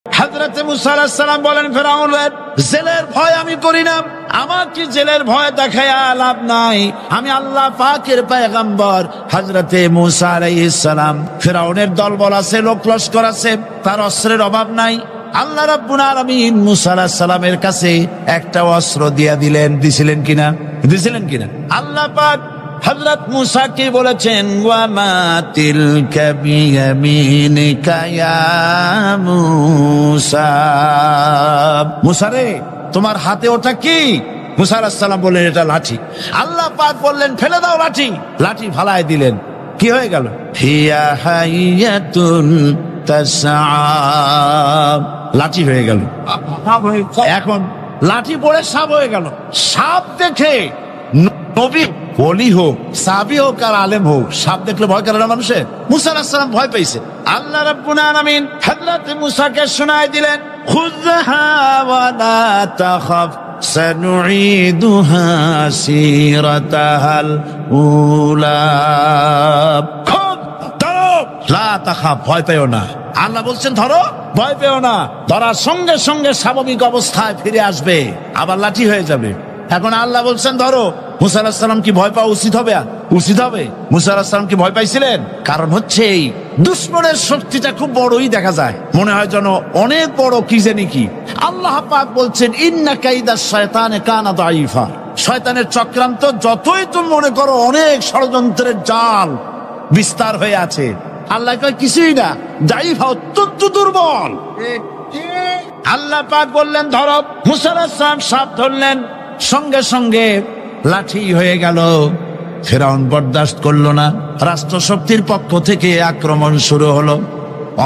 হযরতে মুসা আলাইহিস সালাম বলেন, ফেরাউনের জেলের ভয় আমি করি না, আমার কি জেলের ভয় দেখায়া লাভ নাই, আমি আল্লাহ পাকের পয়গম্বর হযরতে মুসা আলাইহিস সালাম। ফেরাউনের দলবল আছে, লোক লস্কর আছে, তার অস্ত্রের অভাব নাই। আল্লাহ রাব্বুল আলামিন মুসা আলাইহিস সালামের কাছে একটা অস্ত্র দিয়া দিলেন। দিছিলেন কিনা আল্লাহ পাক হযরত মুসাকে বলেছেন, ওয়া মা তিলকা বিয়ামিনিকা ইয়া মুসা, মুসা রে তোমার হাতে ওটা কি? মুসা আলাইহিস সালাম বললেন, এটা লাঠি। আল্লাহ পাক বললেন, ফেলে দাও লাঠি। লাঠি ফালায় দিলেন। কি হয়ে গেল? হিয়া হাইয়াতুন তাসআ, লাঠি হয়ে গেল। এখন লাঠি পড়ে সাপ হয়ে গেল। সাপ দেখে নবী ওলি হোক, সাহাবী হোক আর আলেম হোক, সাপ দেখলে ভয় করে না মানুষের? মুসা আলাইহিস সালাম ভয় পেয়েছে। আল্লাহ রাব্বুল আলামিন হযরত মুসাকে শোনায় দিলেন, খুযহা ওয়া লা তাখাফ সানুঈদুহা সিরাতাহাল উলা, ধরো, লা তাখাফ, ভয় পেও না। আল্লাহ বলছেন ধরো, ভয় পেও না। ধরার সঙ্গে সঙ্গে স্বাভাবিক অবস্থায় ফিরে আসবে, আবার লাঠি হয়ে যাবে। এখন আল্লাহ বলছেন ধরো। মুসা আলাইহিস সালাম কি ভয় পাওয়া উচিত হবে? মুসা আলাইহিস সালাম কি ভয় পাইছিলেন? কারণ হচ্ছে এই দুশমনের শক্তিটা খুব বড়ই দেখা যায়, মনে হয় যেন অনেক বড়, কি জানি কি। আল্লাহ পাক বলছেন, ইন্না কাইদাশ শায়তানে কানা দাঈফা, শয়তানের চক্রান্ত যতই তুমি মনে করো অনেক ষড়যন্ত্রের জাল বিস্তার হয়ে আছে, আল্লাহ কয় কিছুই না, দাঈফা, অত্যন্ত দুর্বল। আল্লাহ পাক বললেন ধরো। মুসা আলাইহিস সালাম সাপ ধরলেন, সঙ্গে সঙ্গে লাঠি হয়ে গেল। ফেরাউন বরদাস্ত করলো না, রাষ্ট্রশক্তির পক্ষ থেকে আক্রমণ শুরু হলো।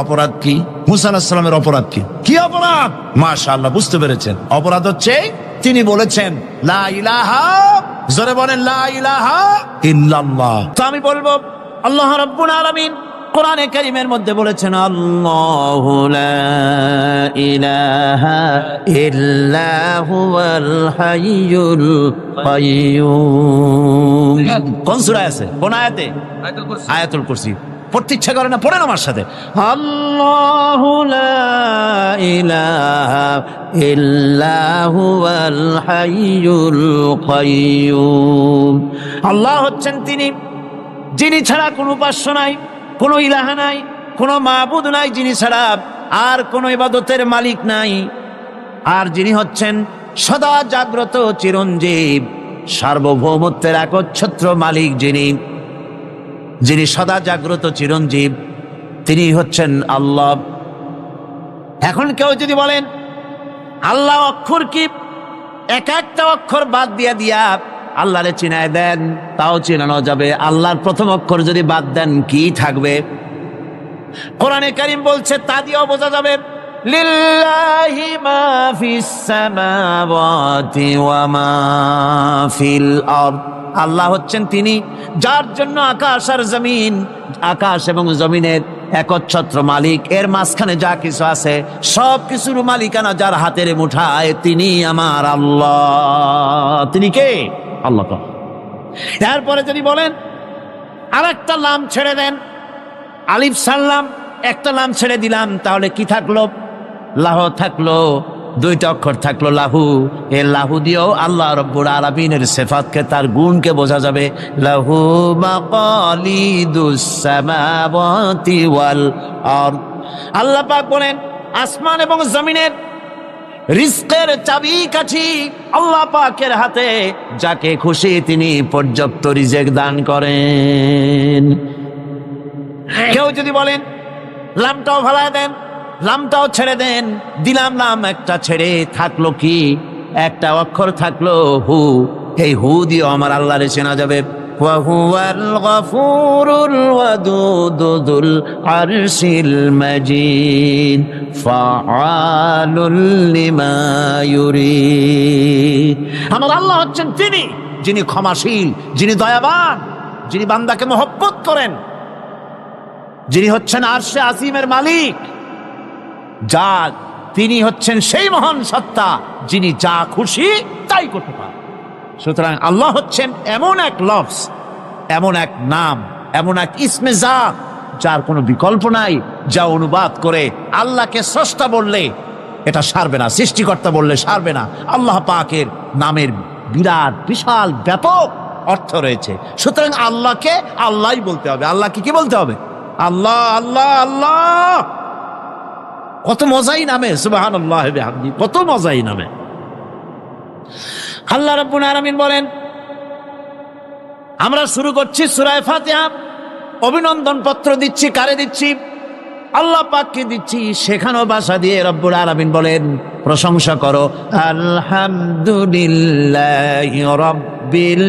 অপরাধ কি? মুসা আলাইহিস সালামের অপরাধ কি অপরাধ? মাশাআল্লাহ, বুঝতে পেরেছেন। অপরাধ হচ্ছে তিনি বলেছেন লা ইলাহা, জোরে বলেন লা ইলাহা ইল্লাল্লাহ। তো আমি বলবো, আল্লাহ রাব্বুল আলামিন কোরআনে কারীমের মধ্যে বলেছেন, আল্লাহু লা ইলাহা ইল্লা হুয়াল হাইয়ুল কাইয়্যুম। কোন সূরা আছে? কোন আয়াতে? আয়াতুল কুরসি। পড়তে ইচ্ছা করে না? পড়েন আমার সাথে, আল্লাহু লা ইলাহা ইল্লা হুয়াল হাইয়ুল কাইয়্যুম। আল্লাহ হচ্ছেন তিনি, যিনি ছাড়া কোনো উপাস্য নাই, কোনো ইলাহা নাই, কোনো মাবুদ নাই, যিনি ছাড়া আর কোনো ইবাদতের মালিক নাই। আর যিনি হচ্ছেন সদা জাগ্রত চিরঞ্জীব, সার্বভৌমত্বের একচ্ছত্র মালিক, যিনি সদা জাগ্রত চিরঞ্জীব, তিনি হচ্ছেন আল্লাহ। এখন কেউ যদি বলেন আল্লাহ অক্ষর কি, এক একটা অক্ষর বাদ দিয়া আল্লাহরে চিনায় দেন, তাও চিনানো যাবে। আল্লাহর প্রথম অক্ষর যদি বাদ দেন, কি থাকবে? কোরআনে কারীম বলছে তা দিয়েও বোঝা যাবে। লিল্লাহি মা ফিস সামাওয়াতি ওয়া মা ফিল আরদ, আল্লাহ হচ্ছেন তিনি যার জন্য আকাশ আর জমিন, আকাশ এবং জমিনের একচ্ছত্র মালিক। এর মাঝখানে যা কিছু আছে সব কিছুর মালিকানা যার হাতের মুঠায়, তিনি আমার আল্লাহ। তিনি কে? আল্লাহ। এরপরে যদি বলেন আর একটা লাম ছেড়ে দেন, আলিফ সাল্লাম, একটা লাম ছেড়ে দিলাম, তাহলে কি থাকলো? লাহ থাকলো, দুইটা অক্ষর থাকলো লাহু। এই লাহু দিয়েও আল্লাহ রব্বুল আলামিনের সিফাতকে, তার গুণকে বোঝা যাবে। লাহু মাকালিদুস সামাওয়াতি ওয়াল আরদ, আল্লাহ পাক বলেন আসমান এবং জমিনের রিজকের চাবিকাঠি আল্লাহ পাকের হাতে, যাকে খুশি তিনি পর্যাপ্ত রিজেক দান করেন। কেউ যদি বলেন লামটাও ভালায় দেন, লামটাও ছেড়ে দেন, দিলাম লাম একটা ছেড়ে, থাকলো কি? একটা অক্ষর থাকলো হু। এই হু দিয়ে আমার আল্লাহরে চেনা যাবে। ওয়া হুয়াল গফুরুল ওয়াদুদুল আরশিল মাজিদ ফাআলুল লিমা ইউরিদ। আমার আল্লাহ হচ্ছেন তিনি, যিনি ক্ষমাশীল, যিনি দয়াবান, যিনি বান্দাকে মহব্বত করেন, যিনি হচ্ছেন আরশে আজিমের মালিক। তিনি হচ্ছেন সেই মহান সত্তা, যিনি যা খুশি তাই করতে পারেন। সুতরাং আল্লাহ হচ্ছেন এমন এক লফজ, এমন এক নাম, এমন এক ইসমে জাত, যার কোনো বিকল্প নাই, যা অনুবাদ করে আল্লাহকে স্রষ্টা বললে এটা সারবে না, সৃষ্টিকর্তা বললে সারবে না। আল্লাহ পাকের নামের বিরাট বিশাল ব্যাপক অর্থ রয়েছে। সুতরাং আল্লাহকে আল্লাহই বলতে হবে। আল্লাহকে কি বলতে হবে? আল্লাহ আল্লাহ আল্লাহ। কত মজাই নামে, সুবহানাল্লাহ ওয়া বিহামদিহি, কত মজাই নামে। আল্লাহ রাব্বুল আলামিন বলেন, আমরা শুরু করছি সূরা ফাতিহা। অভিনন্দন পত্র দিচ্ছি, কারে দিচ্ছি? আল্লাহ পাককে দিচ্ছি। সেখানেও ভাষা দিয়ে রব্বুল আলামিন বলেন, প্রশংসা করো আলহামদুলিল্লাহি রাব্বিল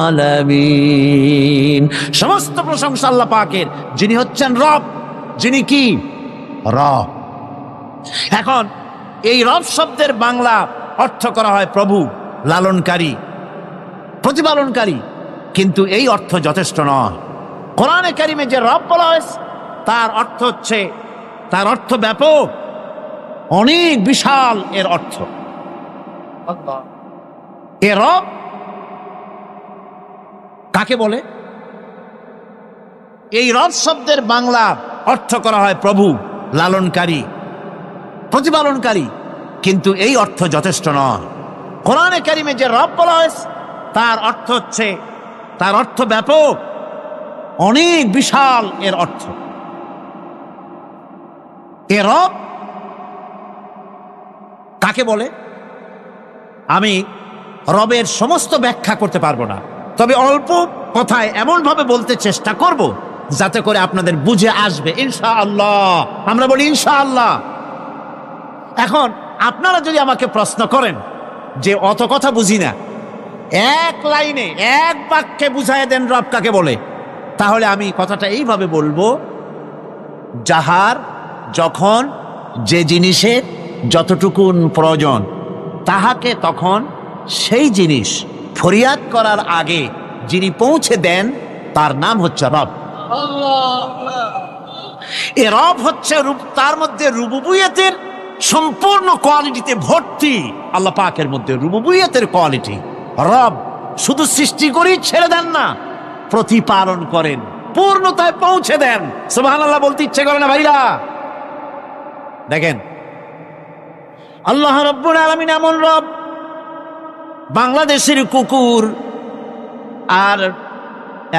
আলামিন। সমস্ত প্রশংসা আল্লাহ পাকের, যিনি হচ্ছেন রব, যিনি কি রব। এখন এই রব শব্দের বাংলা অর্থ করা হয় প্রভু, লালনকারী, প্রতিপালনকারী, কিন্তু এই অর্থ যথেষ্ট নয়। কোরআনে কারিমে যে রব বলা হয়েছে তার অর্থ হচ্ছে, তার অর্থ ব্যাপক, অনেক বিশাল এর অর্থ। এ রব কাকে বলে? এই রব শব্দের বাংলা অর্থ করা হয় প্রভু, লালনকারী, প্রতিপালনকারী, কিন্তু এই অর্থ যথেষ্ট নয়। কোরআনে কারিমে যে রব বলা হয়েছে তার অর্থ হচ্ছে, তার অর্থ ব্যাপক, অনেক বিশাল এর অর্থ। এ রব কাকে বলে? আমি রবের সমস্ত ব্যাখ্যা করতে পারবো না, তবে অল্প কথায় এমন ভাবে বলতে চেষ্টা করব যাতে করে আপনাদের বুঝে আসবে ইনশাআল্লাহ। আমরা বলি ইনশাআল্লাহ। এখন আপনারা যদি আমাকে প্রশ্ন করেন যে অত কথা বুঝি না, এক লাইনে এক বাক্যে বুঝায় দেন রব কাকে বলে, তাহলে আমি কথাটা এইভাবে বলবো, যাহার যখন যে জিনিসের যতটুকুন প্রয়োজন তাহাকে তখন সেই জিনিস ফরিয়াদ করার আগে যিনি পৌঁছে দেন তার নাম হচ্ছে রব। এ রব হচ্ছে তার মধ্যে রুবুবিয়তের সম্পূর্ণ কোয়ালিটিতে ভর্তি। আল্লাহ পাকের মধ্যে রুবুবিয়তের কোয়ালিটি। রব শুধু সৃষ্টি করেই ছেড়ে দেন না, প্রতিপালন করেন, পূর্ণতায় পৌঁছে দেন। সুবহানাল্লাহ বলতে ইচ্ছে করে না ভাইরা? দেখেন আল্লাহ রাব্বুল আলামিন এমন রব, বাংলাদেশের কুকুর আর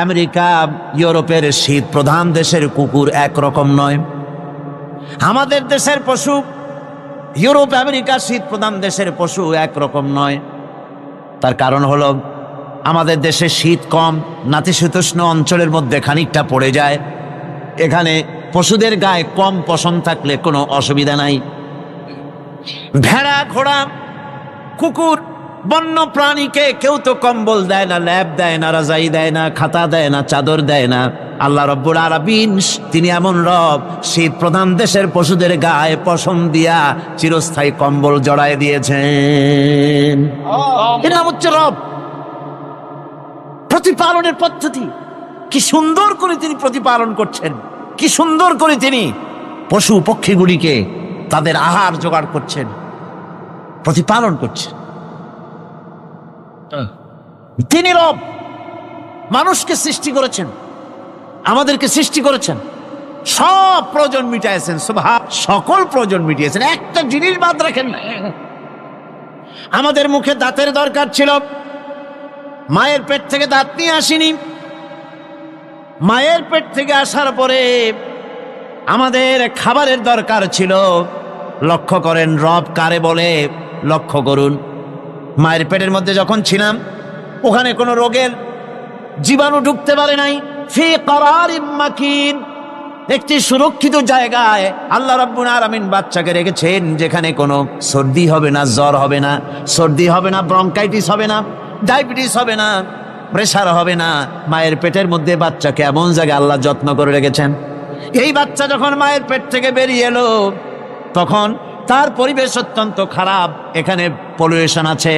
আমেরিকা ইউরোপের শীত প্রধান দেশের কুকুর একরকম নয়। আমাদের দেশের পশু ইউরোপ আমেরিকা শীত প্রধান দেশের পশু একরকম নয়। তার কারণ হলো আমাদের দেশে শীত কম, নাতিশীতোষ্ণ অঞ্চলের মধ্যে খানিকটা পড়ে যায়। এখানে পশুদের গায়ে কম পশম থাকলে কোনো অসুবিধা নাই। ভেড়া, ঘোড়া, কুকুর, বন্য প্রাণীকে কেউ তো কম্বল দেয় না, ল্যাব দেয় না, রাজাই দেয় না, খাতা দেয় না, চাদর দেয় না। আল্লাহ রাব্বুল আলামিন তিনি এমন রব, শীত প্রধান দেশের পশুদের গায়ে পশম দিয়া চিরস্থায়ী কম্বল জড়ায় দিয়েছেন। এর নাম হচ্ছে রব। প্রতিপালনের পদ্ধতি কি সুন্দর করে তিনি প্রতিপালন করছেন, কি সুন্দর করে তিনি পশু পক্ষীগুলিকে তাদের আহার জোগাড় করছেন, প্রতিপালন করছেন। তিনি রব। মানুষকে সৃষ্টি করেছেন, আমাদেরকে সৃষ্টি করেছেন, সব প্রয়োজন মিটাইছেন, সকল প্রয়োজন মিটিয়েছেন, একটা জিনিস বাদ রাখেন না। আমাদের মুখে দাঁতের দরকার ছিল, মায়ের পেট থেকে দাঁত নিয়ে আসিনি। মায়ের পেট থেকে আসার পরে আমাদের খাবারের দরকার ছিল। লক্ষ্য করেন রব কারে বলে, লক্ষ্য করুন। মায়ের পেটের মধ্যে যখন ছিলাম ওখানে কোনো রোগের জীবাণু ঢুকতে পারে নাই। ফি করারিম মাকিন, একটি সুরক্ষিত জায়গায় আল্লাহ রাব্বুল আলামিন বাচ্চাকে রেখেছেন, যেখানে কোনো সর্দি হবে না, জ্বর হবে না, সর্দি হবে না, ব্রঙ্কাইটিস হবে না, ডায়াবেটিস হবে না, প্রেসার হবে না। মায়ের পেটের মধ্যে বাচ্চাকে এমন জায়গায় আল্লাহ যত্ন করে রেখেছেন। এই বাচ্চা যখন মায়ের পেট থেকে বেরিয়ে এলো তখন তার পরিবেশ অত্যন্ত খারাপ। এখানে পলিউশন আছে,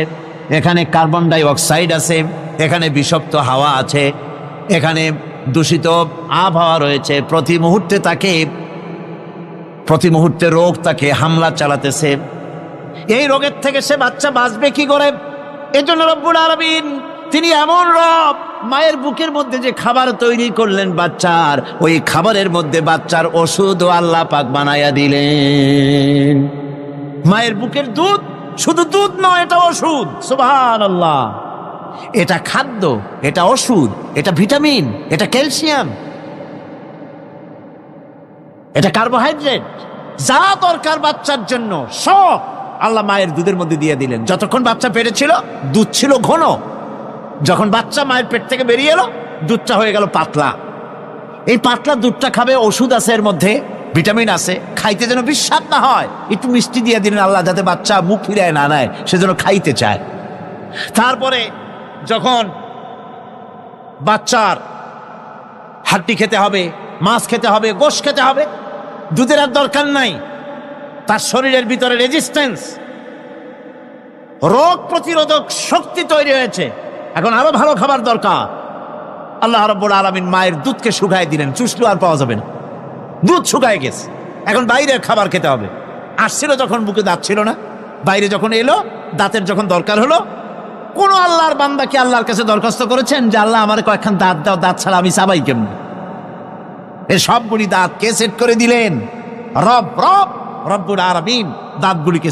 এখানে কার্বন ডাই অক্সাইড আছে, এখানে বিষাক্ত হাওয়া আছে, এখানে দূষিত আবহাওয়া রয়েছে। প্রতি মুহূর্তে রোগ তাকে হামলা চালাতেছে। এই রোগের থেকে সে বাচ্চা বাঁচবে কি করে? এজন্য রব্বুল আলামিন তিনি এমন রব, মায়ের বুকের মধ্যে যে খাবার তৈরি করলেন বাচ্চার, ওই খাবারের মধ্যে বাচ্চার ওষুধও আল্লাহ পাক বানায়া দিলেন। মায়ের বুকের দুধ শুধু দুধ নয়, এটা ওষুধ। সুবহানাল্লাহ। এটা খাদ্য, এটা ওষুধ, এটা ভিটামিন, এটা ক্যালসিয়াম, এটা কার্বোহাইড্রেট, যা দরকার বাচ্চার জন্য সব আল্লাহ মায়ের দুধের মধ্যে দিয়ে দিলেন। যতক্ষণ বাচ্চা পেটে ছিল দুধ ছিল ঘন, যখন বাচ্চা মায়ের পেট থেকে বেরিয়ে এলো দুধটা হয়ে গেল পাতলা। এই পাতলা দুধটা খাবে, ওষুধ আছে এর মধ্যে, ভিটামিন আছে, খাইতে যেন বিস্বাদ না হয় একটু মিষ্টি দিয়ে দিলেন আল্লাহ, যাতে বাচ্চা মুখ ফিরায় না নেয়, সেজন্য খাইতে চায়। তারপরে যখন বাচ্চার হাড্ডি খেতে হবে, মাছ খেতে হবে, গোশত খেতে হবে, দুধের আর দরকার নাই। তার শরীরের ভিতরে রেজিস্ট্যান্স, রোগ প্রতিরোধক শক্তি তৈরি হয়েছে, এখন আরো ভালো খাবার দরকার। আল্লাহ রাব্বুল আলামিন মায়ের দুধকে শুকায় দিলেন, চুষলো আর পাওয়া যাবে না, দুধ শুকায় গেছে, এখন বাইরের খাবার খেতে হবে। আসছিল যখন বুকে দাঁত ছিল না, বাইরে যখন এলো দাঁতের যখন দরকার হলো, কোন আল্লাহর বান্দা কি আল্লাহর কাছে দরখাস্ত করেছেন যে আল্লাহ আমার কয়েকখান দাঁত দাও, দাঁত ছাড়া আমি চাবাই কেমন? এই সবগুলি দাঁত কে সেট করে দিলেন? রব্বুল আলামিন দাঁতগুলিকে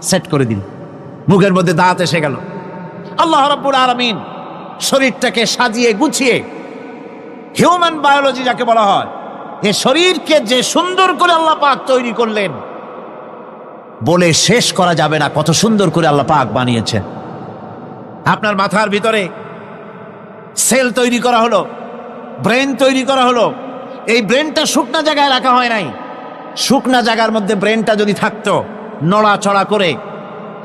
সেট করে দিলেন, মুখের মধ্যে দাঁত এসে গেল। আল্লাহ রব্বুল আলামিন শরীরটাকে সাজিয়ে গুছিয়ে, হিউম্যান বায়োলজি যাকে বলা হয়, এই শরীরকে যে সুন্দর করে আল্লাহ পাক তৈরি করলেন বলে শেষ করা যাবে না, কত সুন্দর করে আল্লাহ পাক বানিয়েছেন। আপনার মাথার ভিতরে সেল তৈরি করা হলো, ব্রেন তৈরি করা হলো। এই ব্রেনটা শুকনা জায়গায় রাখা হয় নাই। শুকনা জায়গার মধ্যে ব্রেনটা যদি থাকতো, নড়াচড়া করে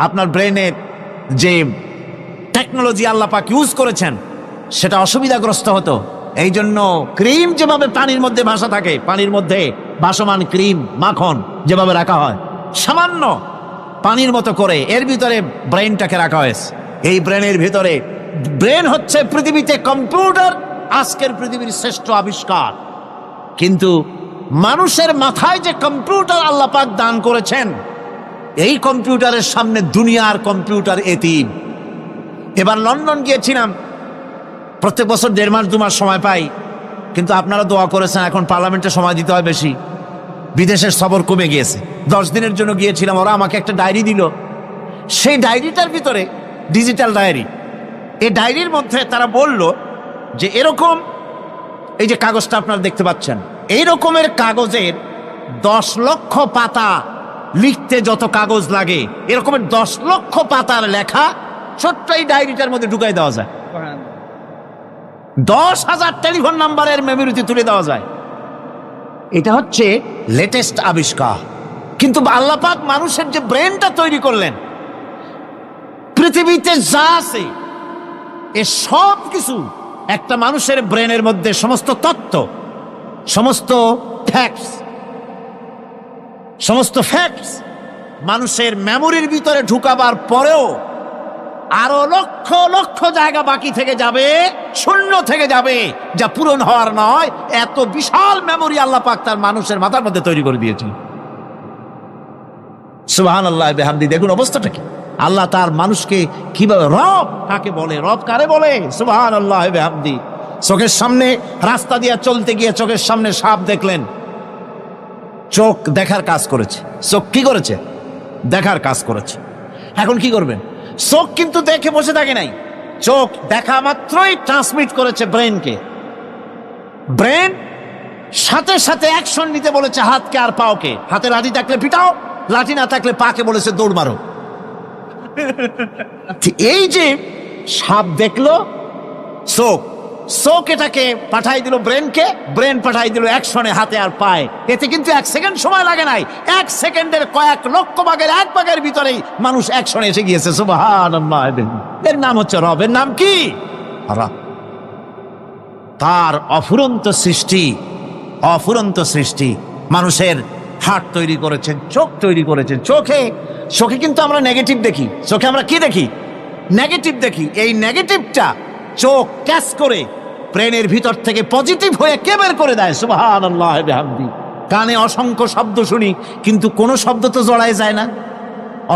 আপনার ব্রেনের যে টেকনোলজি আল্লাহ পাক ইউজ করেছেন সেটা অসুবিধাগ্রস্ত হতো। এই জন্য ক্রিম যেভাবে পানির মধ্যে ভাসা থাকে, পানির মধ্যে ভাসমান ক্রিম মাখন যেভাবে রাখা হয়, সামান্য পানির মতো করে এর ভিতরে ব্রেনটাকে রাখা হয়েছে। এই ব্রেনের ভিতরে, ব্রেন হচ্ছে পৃথিবীতে কম্পিউটার, আজকের পৃথিবীর শ্রেষ্ঠ আবিষ্কার। কিন্তু মানুষের মাথায় যে কম্পিউটার আল্লাহ পাক দান করেছেন, এই কম্পিউটারের সামনে দুনিয়ার কম্পিউটার এতিম। এবার লন্ডন গিয়েছিলাম, প্রত্যেক বছর 1.5 মাস 2 মাস সময় পাই, কিন্তু আপনারা দোয়া করেছেন এখন পার্লামেন্টে সময় দিতে হয় বেশি, বিদেশের সফর কমে গিয়েছে। 10 দিনের জন্য গিয়েছিলাম, ওরা আমাকে একটা ডায়েরি দিল। সেই ডায়েরিটার ভিতরে ডিজিটাল ডায়েরি, এই ডায়েরির মধ্যে তারা বলল যে এরকম, এই যে কাগজটা আপনারা দেখতে পাচ্ছেন, এই রকমের কাগজের 10 লক্ষ পাতা লিখতে যত কাগজ লাগে, এরকমের 10 লক্ষ পাতার লেখা ছোট্ট এই ডায়েরিটার মধ্যে ঢুকাই দেওয়া যায়। 10,000 টেলিফোন নাম্বারের মেমোরিতে তুলে দেওয়া যায়। এটা হচ্ছে লেটেস্ট আবিষ্কার। কিন্তু আল্লাহ পাক মানুষের যে ব্রেনটা তৈরি করলেন, পৃথিবীতে যা আছে এ সব কিছু একটা মানুষের ব্রেনের মধ্যে, সমস্ত তথ্য, সমস্ত ফ্যাক্টস মানুষের মেমোরির ভিতরে ঢুকাবার পরেও আরো লক্ষ লক্ষ জায়গা বাকি থেকে যাবে, শূন্য থেকে যাবে, যা পূরণ হওয়ার নয়। এত বিশাল মেমোরি আল্লাহ পাক তার মানুষের মাথার মধ্যে তৈরি করে দিয়েছেন। সুবহানাল্লাহ বিহামদি। দেখুন অবস্থাটা কি। আল্লাহ তার মানুষকে কিভাবে, রব কাকে বলে, রব কারে বলে, সুবহানাল্লাহ বিহামদি। চোখের সামনে রাস্তা দিয়ে চলতে গিয়ে চোখের সামনে সাপ দেখলেন, চোখ দেখার কাজ করেছে। চোখ কি করেছে? দেখার কাজ করেছে। এখন কি করবেন? চোখ কিন্তু দেখে বসে থাকে নাই, চোখ দেখা মাত্রই ট্রান্সমিট করেছে ব্রেনকে। ব্রেন সাথে সাথে অ্যাকশন নিতে বলেছে হাতকে আর পাওকে। হাতে লাঠি থাকলে পিটাও, লাঠি না থাকলে পাকে বলেছে দৌড় মারো। এই যে সাপ দেখলো, চোখ এটাকে পাঠাই দিল ব্রেনকে, ব্রেন পাঠাই দিল অ্যাকশনে হাতে আর পায়ে। এতে কিন্তু 1 সেকেন্ড সময় লাগে নাই, 1 সেকেন্ডের কয়েক লক্ষ ভাগের 1 ভাগের ভিতরেই মানুষ অ্যাকশনে এসে গিয়েছে। সুবহানাল্লাহ। এর নাম হচ্ছে রব। এর নাম কি? রব। তার অফুরন্ত সৃষ্টি। মানুষের হার্ট তৈরি করেছেন, চোখ তৈরি করেছেন। চোখে কিন্তু আমরা নেগেটিভ দেখি। চোখে আমরা কি দেখি? নেগেটিভ দেখি। এই নেগেটিভটা চোখ ক্যাচ করে ব্রেনের ভিতর থেকে পজিটিভ হয়ে কে বের করে দেয়? সুবহানাল্লাহ বিহামদি। কানে অসংখ্য শব্দ শুনি, কিন্তু কোনো শব্দ তো জড়ায় যায় না।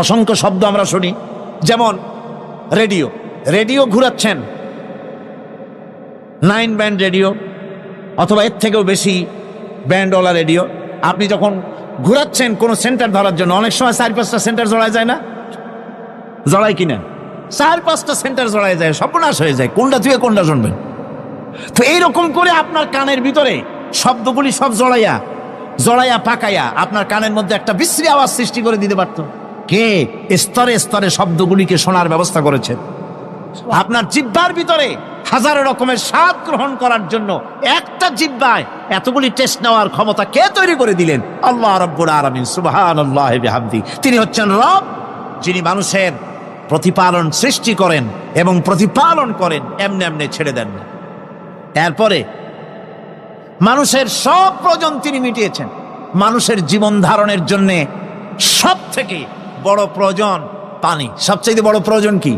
অসংখ্য শব্দ আমরা শুনি, যেমন রেডিও। রেডিও ঘুরাচ্ছেন, 9 ব্যান্ড রেডিও অথবা এর থেকেও বেশি ব্যান্ডওয়ালা রেডিও, আপনি যখন ঘুরাচ্ছেন কোনো সেন্টার ধরার জন্য, অনেক সময় 4-5টা সেন্টার জড়ায় যায় না? জড়ায় কিনা? 4-5টা সেন্টার জড়ায় যায়, সর্বনাশ হয়ে যায়, কোনটা থেকে কোনটা শুনবেন। তো এইরকম করে আপনার কানের ভিতরে শব্দগুলি সব জড়াইয়া পাকাইয়া আপনার কানের মধ্যে একটা বিশ্রী আওয়াজ সৃষ্টি করে দিতে পারত। কে স্তরে স্তরে শব্দগুলিকে শোনার ব্যবস্থা করেছেন? আপনার জিহ্বার ভিতরে হাজারো রকমের স্বাদ গ্রহণ করার জন্য একটা জিহ্বায় এতগুলি টেস্ট নেওয়ার ক্ষমতা কে তৈরি করে দিলেন? আল্লাহ রাব্বুল আলামিন সুবহানাল্লাহি বিহামদি। তিনি হচ্ছেন রব, যিনি মানুষের প্রতিপালন সৃষ্টি করেন এবং প্রতিপালন করেন, এমনি এমনি ছেড়ে দেন না। এরপরে মানুষের সব প্রয়োজন তিনি মিটিয়েছেন। মানুষের জীবন ধারণের জন্য সব থেকে বড় প্রয়োজন পানি। সবচেয়ে বড় প্রয়োজন কি?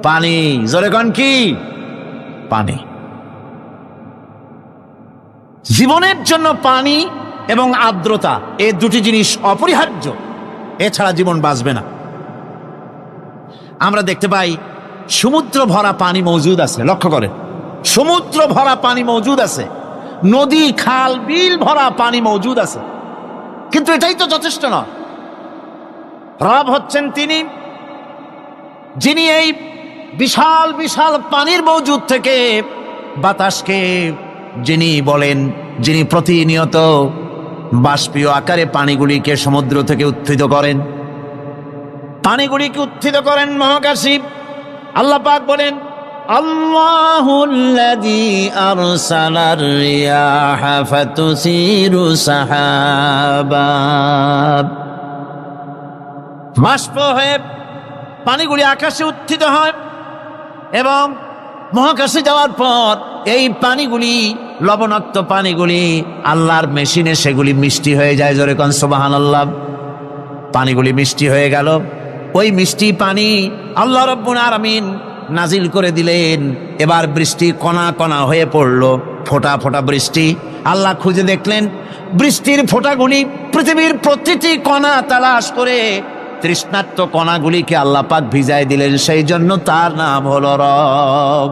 পানি। জোরে কোন কি? পানি। জীবনের জন্য পানি এবং আর্দ্রতা, এই দুটি জিনিস অপরিহার্য, এছাড়া জীবন বাঁচবে না। আমরা দেখতে পাই সমুদ্র ভরা পানি মজুদ আছে, লক্ষ্য করেন, সমুদ্র ভরা পানি মজুদ আছে, নদী খাল বিল ভরা পানি মজুদ আছে, কিন্তু এটাই তো যথেষ্ট নয়। রব হচ্ছেন তিনি যিনি এই বিশাল বিশাল পানির মজুদ থেকে বাতাসকে যিনি বলেন, যিনি প্রতিনিয়ত বাষ্পীয় আকারে পানিগুলিকে সমুদ্র থেকে উত্থিত করেন, পানিগুলিকে উত্থিত করেন মহাকাশে। আল্লাহ পাক বলেন, আল্লাহুল্লাযী আরসালার রিয়াহা ফাতুসিরু সাহাবা। বাষ্প হয়ে পানিগুলি আকাশে উত্থিত হয় এবং মহাকাশে যাওয়ার পর এই পানিগুলি, লবণাক্ত পানিগুলি আল্লাহর মেশিনে সেগুলি মিষ্টি হয়ে যায়। জোরে কোন সুবহানাল্লাহ। পানিগুলি মিষ্টি হয়ে গেল, ওই মিষ্টি পানি আল্লাহ রাব্বুল আলামিন নাজিল করে দিলেন। এবার বৃষ্টি কণা কণা হয়ে পড়লো, ফোঁটা ফোঁটা বৃষ্টি। আল্লাহ খুঁজে দেখলেন বৃষ্টির ফোঁটাগুলি পৃথিবীর প্রতিটি কণা তালাশ করে তৃষ্ণার্ত কণাগুলিকে আল্লাহ পাক ভিজাই দিলেন। সেই জন্য তার নাম হলো রব।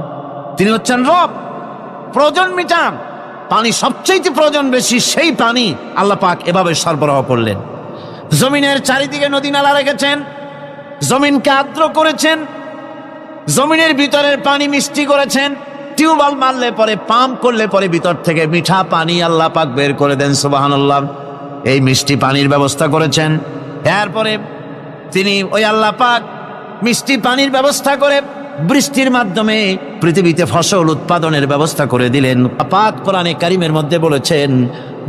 তিনি হচ্ছেন রব, প্রয়োজন মিটান। পানি সবচেয়ে প্রয়োজন বেশি, সেই পানি আল্লাহ পাক এভাবে সরবরাহ করলেন। জমিনের চারিদিকে নদী নালা রেখেছেন, জমিনকে আর্দ্র করেছেন, জমিনের ভিতরের পানি মিষ্টি করেছেন। টিউবওয়েল মারলে পরে, পাম্প করলে পরে ভিতর থেকে মিঠা পানি আল্লাহ পাক বের করে দেন। সুবহানাল্লাহ। এই মিষ্টি পানির ব্যবস্থা করেছেন। এরপরে তিনি ওই আল্লাহ পাক মিষ্টি পানির ব্যবস্থা করে বৃষ্টির মাধ্যমে পৃথিবীতে ফসল উৎপাদনের ব্যবস্থা করে দিলেন। পাক কোরআনে কারীমের মধ্যে বলেছেন,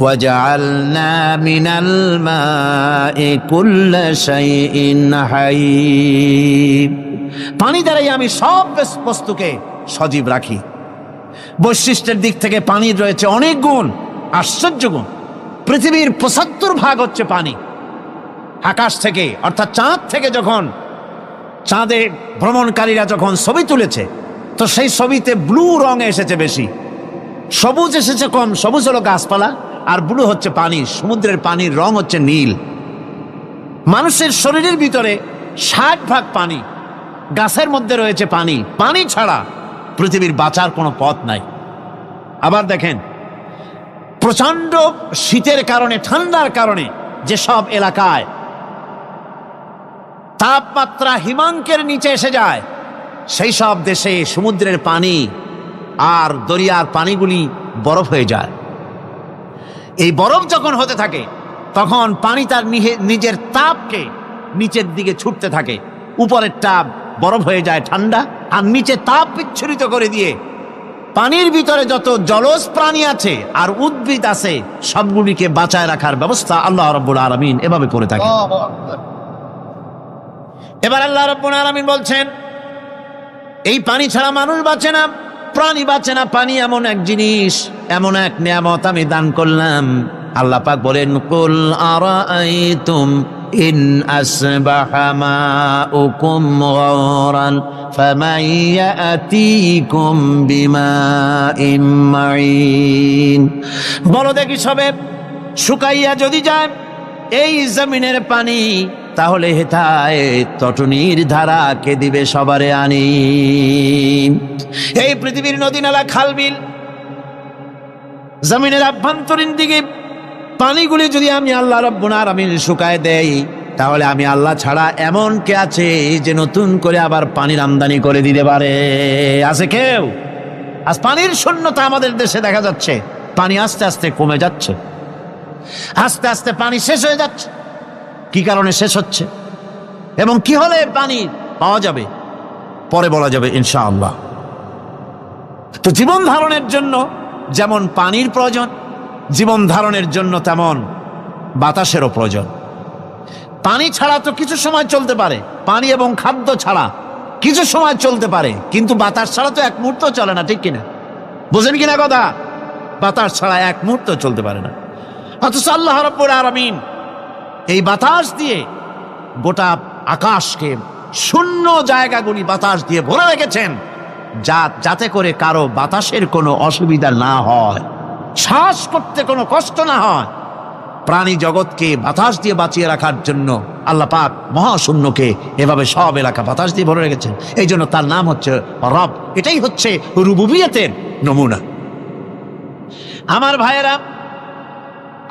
ওয়াজআলনা মিনাল মাই কুল্লা শাইইন হায়্য। পানি দ্বারাই আমি সব বস্তুকে সজীব রাখি। বৈশিষ্ট্যের দিক থেকে পানির রয়েছে অনেক গুণ, আশ্চর্য গুণ। পৃথিবীর ৭৫% হচ্ছে পানি। আকাশ থেকে অর্থাৎ চাঁদ থেকে যখন চাঁদে ভ্রমণকারীরা যখন ছবি তুলেছে, তো সেই ছবিতে ব্লু রং এসেছে বেশি, সবুজ এসেছে কম। সবুজ হলো গাছপালা, আর ব্লু হচ্ছে পানি। সমুদ্রের পানির রং হচ্ছে নীল। মানুষের শরীরের ভিতরে ৬০% পানি, গাছের মধ্যে রয়েছে পানি। পানি ছাড়া পৃথিবীর বাঁচার কোনো পথ নাই। আবার দেখেন, প্রচন্ড শীতের কারণে, ঠান্ডার কারণে যেসব এলাকায় তাপমাত্রা হিমাঙ্কের নিচে এসে যায়, সেই সব দেশে সমুদ্রের পানি আর দরিয়ার পানিগুলি বরফ হয়ে যায়। এই বরফ যখন হতে থাকে, তখন পানি তার নিজের তাপকে নিচের দিকে ছুটতে থাকে। উপরের তাপ বরফ হয়ে যায় ঠান্ডা, আর নিচে তাপ বিচ্ছুরিত করে দিয়ে পানির ভিতরে যত জলজ প্রাণী আছে আর উদ্ভিদ আছে, সবগুলিকে বাঁচায় রাখার ব্যবস্থা আল্লাহ রাব্বুল আলামিন এভাবে করে থাকে। এবার আল্লাহ রাব্বুল আলামিন বলছেন, এই পানি ছাড়া মানুষ বাঁচে না, প্রাণী বাঁচে না। পানি এমন এক জিনিস, এমন এক নিয়ামত আমি দান করলাম। আল্লাহ পাক বলেন, কুল আরাআইতুম ইন আসবাহা মাউকুম গাওরান ফামান ইয়াতিকুম বিমাইন মাইন। বলো দেখি সবে, শুকাইয়া যদি যায় এই জমিনের পানি, তাহলে হেথায় তটনির ধারা কে দিবে সবারে আনি। এই পৃথিবীর নদী নালা খাল বিল জমিনের আভ্যন্তরীণ দিকে পানিগুলি যদি আমি আল্লাহ রাব্বুল আলামিন শুকায় দেই, তাহলে আমি আল্লাহ ছাড়া এমন কে আছে যে নতুন করে আবার পানির আমদানি করে দিতে পারে? আছে কেউ? আজ পানির শূন্যতা আমাদের দেশে দেখা যাচ্ছে। পানি আস্তে আস্তে কমে যাচ্ছে, আস্তে আস্তে পানি শেষ হয়ে যাচ্ছে। কি কারণে শেষ হচ্ছে এবং কি হলে পানি পাওয়া যাবে পরে বলা যাবে ইনশাআল্লাহ। তো জীবন ধারণের জন্য যেমন পানির প্রয়োজন, জীবন ধারণের জন্য তেমন বাতাসেরও প্রয়োজন। পানি ছাড়া তো কিছু সময় চলতে পারে, পানি এবং খাদ্য ছাড়া কিছু সময় চলতে পারে, কিন্তু বাতাস ছাড়া তো এক মুহূর্ত চলে না, ঠিক কিনা? বুঝেন কিনা কথা? বাতাস ছাড়া এক মুহূর্ত চলতে পারে না। অথচ আল্লাহ রাব্বুল আলামিন এই বাতাস দিয়ে গোটা আকাশকে, শূন্য জায়গাগুলি বাতাস দিয়ে ভরে রেখেছেন, যাতে করে কারো বাতাসের কোনো অসুবিধা না হয়, শ্বাস করতে কোনো কষ্ট না হয়। প্রাণী জগৎকে বাতাস দিয়ে বাঁচিয়ে রাখার জন্য আল্লাহ পাক মহাশূন্যকে এভাবে সব এলাকা বাতাস দিয়ে ভরে রেখেছেন। এই জন্য তার নাম হচ্ছে রব। এটাই হচ্ছে রুবুবিয়তের নমুনা। আমার ভাইয়েরা,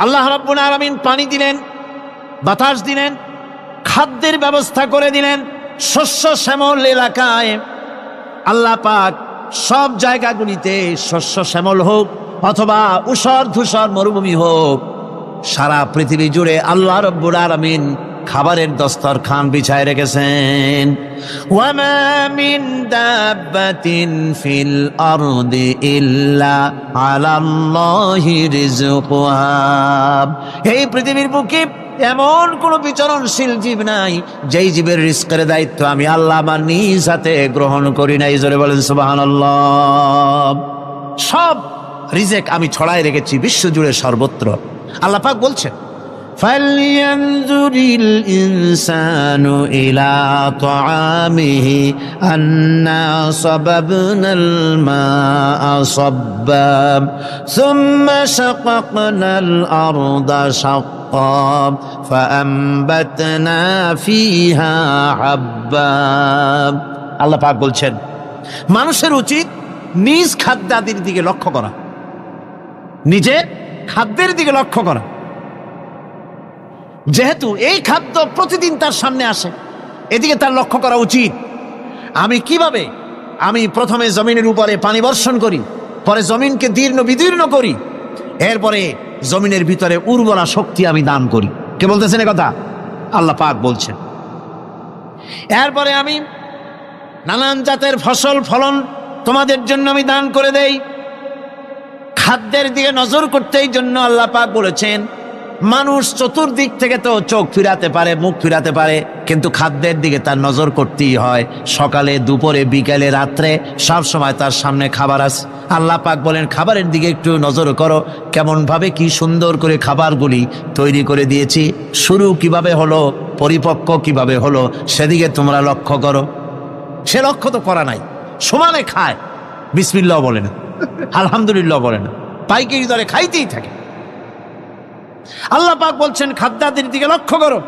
আল্লাহ রাব্বুল আলামিন পানি দিলেন, বাতাস দিলেন, খাদ্যের ব্যবস্থা করে দিলেন। শস্য শ্যামল এলাকায় আল্লাহ পাক সব জায়গাগুলিতে শস্য শ্যামল হোক অথবা উষর ধূসর মরুভূমি হোক, সারা পৃথিবী জুড়ে আল্লাহ রাব্বুল আলামিন খাবারের দস্তরখান বিছায় রেখেছেন। ওয়ামা মিন দাব্বাতিন ফিল আরদি ইল্লা আলাল্লাহি রিজকুহা। এই পৃথিবীর বুকে এমন কোন বিচরণশীল জীব নাই যেই জীবের রিজকের দায়িত্ব আমি আল্লাহ আমার নিজ হাতে গ্রহণ করি নাই। জোরে বলেন সুবহানাল্লাহ। সব রিজেক আমি ছড়াই রেখেছি বিশ্বজুড়ে সর্বত্র। আল্লাহ পাক বলছেন, ফালইয়ানজুরিল ইনসানু ইলা তাআমিহি আন্না সাবাবনাল মাআ সাব্বা সুম্মা শাকাকনাল আরদা শাক্কা ফাআমবাতনা ফিহা হাব্বা। আল্লাহ পাক বলছেন, মানুষের উচিত নিজ খাদ্যাদির দিকে লক্ষ্য করা, নিজে খাদ্যের দিকে লক্ষ্য করা। যেহেতু এই খাদ্য প্রতিদিন তার সামনে আসে, এদিকে তার লক্ষ্য করা উচিত। আমি প্রথমে জমিনের উপরে পানি বর্ষণ করি, পরে জমিনকে দীর্ণ বিদীর্ণ করি, এরপরে জমিনের ভিতরে উর্বরা শক্তি আমি দান করি। কে বলতেছেন এ কথা? আল্লাহ পাক বলছেন। এরপরে আমি নানান জাতের ফসল ফলন তোমাদের জন্য আমি দান করে দেই। খাদ্যের দিকে নজর করতেই জন্য আল্লাহ পাক বলেছেন, মানুষ চতুর্দিক থেকে তো চোখ ফিরাতে পারে, মুখ ফিরাতে পারে, কিন্তু খাদ্যের দিকে তার নজর করতেই হয়। সকালে, দুপুরে, বিকালে, রাত্রে সব সময় তার সামনে খাবার আছে। আল্লাহ পাক বলেন, খাবারের দিকে একটু নজর করো, কেমন ভাবে কি সুন্দর করে খাবারগুলি তৈরি করে দিয়েছি, শুরু কিভাবে হলো, পরিপক্ক কিভাবে হলো, সেদিকে তোমরা লক্ষ্য করো। সে লক্ষ্য তো করা নাই, সমানে খায়, বিসমিল্লাহ বলে না, আলহামদুলিল্লাহ বলে না, পাইকারি দরে খাইতেই থাকে। আল্লাহ পাক বলছেন, খাদ্যাদির দিকে লক্ষ্য করো।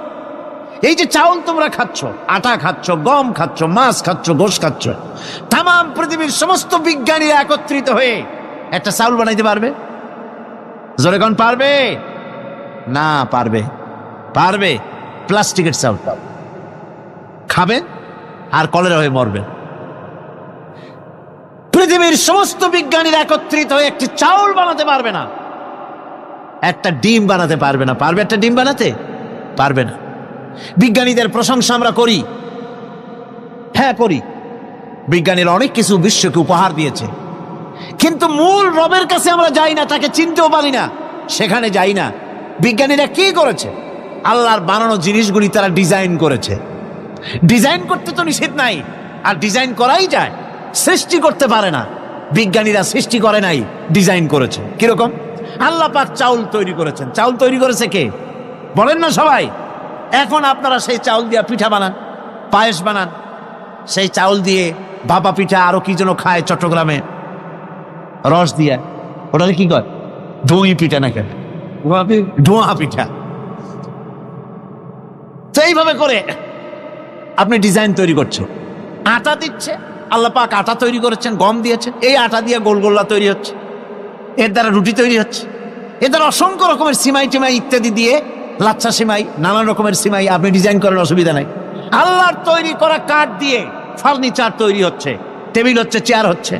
এই যে চাউল তোমরা খাচ্ছ, আটা খাচ্ছ, গম খাচ্ছ, মাছ খাচ্ছ, গোশ খাচ্ছ, তাম পৃথিবীর সমস্ত বিজ্ঞানীরা একত্রিত হয়ে একটা চাউল বানাইতে পারবে? জোরে কোন পারবে? না পারবে। পারবে? প্লাস্টিকের চাউল খাবেন আর কলেরা হয়ে মরবেন। পৃথিবীর সমস্ত বিজ্ঞানীরা একত্রিত হয়ে একটি চাউল বানাতে পারবে না, একটা ডিম বানাতে পারবে না। পারবে একটা ডিম বানাতে? পারবে না। বিজ্ঞানীদের প্রশংসা আমরা করি, হ্যাঁ করি, বিজ্ঞানীরা অনেক কিছু বিশ্বকে উপহার দিয়েছে, কিন্তু মূল রবের কাছে আমরা যাই না, তাকে চিনতেও পারি না, সেখানে যাই না। বিজ্ঞানীরা কি করেছে? আল্লাহর বানানো জিনিসগুলি তারা ডিজাইন করেছে। ডিজাইন করতে তো নিষেধ নাই, আর ডিজাইন করাই যায়, সৃষ্টি করতে পারে না। বিজ্ঞানীরা সৃষ্টি করে নাই, ডিজাইন করেছে। কিরকম? আল্লাহ পাক চাউল তৈরি করেছেন। চাউল তৈরি করেছে কে? বলেন না সবাই। এখন আপনারা সেই চাউল দিয়ে পিঠা বানান, পায়েস বানান, সেই চাউল দিয়ে ভাপা পিঠা, আরো কি যেন খায় চট্টগ্রামে, রস দিয়ে, ওটাকে কি কয়? ধুই পিঠা না কেন? ধোঁয়া পিঠা। তো এইভাবে করে আপনি ডিজাইন তৈরি করছেন, আটা দিচ্ছে, আল্লাহ পাক আটা তৈরি করেছেন, গম দিয়েছেন, এই আটা দিয়ে গোলগোল্লা তৈরি হচ্ছে, এর দ্বারা রুটি তৈরি হচ্ছে, এর দ্বারা অসংখ্য রকমের সিমাই টিমাই ইত্যাদি দিয়ে, লাচ্ছা সিমাই, নানান রকমের সিমাই আপনি ডিজাইন করেন, অসুবিধা নাই। আল্লাহর তৈরি করা কাঠ দিয়ে ফার্নিচার তৈরি হচ্ছে, টেবিল হচ্ছে, চেয়ার হচ্ছে,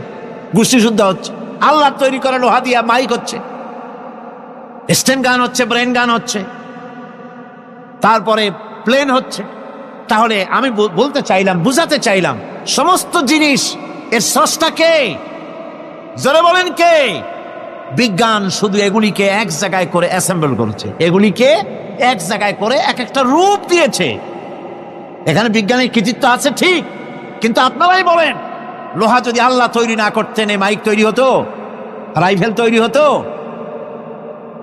গোষ্ঠী শুদ্ধ হচ্ছে। আল্লাহর তৈরি করা লোহা দিয়া মাইক হচ্ছে, স্ট্যান্ড গান হচ্ছে, ব্রেন গান হচ্ছে, তারপরে প্লেন হচ্ছে। তাহলে আমি বলতে চাইলাম, বুঝাতে চাইলাম, সমস্ত জিনিস এর স্রষ্টা কে? জোরে বলেন কে? বিজ্ঞান শুধু এগুলিকে এক জায়গায় করে অ্যাসেম্বল করেছে, এগুলিকে এক জায়গায় করে এক একটা রূপ দিয়েছে। এখানে বিজ্ঞানের কৃতিত্ব আছে ঠিক, কিন্তু আপনারাই বলেন, লোহা যদি আল্লাহ তৈরি না করতেন এই মাইক তৈরি হতো, রাইফেল তৈরি হতো?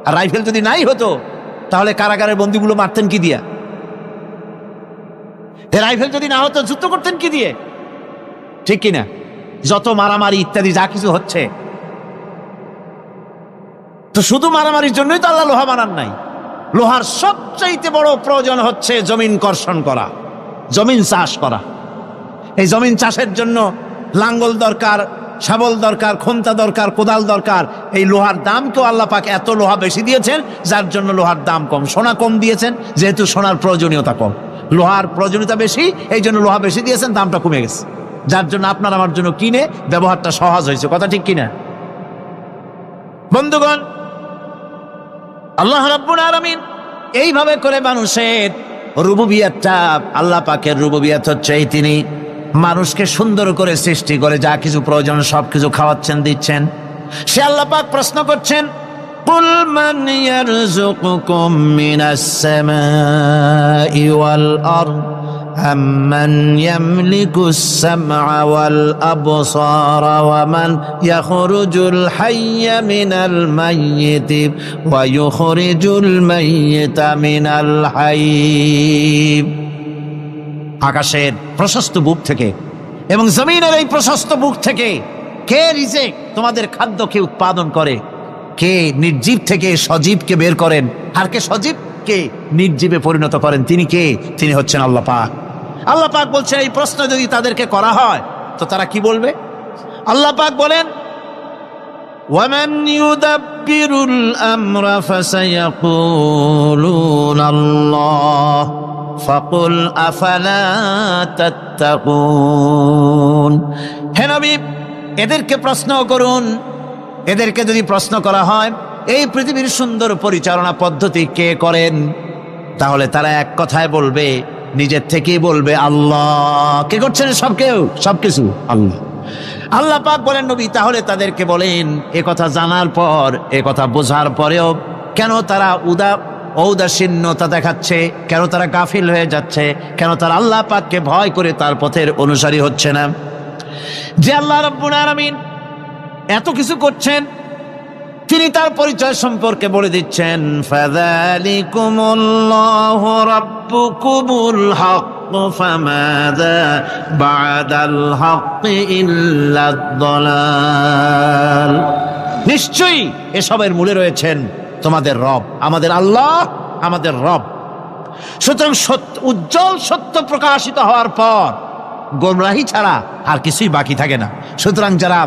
আর রাইফেল যদি নাই হতো তাহলে কারাগারের বন্দীগুলো মারতেন কি দিয়া? রাইফেল যদি না হতো যুদ্ধ করতেন কি দিয়ে? ঠিক কিনা? যত মারামারি ইত্যাদি যা কিছু হচ্ছে, তো শুধু মারামারির জন্যই তো আল্লাহ লোহা বানান নাই। লোহার সবচাইতে বড় প্রয়োজন হচ্ছে জমিন কর্ষণ করা, জমিন চাষ করা। এই জমিন চাষের জন্য লাঙ্গল দরকার, শাবল দরকার, খন্তা দরকার, কোদাল দরকার। এই লোহার দামকেও আল্লাহ পাক এত লোহা বেশি দিয়েছেন, যার জন্য লোহার দাম কম। সোনা কম দিয়েছেন, যেহেতু সোনার প্রয়োজনীয়তা কম, লোহার প্রয়োজনীয়তা বেশি, এই জন্য লোহা বেশি দিয়েছেন, দামটা কমে গেছে, যার জন্য আপনার আমার জন্য কিনে ব্যবহারটা সহজ হয়েছে। কথা ঠিক কিনা বন্ধুগণ? আল্লাহ রাব্বুল আলামিন এইভাবে করে মানুষের রুবুবিয়াতটা, আল্লাহ পাকের রুবুবিয়াত হচ্ছে এই, তিনি মানুষকে সুন্দর করে সৃষ্টি করে যা কিছু প্রয়োজন সবকিছু খাওয়াচ্ছেন, দিচ্ছেন। সে আল্লাহ পাক প্রশ্ন করছেন, কুল মান ইয়ারযুকুকুম মিনাস সামাই ওয়াল আরদ আম্মান ইয়ামলিকুস সামআ ওয়াল আবসারা ওয়া মান ইয়াখরুজুল হাইয়্যা মিনাল মাইয়িতি ওয়া ইউখরিজুল মাইয়িতা মিনাল হাইয়্য। আকাশের প্রশস্ত বুক থেকে এবং জমিনের এই প্রশস্ত বুক থেকে কে রিজেক, তোমাদের খাদ্যকে উৎপাদন করে? কে নির্জীব থেকে সজীবকে বের করেন? আর কে সজীবকে নির্জীবে পরিণত করেন? তিনি কে? তিনি হচ্ছেন আল্লাহ পাক। আল্লাহ পাক বলছেন, এই প্রশ্ন যদি তাদেরকে করা হয় তো তারা কি বলবে? আল্লাহ পাক বলেন, ওয়ামান ইউদাব্বিরুল আমরা ফাসায়াকুলুনা আল্লাহ ফাকুল আফালা তাত্তাকুন। হে নবী, এদেরকে প্রশ্ন করুন। এদেরকে যদি প্রশ্ন করা হয় এই পৃথিবীর সুন্দর পরিচালনা পদ্ধতি কে করেন, তাহলে তারা এক কথায় বলবে, নিজের থেকেই বলবে আল্লাহ। কে করছেন সবকিছু? আল্লাহ। আল্লাহ পাক বলেন, নবী তাহলে তাদেরকে বলেন, এ কথা জানার পর, এ কথা বোঝার পরেও কেন তারা ঔদাসীন্যতা দেখাচ্ছে? কেন তারা গাফিল হয়ে যাচ্ছে? কেন তারা আল্লাহ পাককে ভয় করে তার পথের অনুসারী হচ্ছে না? যে আল্লাহ রাব্বুল আলামিন এত কিছু করছেন, তিনি তার পরিচয় সম্পর্কে বলে দিচ্ছেন, ফাযালিকুমুল্লাহু রাব্বুকুমুল হক ফামাযা বা'দাল হক ইল্লাদ দালাল। নিশ্চয়ই এসবের মূলে রয়েছেন তোমাদের রব, আমাদের আল্লাহ, আমাদের রব। সুতরাং উজ্জ্বল সত্য প্রকাশিত হওয়ার পর গোমরাহি ছাড়া আর কিছুই বাকি থাকে না। সুতরাং যারা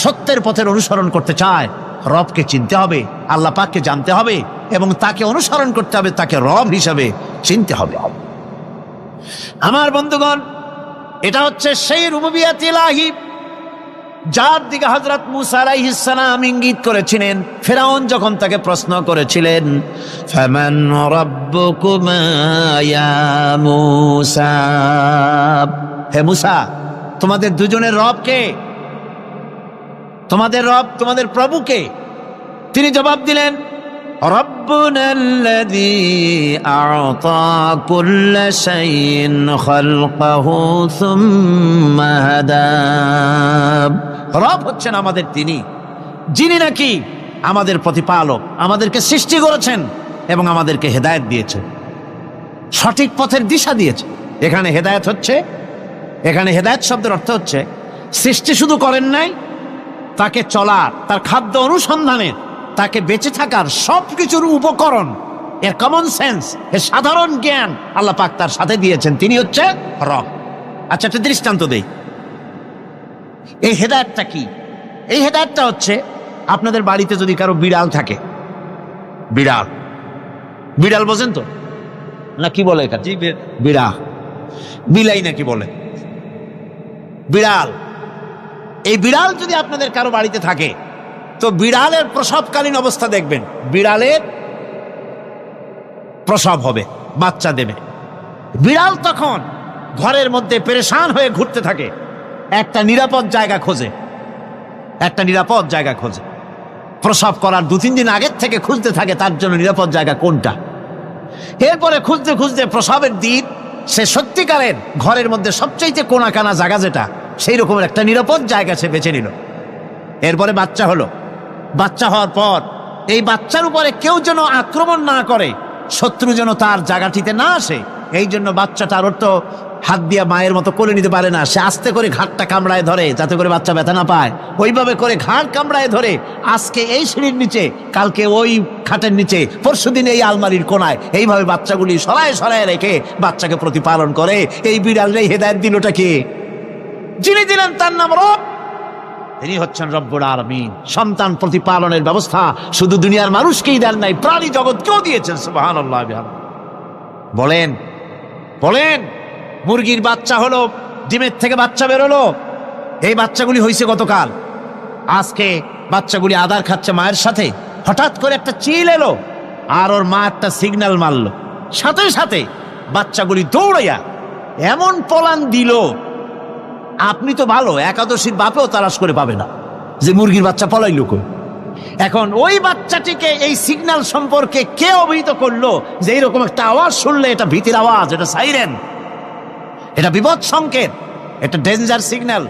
সত্যের পথের অনুসরণ করতে চায়, রবকে চিনতে হবে, আল্লাহ পাককে জানতে হবে এবং তাকে অনুসরণ করতে হবে, তাকে রব হিসাবে চিনতে হবে। আমার বন্ধুগণ, এটা হচ্ছে সেই রুবুবিয়াত ইলাহি যার দিকে হযরত মূসা আলাইহিস সালাম ইঙ্গিত করেছিলেন ফেরাউন যখন তাকে প্রশ্ন করেছিলেন, ফামান রাব্বুকুমা ইয়া মূসা। হে মূসা, তোমাদের দুজনের রব কে? তোমাদের রব, তোমাদের প্রভু কে? তিনি জবাব দিলেন, রব্বুনাল্লাযী আ'তা কুল্লা শাইইন খালকাহু সুম্মা হাদা। রব হচ্ছেন আমাদের তিনি, যিনি নাকি আমাদের প্রতিপালক, আমাদেরকে সৃষ্টি করেছেন এবং আমাদেরকে হেদায়েত দিয়েছেন, সঠিক পথের দিশা দিয়েছে। এখানে হেদায়েত হচ্ছে, এখানে হেদায়েত শব্দের অর্থ হচ্ছে সৃষ্টি শুধু করেন নাই, তাকে চলার, তার খাদ্য অনুসন্ধানের, তাকে বেঁচে থাকার সবকিছুর উপকরণ এর কমন সেন্স, এর সাধারণ জ্ঞান আল্লাহ পাক তার সাথে দিয়েছেন, তিনি হচ্ছে রব। আচ্ছা, একটা দৃষ্টান্ত দেই। এই হেদায়েতটা কি? এই হেদায়েতটা হচ্ছে, আপনাদের বাড়িতে যদি কারো বিড়াল থাকে, বিড়াল, বিড়াল বোঝেন তো না কি বলে এটা? বিড়াল, বিলাই নাকি বলে, বিড়াল। এই বিড়াল যদি আপনাদের কারো বাড়িতে থাকে, তো বিড়ালের প্রসবকালীন অবস্থা দেখবেন, বিড়ালের প্রসব হবে, বাচ্চা দেবে। বিড়াল তখন ঘরের মধ্যে পেরেশান হয়ে ঘুরতে থাকে, একটা নিরাপদ জায়গা খোঁজে, একটা নিরাপদ জায়গা খোঁজে। প্রসব করার 2-3 দিন আগের থেকে খুঁজতে থাকে তার জন্য নিরাপদ জায়গা কোনটা। এরপরে খুঁজতে খুঁজতে প্রসবের দিন সে সত্যিকারের ঘরের মধ্যে সবচাইতে কোনা কানা জায়গা যেটা, সেই রকমের একটা নিরাপদ জায়গা সে বেছে নিল। এরপরে বাচ্চা হলো। বাচ্চা হওয়ার পর এই বাচ্চার উপরে কেউ যেন আক্রমণ না করে, শত্রু যেন তার জায়গাটিতে না আসে, এই জন্য বাচ্চাটার ওর তো হাত দিয়া মায়ের মতো করে নিতে পারে না, সে আস্তে করে ঘাটটা কামড়ায় ধরে যাতে করে বাচ্চা ব্যথা না পায়। ওইভাবে করে ঘাট কামড়ায় ধরে, আজকে এই সিঁড়ির নিচে, কালকে ওই খাটের নিচে, পরশুদিন এই আলমারির কোনায়, এইভাবে বাচ্চাগুলি সরায় সরায় রেখে বাচ্চাকে প্রতিপালন করে। এই বিড়ালের হেদায়েত দিলটা কে? যিনি দিলেন তার নাম রব, তিনি হচ্ছেন রব্বুল আলামিন। সন্তান প্রতিপালনের ব্যবস্থা শুধু দুনিয়ার মানুষকেই দেন নাই, প্রাণী জগৎকেও দিয়েছেন। সুবহানাল্লাহ। বলেন বলেন, মুরগির বাচ্চা হলো, ডিমের থেকে বাচ্চা বেরোলো, এই বাচ্চাগুলি হয়েছে গতকাল, আজকে বাচ্চাগুলি আদার খাচ্ছে মায়ের সাথে, হঠাৎ করে একটা চিল এলো আর ওর মা একটা সিগন্যাল মারলো, সাথে সাথে বাচ্চাগুলি দৌড়াইয়া এমন পলান দিল, আপনি তো ভালো একাদশীর বাপেও তালাশ করে পাবে না যে মুরগির বাচ্চা পলাইল কই। এখন ওই বাচ্চাটিকে এই সিগন্যাল সম্পর্কে কে অবহিত করলো যে এইরকম একটা আওয়াজ শুনলে এটা ভীতির আওয়াজ, এটা সাইরেন, এটা বিপদ সংকেত, এটা ডেঞ্জার সিগন্যাল,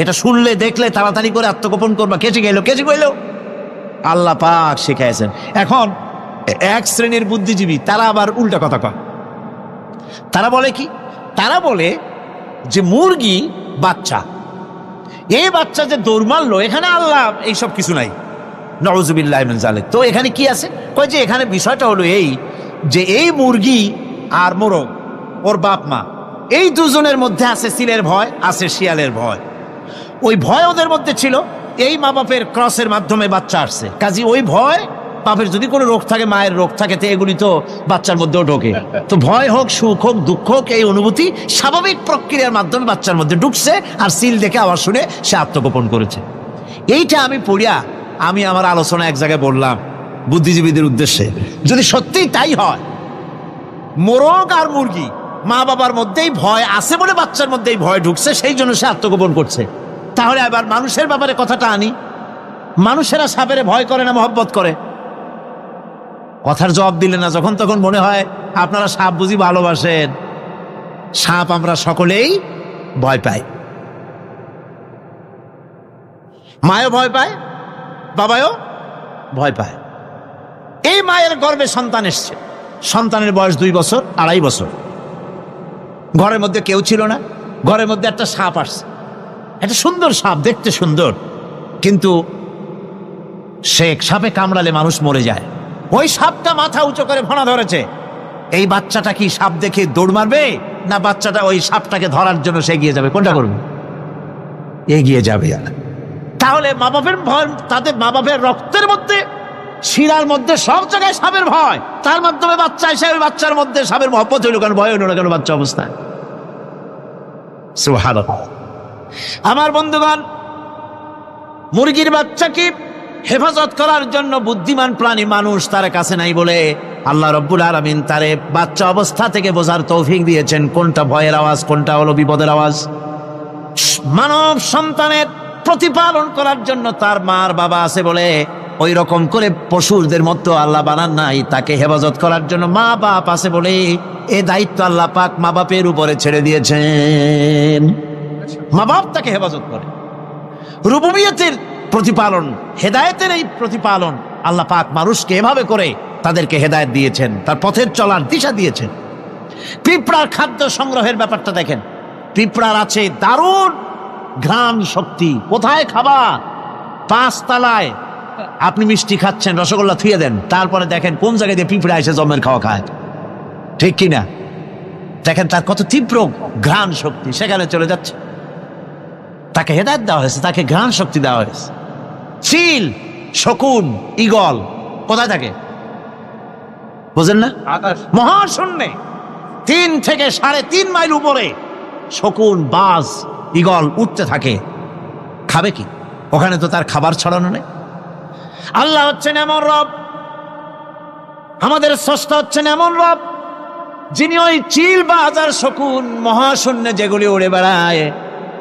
এটা শুনলে দেখলে তাড়াতাড়ি করে আত্মগোপন করবা। কে শিখাইলো? কে শিখাইলো? আল্লাহ পাক শিখাইছেন। এখন এক শ্রেণীর বুদ্ধিজীবী তারা আবার উল্টা কথা কয়। তারা বলে কি? তারা বলে যে মুরগি বাচ্চা, এই বাচ্চা যে দৌড় মারলো, এখানে আল্লাহ এইসব কিছু নাই, নাউযুবিল্লাহি মিন যালিক। তো এখানে কি আছে? কয় যে এখানে বিষয়টা হলো এই যে এই মুরগি আর মোরগ, ওর বাপ মা, এই দুজনের মধ্যে আছে সিলের ভয়, আছে শিয়ালের ভয়। ওই ভয় ওদের মধ্যে ছিল, এই মা বাপের ক্রসের মাধ্যমে বাচ্চা আসছে, কাজী ওই ভয়, বাপের যদি কোনো রোগ থাকে, মায়ের রোগ থাকে, তো এগুলি তো বাচ্চার মধ্যেও ঢোকে। তো ভয় হোক, সুখ হোক, দুঃখ হোক, এই অনুভূতি স্বাভাবিক প্রক্রিয়ার মাধ্যমে বাচ্চার মধ্যে ঢুকছে, আর সিল দেখে আওয়াজ শুনে সে আত্মগোপন করেছে। এইটা আমি পড়িয়া আমি আমার আলোচনা এক জায়গায় বললাম বুদ্ধিজীবীদের উদ্দেশ্যে, যদি সত্যিই তাই হয়, মোরগ আর মুরগি মা বাবার মধ্যেই ভয় আছে বলে বাচ্চার মধ্যেই ভয় ঢুকছে, সেই জন্য সে আত্মগোপন করছে, তাহলে আবার মানুষের ব্যাপারে কথাটা আনি। মানুষেরা সাপেরে ভয় করে না মহব্বত করে? কথার জবাব দিলে না, যখন তখন মনে হয় আপনারা সাপ বুঝি ভালোবাসেন। সাপ আমরা সকলেই ভয় পাই, মায়ও ভয় পায়, বাবাও ভয় পায়। এই মায়ের গর্ভে সন্তান এসছে, সন্তানের বয়স 2 বছর, 2.5 বছর, ঘরের মধ্যে কেউ ছিল না, ঘরের মধ্যে একটা সাপ আসছে, একটা সুন্দর সাপ, দেখতে সুন্দর, কিন্তু সে সাপে কামড়ালে মানুষ মরে যায়। ওই সাপটা মাথা উঁচু করে ফোনা ধরেছে। এই বাচ্চাটা কি সাপ দেখে দৌড় মারবে, না বাচ্চাটা ওই সাপটাকে ধরার জন্য সে এগিয়ে যাবে? কোনটা করবে? এগিয়ে যাবে। তাহলে মা বাপের ভয়, তাদের মা বাপের রক্তের মধ্যে, শিরার মধ্যে, সব জায়গায় সাপের ভয়, তার মাধ্যমে বাচ্চা এসে ওই বাচ্চার মধ্যে সাপের মহব্বত হইল কেন, ভয় হইল না কেন বাচ্চা অবস্থায়? সুবহানাল্লাহ। আমার বন্ধুগণ, মুরগির বাচ্চাকে হেফাজত করার জন্য বুদ্ধিমান প্রাণী মানুষ তার কাছে নাই বলে আল্লাহ রব্বুল আলামিন তারে বাচ্চা অবস্থা থেকে বোঝার তৌফিক দিয়েছেন কোনটা ভয়ের আওয়াজ, কোনটা হলো বিপদের আওয়াজ। মানব সন্তানের প্রতিপালন করার জন্য তার মার বাবা আছে বলে ওই রকম করে পশুদের মতো আল্লাহ বানান নাই, তাকে হেফাজত করার জন্য মা বাপ আছে বলে এই দায়িত্ব আল্লাহ পাক মা বাপের উপরে ছেড়ে দিয়েছেন। মা বাপ তাকে হেফাজত করে। রুবুবিয়তের প্রতিপালন, হেদায়েতের এই প্রতিপালন আল্লাহ পাক মানুষকে এভাবে করে তাদেরকে হেদায়েত দিয়েছেন, তার পথের চলার দিশা দিয়েছেন। পিঁপড়ার খাদ্য সংগ্রহের ব্যাপারটা দেখেন, পিঁপড়ার আছে দারুণ ঘ্রাণ শক্তি, কোথায় খাবার? 5 তলায় আপনি মিষ্টি খাচ্ছেন, রসগোল্লা থুয়ে দেন, তারপরে দেখেন কোন জায়গায় দিয়ে পিঁপড়া এসে জমের খাওয়া খায়, ঠিক কিনা? দেখেন তার কত তীব্র ঘ্রাণ শক্তি সেখানে চলে যাচ্ছে। তাকে হেদায়েত দেওয়া হয়েছে, তাকে ঘ্রাণ শক্তি দেওয়া হয়েছে। চিল, শকুন, ঈগল কোথায় থাকে বোঝেন না? মহাশূন্যে 3 থেকে 3.5 মাইল উপরে শকুন, বাজ, ঈগল উঠতে থাকে। খাবে কি? ওখানে তো তার খাবার ছড়ানো নেই। আল্লাহ হচ্ছেন এমন রব, আমাদের স্রষ্টা হচ্ছেন এমন রব, যিনি ওই চিল, বাজ আর শকুন মহাশূন্যে যেগুলি উড়ে বেড়ায়,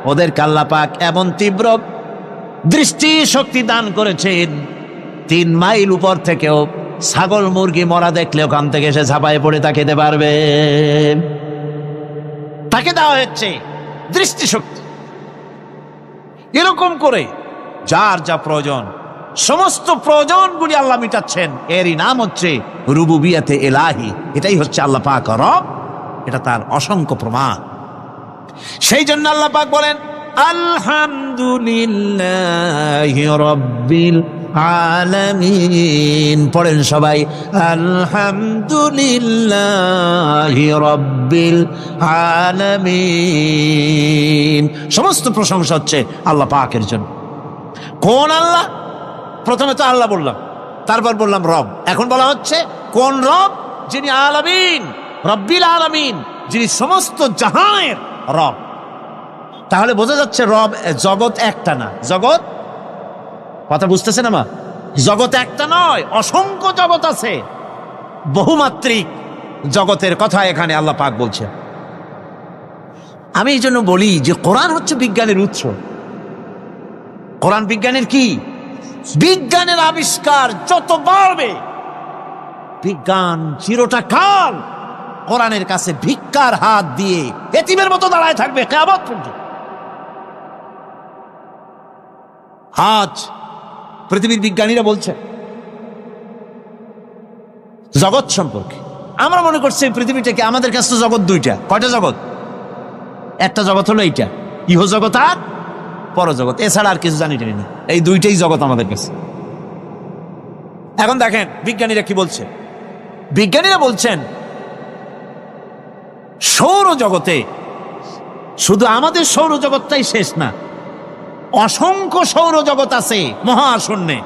ওদের আল্লাহ পাক এমন তীব্র দৃষ্টি শক্তি দান করেছেন, 3 মাইল উপর থেকেও ছাগল মুরগি মরা দেখলে ওখান থেকে এসে ঝাঁপায় পড়ে তা খেতে পারবে। তাকে দেওয়া হচ্ছে দৃষ্টিশক্তি। এরকম করে যার যা প্রয়োজন, সমস্ত প্রয়োজনগুলি আল্লাহ মিটাচ্ছেন। এরই নাম হচ্ছে রুবুবিয়াতে ইলাহি। এটাই হচ্ছে আল্লাহ পাক রব, এটা তার অসংখ্য প্রমাণ। সেই জন্য আল্লাহ পাক বলেন আলহামদুলিল্লাহি রাব্বিল আলামিন। পড়েন সবাই আলহামদুলিল্লাহি রাব্বিল আলামিন। সমস্ত প্রশংসা হচ্ছে আল্লাহ পাকের জন্য। কোন আল্লাহ? প্রথমে তো আল্লাহ বললাম, তারপর বললাম রব, এখন বলা হচ্ছে কোন রব? যিনি আলামিন, রব্বিল আলামিন, যিনি সমস্ত জাহানের রব। তাহলে বোঝা যাচ্ছে রব, জগৎ একটা না। জগৎ, কথা বুঝতেছেন আমার? জগৎ একটা নয়, অসংখ্য জগৎ আছে, বহুমাত্রিক জগতের কথা এখানে আল্লাহ পাক বলছে। আমি এই জন্য বলি যে কোরআন হচ্ছে বিজ্ঞানের উৎস। কোরআন বিজ্ঞানের কি? বিজ্ঞানের আবিষ্কার যত বাড়বে, বিজ্ঞান চিরটা কাল কোরআনের কাছে ভিক্ষার হাত দিয়ে এতিমের মতো দাঁড়ায় থাকবে কিয়ামত পর্যন্ত। আজ পৃথিবীর বিজ্ঞানীরা বলছে জগৎ সম্পর্কে, আমরা মনে করছি পৃথিবীটাকে, আমাদের কাছে জগৎ 2টা। কয়টা জগৎ? একটা জগৎ হলো এইটা, ইহ জগৎ আর পরজগৎ, এছাড়া আর কিছু জানি না। এই 2টাই জগৎ আমাদের কাছে। এখন দেখেন বিজ্ঞানীরা কি বলছে। বিজ্ঞানীরা বলছেন সৌরজগতে শুধু আমাদের সৌরজগৎটাই শেষ না, অসংখ্য সৌরজগৎ আছে মহাশূন্যে,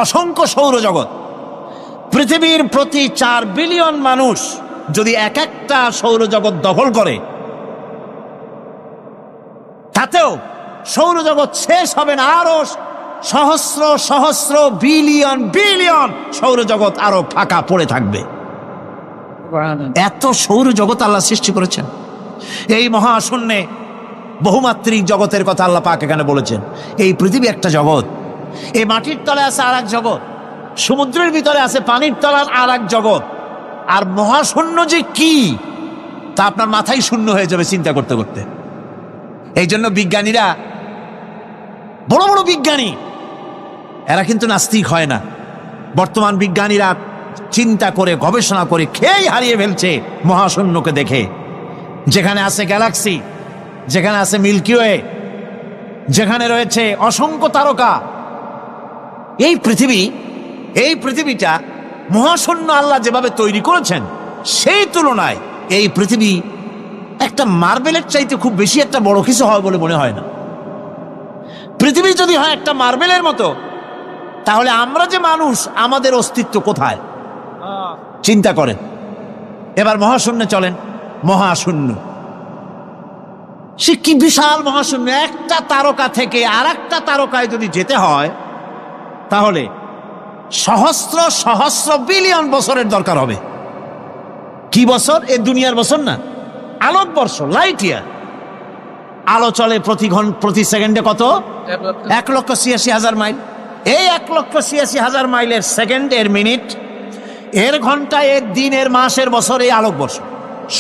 অসংখ্য সৌরজগৎ। পৃথিবীর প্রতি 4 বিলিয়ন মানুষ যদি এক একটা সৌরজগৎ দখল করে, তাতেও সৌরজগৎ শেষ হবে না। আরো সহস্র সহস্র বিলিয়ন বিলিয়ন সৌরজগৎ আরো ফাঁকা পড়ে থাকবে। এত সৌরজগৎ আল্লাহ সৃষ্টি করেছেন। এই মহাশূন্যে বহুমাত্রিক জগতের কথা আল্লাহ পাক এখানে বলেছেন। এই পৃথিবী একটা জগৎ, এই মাটির তলে আছে আর এক জগৎ, সমুদ্রের ভিতরে আছে পানির তলার আর এক জগৎ। আর মহাশূন্য যে কি তা আপনার মাথায় শূন্য হয়ে যাবে চিন্তা করতে করতে। এই জন্য বিজ্ঞানীরা, বড় বড় বিজ্ঞানী, এরা কিন্তু নাস্তিক হয় না। বর্তমান বিজ্ঞানীরা চিন্তা করে গবেষণা করে খেয়েই হারিয়ে ফেলছে মহাশূন্যকে দেখে। যেখানে আছে গ্যালাক্সি, যেখানে আছে মিল্কি ওয়ে, যেখানে রয়েছে অসংখ্য তারকা, এই পৃথিবীটা মহাশূন্য আল্লাহ যেভাবে তৈরি করেছেন, সেই তুলনায় এই পৃথিবী একটা মার্বেলের চাইতে খুব বেশি একটা বড় কিছু হয় বলে মনে হয় না। পৃথিবী যদি হয় একটা মার্বেলের মতো, তাহলে আমরা যে মানুষ, আমাদের অস্তিত্ব কোথায় চিন্তা করেন। এবার মহাশূন্যে চলেন। মহাশূন্য সে কি বিশাল মহাশূন্য! একটা তারকা থেকে আর একটা তারকায় যদি যেতে হয়, তাহলে সহস্র সহস্র বিলিয়ন বছরের দরকার হবে। কি বছর? এ দুনিয়ার বছর না, আলোকবর্ষ, লাইট ইয়ার। আলো চলে প্রতি সেকেন্ডে কত? 1,86,000 মাইল। এই 1,86,000 মাইলের সেকেন্ড, এর মিনিট, এর ঘন্টা, এর দিন, এর মাস, এর বছর, এই আলোকবর্ষ।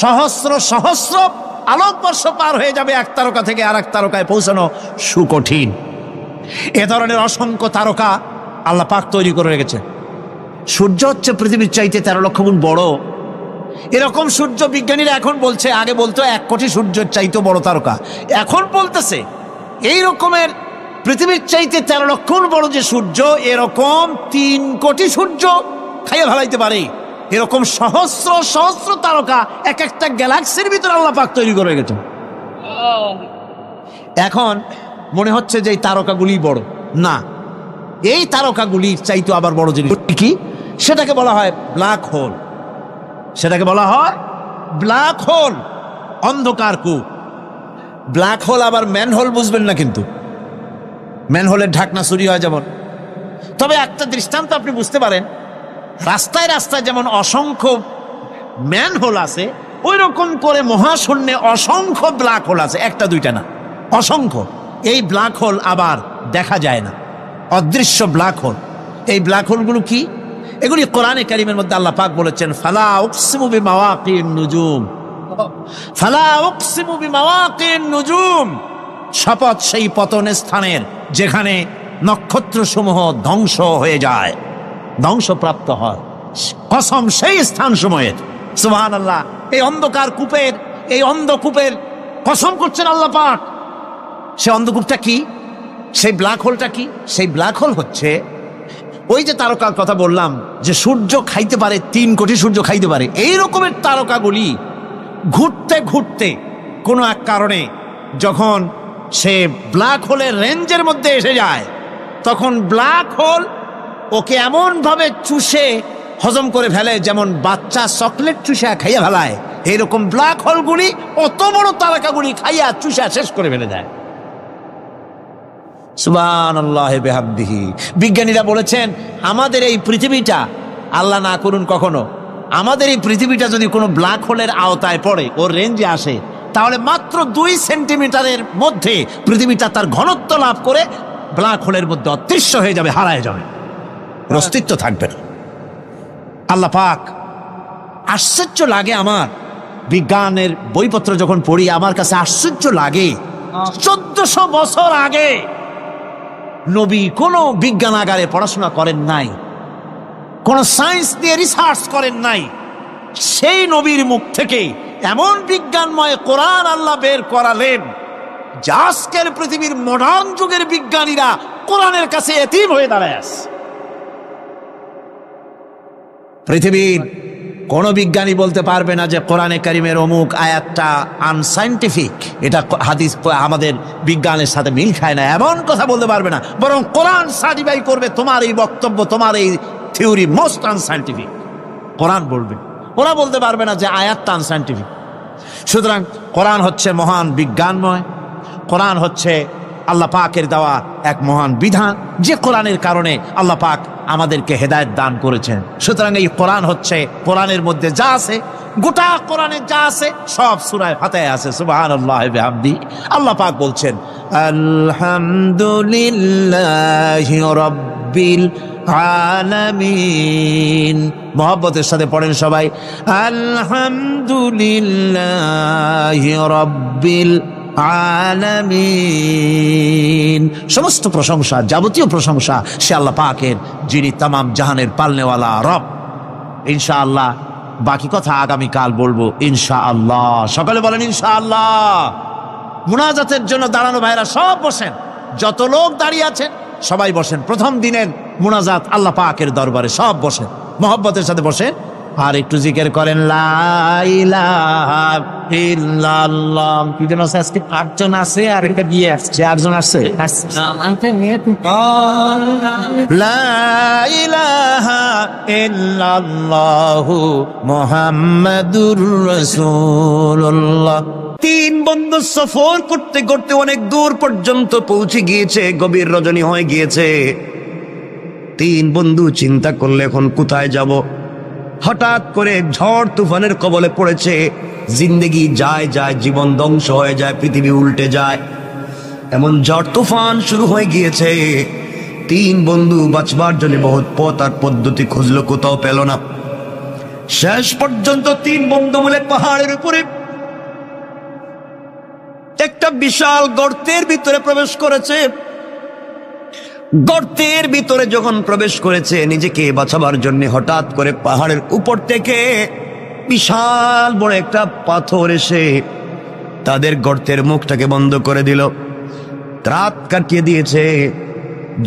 সহস্র সহস্র আলোকবর্ষ পার হয়ে যাবে এক তারকা থেকে আর এক তারকায় পৌঁছানো সুকঠিন। এ ধরনের অসংখ্য তারকা আল্লাহ পাক তৈরি করে রেখেছে। সূর্য হচ্ছে পৃথিবীর চাইতে 13 লক্ষ গুণ বড়। এরকম সূর্য বিজ্ঞানীরা এখন বলছে, আগে বলতো 1 কোটি সূর্যের চাইতে বড় তারকা, এখন বলতেছে এই রকমের পৃথিবীর চাইতে 13 লক্ষ বড় যে সূর্য, এরকম 3 কোটি সূর্য খাইয়া ফেলাইতে পারে। এরকম সহস্র সহস্র তারকা এক একটা গ্যালাক্সির ভিতরে আল্লাহ পাক তৈরি করে গেছেন। এখন মনে হচ্ছে যে এই তারকাগুলি বড়, না, এই তারকাগুলির চাইতে আবার বড় জিনিস কি, সেটাকে বলা হয় ব্ল্যাক হোল। সেটাকে বলা হয় ব্ল্যাক হোল, অন্ধকার কূপ। ব্ল্যাক হোল আবার ম্যানহোল বুঝবেন না, কিন্তু ম্যানহোলের ঢাকনা চুরি হয় যেমন। তবে একটা দৃষ্টান্ত আপনি বুঝতে পারেন, রাস্তায় রাস্তায় যেমন অসংখ্য ম্যানহোল আছে, ওই রকম করে মহাশূন্যে অসংখ্য ব্ল্যাক হোল আছে, একটা দুইটা না, অসংখ্য। এই ব্ল্যাক হোল আবার দেখা যায় না, অদৃশ্য ব্ল্যাক হোল। এই ব্ল্যাক হোলগুলো কি? এগুলি কোরআনে কারীমের মধ্যে আল্লাহ পাক বলেছেন, ফালা উকসিমু বিমাওয়াকিন নুজুম, ফালা উকসিমু বিমাওয়াকিন নুজুম, শপথ সেই পতনের স্থানের যেখানে নক্ষত্র সমূহ ধ্বংস হয়ে যায়, ধ্বংসপ্রাপ্ত হয়, কসম সেই স্থান সময়ের। সুবহানাল্লাহ। এই অন্ধকার কূপের, এই অন্ধকূপের কসম করছেন আল্লাহ পাক। সে অন্ধকূপটা কি? সেই ব্ল্যাক হোলটা কি? সেই ব্ল্যাক হোল হচ্ছে ওই যে তারকার কথা বললাম, যে সূর্য খাইতে পারে, 3 কোটি সূর্য খাইতে পারে, এই রকমের তারকাগুলি ঘুরতে ঘুরতে কোনো এক কারণে যখন সে ব্ল্যাক হোলের রেঞ্জের মধ্যে এসে যায়, তখন ব্ল্যাক হোল ওকে এমন ভাবে চুষে হজম করে ফেলে যেমন বাচ্চা চকলেট চুষা খাইয়া ফেলায়, এইরকম ব্ল্যাক হোলগুলি অত বড় তারকাগুলি খাইয়া চুষা শেষ করে ফেলে দেয়। সুবহানাল্লাহি বিহামদিহি। বিজ্ঞানীরা বলেছেন, আমাদের এই পৃথিবীটা, আল্লাহ না করুন কখনো, আমাদের এই পৃথিবীটা যদি কোনো ব্ল্যাক হোলের আওতায় পড়ে, ওর রেঞ্জে আসে, তাহলে মাত্র 2 সেন্টিমিটারের মধ্যে পৃথিবীটা তার ঘনত্ব লাভ করে ব্ল্যাক হোলের মধ্যে অদৃশ্য হয়ে যাবে, হারায় যাবে, অস্তিত্ব থাকবে না। আল্লাহ পাক, আশ্চর্য লাগে আমার, বিজ্ঞানের বইপত্র যখন পড়ি আমার কাছে আশ্চর্য লাগে, 1400 বছর আগে নবী কোনো বিজ্ঞানাগারে পড়াশোনা করেন নাই, কোন সায়েন্স দিয়ে রিসার্চ করেন নাই, সেই নবীর মুখ থেকে এমন বিজ্ঞানময় কোরআন আল্লাহ বের করালেন, যা আজকের পৃথিবীর মডার্ন যুগের বিজ্ঞানীরা কোরআনের কাছে এতিম হয়ে দাঁড়ায় আছে। পৃথিবীর কোন বিজ্ঞানী বলতে পারবে না যে কোরআনে কারিমের অমুক আয়াতটা আনসাইন্টিফিক, এটা হাদিস আমাদের বিজ্ঞানের সাথে মিল খায় না, এমন কথা বলতে পারবে না। বরং কোরআন সার্টিফাই করবে তোমার এই বক্তব্য, তোমার এই থিওরি মোস্ট আনসাইন্টিফিক, কোরআন বলবে। ওরা বলতে পারবে না যে আয়াতটা আনসাইন্টিফিক। সুতরাং কোরআন হচ্ছে মহান বিজ্ঞানময়, কোরআন হচ্ছে আল্লাহ পাকের দেওয়া এক মহান বিধান, যে কোরআনের কারণে আল্লাহ পাক আমাদেরকে হেদায়েত দান করেছেন। সুতরাং এই কোরআন হচ্ছে, কোরআনের মধ্যে যা আছে, গোটা কোরআনে যা আছে সব সূরা ফাতিহায় আছে। সুবহানাল্লাহি ওয়া বিহামদিহি। আল্লাহ পাক বলছেন, আলহামদুলিল্লাহি রাব্বিল আলামিন। মুহাব্বতের সাথে পড়েন সবাই, আলহামদুলিল্লাহি রাব্বিল আলামিন। সমস্ত প্রশংসা, যাবতীয় প্রশংসা সে আল্লাহ পাকের, যিনি তামাম জাহানের পালনেওয়ালা রব। ইনশাআল্লাহ বাকি কথা আগামীকাল বলবো ইনশাআল্লাহ। সকালে বলেন ইনশাআল্লাহ। মুনাজাতের জন্য দাঁড়ানো ভাইরা সব বসেন, যত লোক দাঁড়িয়ে আছেন সবাই বসেন। প্রথম দিনের মুনাজাত আল্লাহ পাকের দরবারে, সব বসেন, মুহাব্বতের সাথে বসেন, আর একটু জিকির করেন, লা ইলাহা ইল্লাল্লাহ। কিজন আছে আজকে? 8 জন আছে, আর একটা দিয়ে আসছে, 8 জন আছে। লা ইলাহা ইল্লাল্লাহু মুহাম্মাদুর রাসূলুল্লাহ। 3 বন্ধু সফর করতে করতে অনেক দূর পর্যন্ত পৌঁছে গিয়েছে, গভীর রজনী হয়ে গিয়েছে। 3 বন্ধু চিন্তা করলে এখন কোথায় যাব। হঠাৎ করে ঝড় তুফানের কবলে পড়েছে, জিন্দেগি যায় যায়, জীবন ধ্বংস হয়ে যায়, পৃথিবী উল্টে যায়, এমন ঝড় তুফান শুরু হয়ে গিয়েছে। 3 বন্ধু বাঁচবার জন্য বহুত পথ আর পদ্ধতি খুঁজলো, কোথাও পেল না। শেষ পর্যন্ত 3 বন্ধু মিলে পাহাড়ের উপরে একটা বিশাল গর্তের ভিতরে প্রবেশ করেছে। গর্তের ভিতরে যখন প্রবেশ করেছে নিজেকে বাঁচাবার জন্য, হঠাৎ করে পাহাড়ের উপর থেকে বিশাল বড় একটা পাথর এসে তাদের গর্তের মুখটাকে বন্ধ করে দিল। রাত কাটিয়ে দিয়েছে,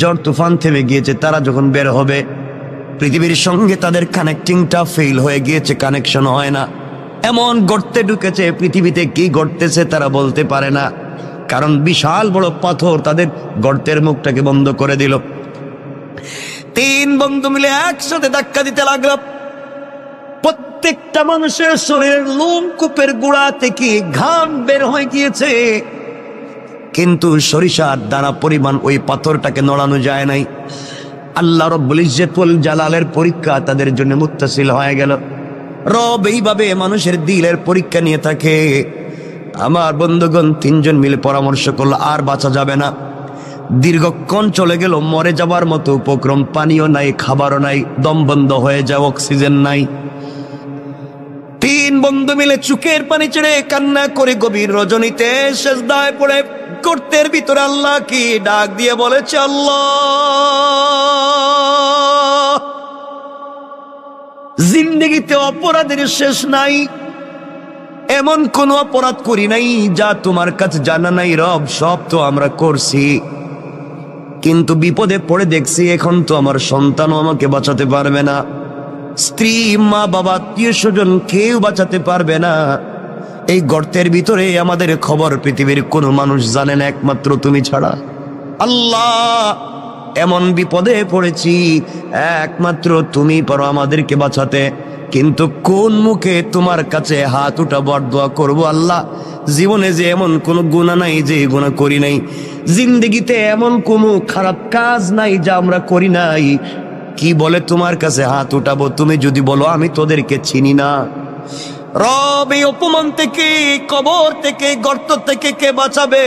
ঝড় তুফান থেমে গিয়েছে। তারা যখন বের হবে, পৃথিবীর সঙ্গে তাদের কানেক্টিংটা ফেল হয়ে গিয়েছে, কানেকশন হয় না। এমন গর্তে ঢুকেছে, পৃথিবীতে কি ঘটতেছে তারা বলতে পারে না, কারণ বিশাল বড় পাথর তাদের গর্তের মুখটাকে বন্ধ করে দিল। 3 বন্ধু মিলে একসাথে ধাক্কা দিতে লাগলো। প্রত্যেকটা মানুষের শরীরের লোমকূপের গোড়া থেকে ঘাম বের হয়ে গিয়েছে, কিন্তু সরিষার দানা পরিমাণ ওই পাথরটাকে নড়ানো যায় নাই। আল্লাহ রব্বুল ইজ্জতুল জালালের পরীক্ষা তাদের জন্য মুত্তাসিল হয়ে গেল। রব এইভাবে মানুষের দিলের পরীক্ষা নিয়ে থাকে। আমার বন্ধুগণ 3 জন মিলে পরামর্শ করলো, আর বাঁচা যাবে না। দীর্ঘক্ষণ চলে গেল, মরে যাবার মতো উপক্রম, পানিও নাই, খাবারও নাই, দম বন্ধ হয়ে যায়, অক্সিজেন নাই। 3 বন্ধু মিলে চোখের পানি ছেড়ে কান্না করে গভীর রজনীতে সেজদায় পড়ে গর্তের ভিতরে আল্লাহ কি ডাক দিয়ে বলেছে, আল্লাহ, জিন্দেগিতে অপরাধের শেষ নাই, এমন কোন অপরাধ করি নাই যা তোমার কাছে জানা নাই। রব, সব তো আমরা করছি, কিন্তু বিপদে পড়ে দেখছি এখন তো আমার সন্তানও আমাকে বাঁচাতে পারবে না, স্ত্রী, মা, বাবা, আত্মীয় স্বজন কেউ বাঁচাতে পারবে না। এই গর্তের ভিতরে আমাদের খবর পৃথিবীর কোনো মানুষ জানে না, একমাত্র তুমি ছাড়া। আল্লাহ, এমন বিপদে পড়েছি, একমাত্র তুমি পারো আমাদেরকে বাঁচাতে, কিন্তু কোন মুখে তোমার কাছে হাত উঠাবো আর দোয়া করবো? আল্লাহ, জীবনে যে এমন কোনো গুনাহ নাই যে গুনাহ করি নাই, জিন্দেগিতে এমন কোনো খারাপ কাজ নাই যা আমরা করি নাই, কি বলে তোমার কাছে হাত উঠাবো? তুমি যদি বলো আমি তোদেরকে চিনি না। রব, এই অপমান থেকে, কবর থেকে, গর্ত থেকে কে বাঁচাবে?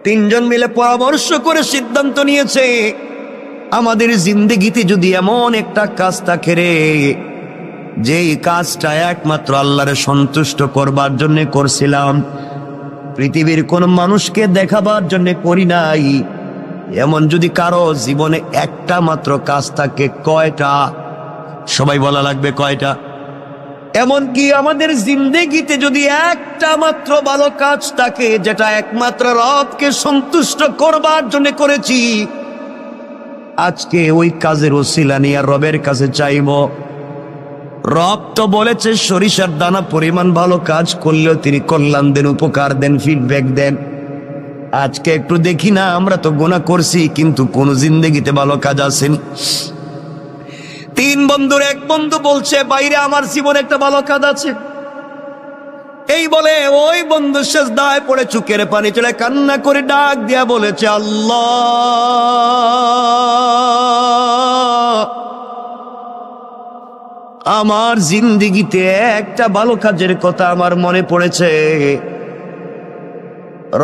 3 জন মিলে পরামর্শ করে সিদ্ধান্ত নিয়েছে, আমাদের জিন্দেগিতে যদি এমন একটা কাজ থাকে রে, যেই কাজটা একমাত্র আল্লাহরে সন্তুষ্ট করবার জন্য করছিলাম, পৃথিবীর কোন মানুষকে দেখাবার জন্য করি নাই, এমন যদি কারো জীবনে একটা মাত্র কাজ থাকে, কয়টা? সবাই বলা লাগবে কয়টা? এমনকি আমাদের জিন্দেগিতে যদি একটা মাত্র ভালো কাজ থাকে, যেটা একমাত্র রবকে সন্তুষ্ট করবার জন্য করেছি, আজকে ওই কাজের ওসিলা নিয়ে রবের কাছে চাইব। রব তো বলেছে সরিষার দানা পরিমাণ ভালো কাজ করলেও তিনি কল্যাণ দেন, উপকার দেন, ফিডব্যাক দেন। আজকে একটু দেখি না, আমরা তো গুনাহ করছি কিন্তু কোন জিন্দেগিতে ভালো কাজ আসেনি। 3 বন্ধুর এক বন্ধু বলছে, বাইরে আমার জীবনে একটা ভালো কাজ আছে। এই বলে ওই বন্ধু সেজদায় পড়ে চোখের পানি চলে কান্না করে ডাক দিয়া বলেছে, আল্লাহ, আমার জিন্দেগিতে একটা ভালো কাজের কথা আমার মনে পড়েছে।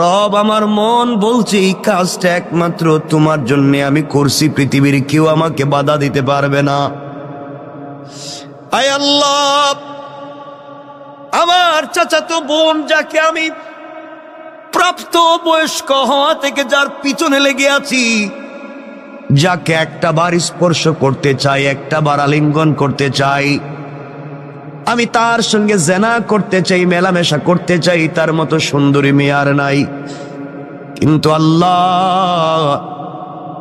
রব, আমার মন বলছে এই কাজটা একমাত্র তোমার জন্য আমি করছি, পৃথিবীর কেউ আমাকে বাধা দিতে পারবে না। আয় আল্লাহ, আমার চাচাতো বোন, যাকে আমি প্রাপ্ত বয়স্ক হওয়া থেকে যার পিছনে লেগে আছি, যাকে একটা বার স্পর্শ করতে চাই, একটা বার আলিঙ্গন করতে চাই, আমি তার সঙ্গে জেনা করতে চাই, মেলামেশা করতে চাই, তার মতো সুন্দরী মেয়ে আর নাই, কিন্তু আল্লাহ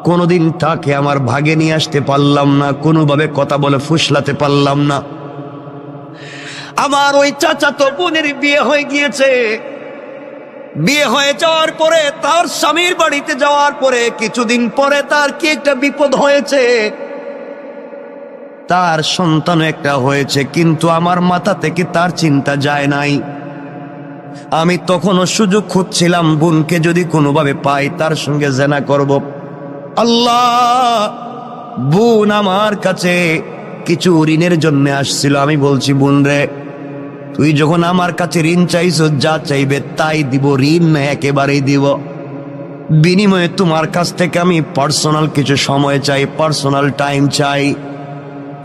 কোনোদিন তাকে আমার ভাগে নিয়ে আসতে পারলাম না, কোনোভাবে কথা বলে ফুসলাতে পারলাম না। আমার ওই চাচাতো বোনের বিয়ে হয়ে গিয়েছে। বিয়ে হয়ে যাওয়ার পরে, তার স্বামীর বাড়িতে যাওয়ার পরে কিছুদিন পরে তার কি একটা বিপদ হয়েছে, তার সন্তান একটা হয়েছে, কিন্তু আমার মাথা থেকে তার চিন্তা যায় নাই। আমি তখনও সুযোগ খুঁজছিলাম, বোনকে যদি কোনোভাবে পাই তার সঙ্গে জেনা করব। আল্লাহ, বোন আমার কাছে কিছু ঋণের জন্য আসছিল। আমি বলছি, বোন রে, তুই যখন আমার কাছে ঋণ চাইছ, যা চাইবে তাই দিব, ঋণ না একেবারেই দিব। বিনিময়ে তোমার কাছ থেকে আমি পার্সোনাল কিছু সময় চাই, পার্সোনাল টাইম চাই।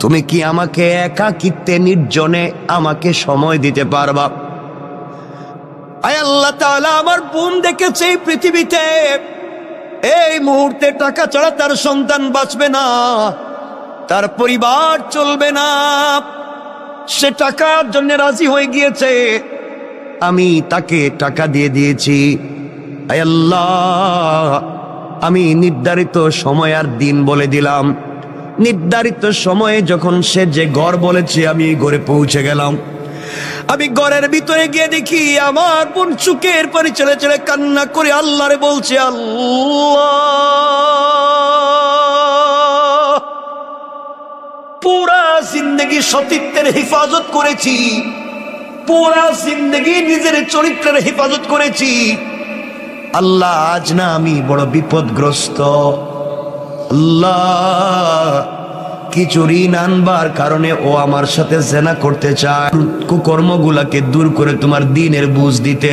তুমি কি আমাকে একাকিত্বে, নির্জনে আমাকে সময় দিতে পারবা? আয় আল্লাহ তাআলা, আমার বোন দেখেছে এই পৃথিবীতে এই মুহূর্তে টাকা ছাড়া তার সন্তান বাঁচবে না, তার পরিবার চলবে না। সে টাকার জন্য রাজি হয়ে গিয়েছে, আমি তাকে টাকা দিয়ে দিয়েছি। আয় আল্লাহ, আমি নির্ধারিত সময় আর দিন বলে দিলাম। নির্ধারিত সময়ে যখন সে যে ঘর বলেছে আমি ঘরে পৌঁছে গেলাম। আমি ঘরের ভিতরে গিয়ে দেখি আমার বোন চুকের পানি ছেড়ে ছেড়ে কান্না করে আল্লাহরে বলছে, আল্লাহ, পুরা জিন্দগি সতীত্বের হেফাজত করেছি, পুরা জিন্দগি নিজের চরিত্রের হেফাজত করেছি, আল্লাহ আজ না আমি বড় বিপদগ্রস্ত। আল্লাহ, কিছু ঋণ আনবার কারণে ও আমার সাথে জেনা করতে চায়, কুকর্মগুলাকে দূর করে তোমার দ্বীনের বুঝ দিতে,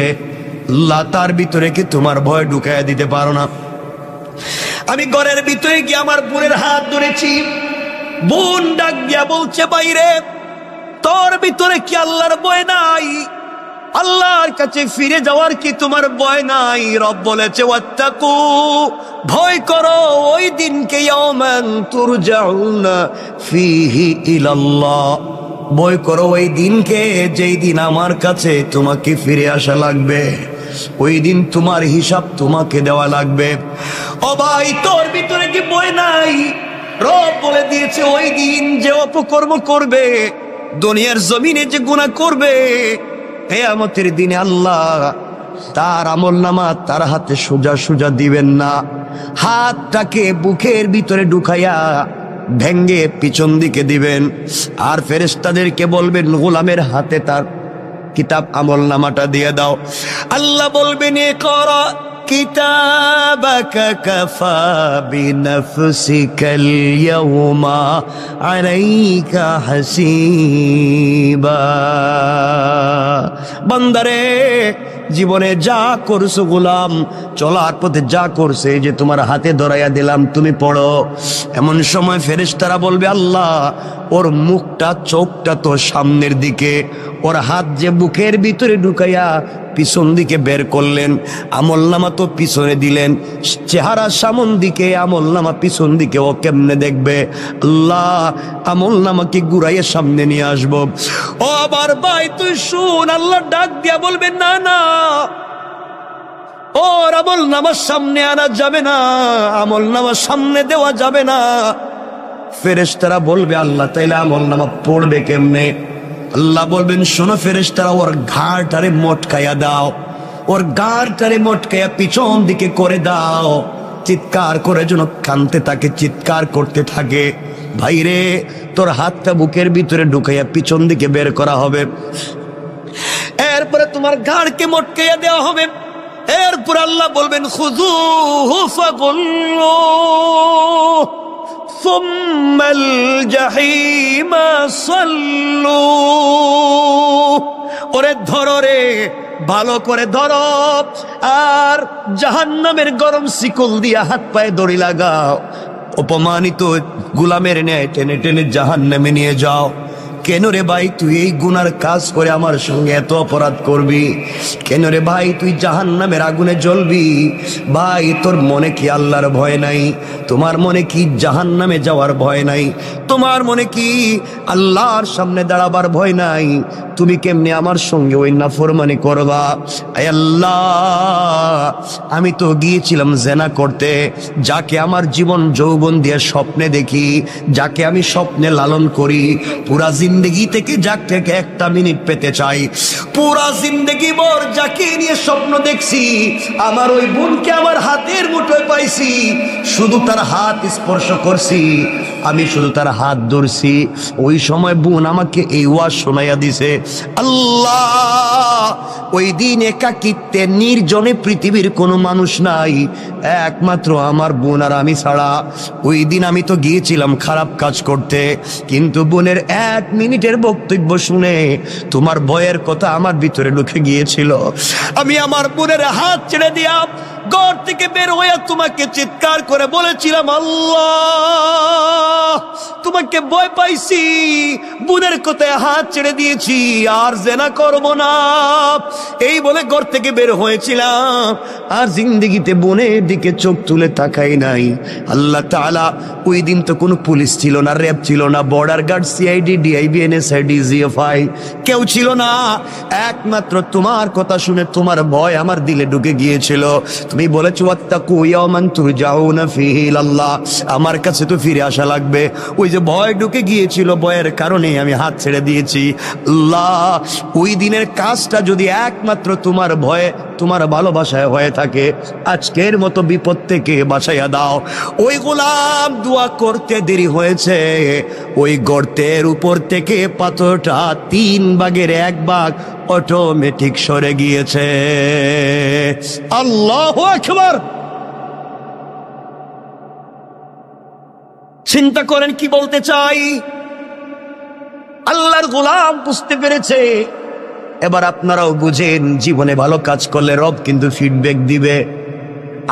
আল্লাহ তার ভিতরে কি তোমার ভয় ঢুকাইয়া দিতে পারো না? আমি ঘরের ভিতরে গিয়ে আমার বোনের হাত ধরেছি। বোন ডাক দিয়া বলছে, বাইরে তোর ভিতরে কি আল্লাহর ভয় নাই? আল্লাহর কাছে ফিরে যাওয়ার কি তোমার ভয় নাই? রব বলেছে, ওয়াত্তাকু, ভয় করো ওই দিনকে, ইয়াওমান তুরজাউনা ফীহি ইলাল্লাহ, ভয় করো ওই দিনকে যেই দিন আমার কাছে তোমাকে ফিরে আসা লাগবে, ওই দিন তোমার হিসাব তোমাকে দেওয়া লাগবে। ও ভাই, তোর ভিতরে কি ভয় নাই? রব বলে দিয়েছে, ওই দিন যে অপকর্ম করবে, দুনিয়ার জমিনে যে গুনাহ করবে, কিয়ামতের দিনে আল্লাহ তার আমলনামা তার হাতে সোজা সোজা দিবেন না, হাতটাকে বুকের ভিতরে ঢুকাইয়া ভেঙ্গে পিছন দিকে দিবেন। আর ফেরেশতাদেরকে বলবেন, গোলামের হাতে তার কিতাব আমলনামাটা দিয়ে দাও। আল্লাহ বলবেন, ইকরা কিতাবাকা কাফা বিনাফসিকাল ইয়াওমা আলাইকা হাসিবা। বান্দারে, জীবনে যা করছো গোলাম, চলার পথে যা করছে, যে তোমার হাতে ধরাইয়া দিলাম, তুমি পড়ো। এমন সময় ফেরেশতারা বলবে, আল্লাহ ওর মুখটা চোখটা তো সামনের দিকে, ওর হাত যে বুকের ভিতরে ঢুকাইয়া পিছন দিকে বের করলেন, আমলনামা তো পিছনে দিলেন, চেহারা সামন দিকে, আমলনামা পিছন দিকে, ও কেমনে দেখবে? আল্লাহ আমলনামাকে ঘুরাইয়ে সামনে নিয়ে আসবো। ও আবার ভাই তুই শুন, আল্লাহ ডাক দিয়া বলবেন, না না, ওর আমলনামার সামনে আনা যাবে না, আমলনামার সামনে দেওয়া যাবে না। ফেরেশতারা বলবে, আল্লাহ তাইলে আমলনামা পড়বে কেমনে? আল্লাহ বলবেন, শোনো ফেরেশতারা, ওর ঘাড়টারে মটকাইয়া দাও, ওর ঘাড়টারে মটকাইয়া পিছন দিকে করে দাও, চিৎকার করে যেন কানতে থাকে, চিৎকার করতে থাকে। ভাইরে, তোর হাতটা বুকের ভিতরে ঢুকাইয়া পিছন দিকে বের করা হবে, এরপরে তোমার ঘাড়কে মটকাইয়া দেওয়া হবে। এরপর আল্লাহ বলবেন, খুযূহু ফাগুল্লুহু সুম্মাল জাহিমা সাল্লু। ওরে ধরো রে, ভালো করে ধরো, আর জাহান্নামের গরম শিকল দিয়া হাত পায়ে দড়ি লাগাও, অপমানিত গোলামের ন্যায় টেনে টেনে জাহান্নামে নিয়ে যাও। কেন রে ভাই তুই এই গুনার কাজ করে আমার সঙ্গে এত অপরাধ করবি? কেন রে ভাই তুই জাহান্নামের আগুনে জ্বলবি? ভাই তোর মনে কি আল্লাহর ভয় নাই? তোমার মনে কি জাহান্নামে যাওয়ার ভয় নাই? তোমার মনে কি আল্লাহর সামনে দাঁড়াবার ভয় নাই? তুমি কেমনে আমার সঙ্গে ওই নাফরমানি করবা? আয় আল্লাহ, আমি তো গিয়েছিলাম জেনা করতে, যাকে আমার জীবন যৌবন দিয়ে স্বপ্নে দেখি, যাকে আমি স্বপ্নে লালন করি, পুরা জিন্দগি থেকে যাক থেকে একটা মিনিট পেতে চাই, পুরা জিন্দগি ভর যাকে নিয়ে স্বপ্ন দেখছি, আমার ওই বোনকে আমার হাতের মুঠোয় পাইছি, শুধু তার হাত স্পর্শ করছি, আমি শুধু তার হাত ধরছি। ওই সময় বোন আমাকে এই ওয়াজ শোনাইয়া দিছে, আল্লাহ ওই দিন একাকিত্বে নির্জনে পৃথিবীর কোনো মানুষ নাই, একমাত্র আমার বোন আর আমি ছাড়া। ওই দিন আমি তো গিয়েছিলাম খারাপ কাজ করতে, কিন্তু বোনের 1 মিনিটের বক্তব্য শুনে তোমার ভয়ের কথা আমার ভিতরে ঢুকে গিয়েছিল। আমি আমার বোনের হাত ছেড়ে দিয়া ঘর থেকে বের হয়ে তোমাকে চিৎকার করে বলেছিলাম, আল্লাহ তোমাকে ভয় পাইছি, বোনের কথায় হাত ছেড়ে দিয়েছি, আর জেনা করব না, এই বলে ঘর থেকে বের হয়েছিলাম, আর জিন্দেগিতে বোনের দিকে চোখ তুলে তাকাই নাই। আল্লাহ তাআলা, ওই দিন তো কোনো পুলিশ ছিল না, র্যাব ছিল না, border guard, CID, DIB, NSI, DGFI কেউ ছিল না। একমাত্র তোমার কথা শুনে তোমার ভয় আমার দিলে ঢুকে গিয়েছিল। তুমি বলেছো ওয়াত্তাকু ইয়াওমান তুরজাউনা ফীহি ইলাল্লাহ, আমার কাছে তো ফিরে আসা লাগবে। ওই যে ভয় ঢুকে গিয়েছিল, ভয়ের কারণে আমি হাত ছেড়ে দিয়েছি। আল্লাহ, ওই দিনের কাজটা যদি একমাত্র তোমার ভয়ে, তোমার ভালোবাসায় হয়ে থাকে, আজকের মতো বিপদ থেকে বাঁচাইয়া দাও। ওই গোলাম দোয়া করতে দেরি হয়েছে, ওই গর্তের উপর থেকে পাথরটা 3 ভাগের 1 ভাগ অটোমেটিক সরে গিয়েছে। আল্লাহু আকবার। চিন্তা করেন কি বলতে চাই। আল্লাহর গোলাম বুঝতে পেরেছে। এবার আপনারাও বুঝেন, জীবনে ভালো কাজ করলে রব কিন্তু ফিডব্যাক দিবে।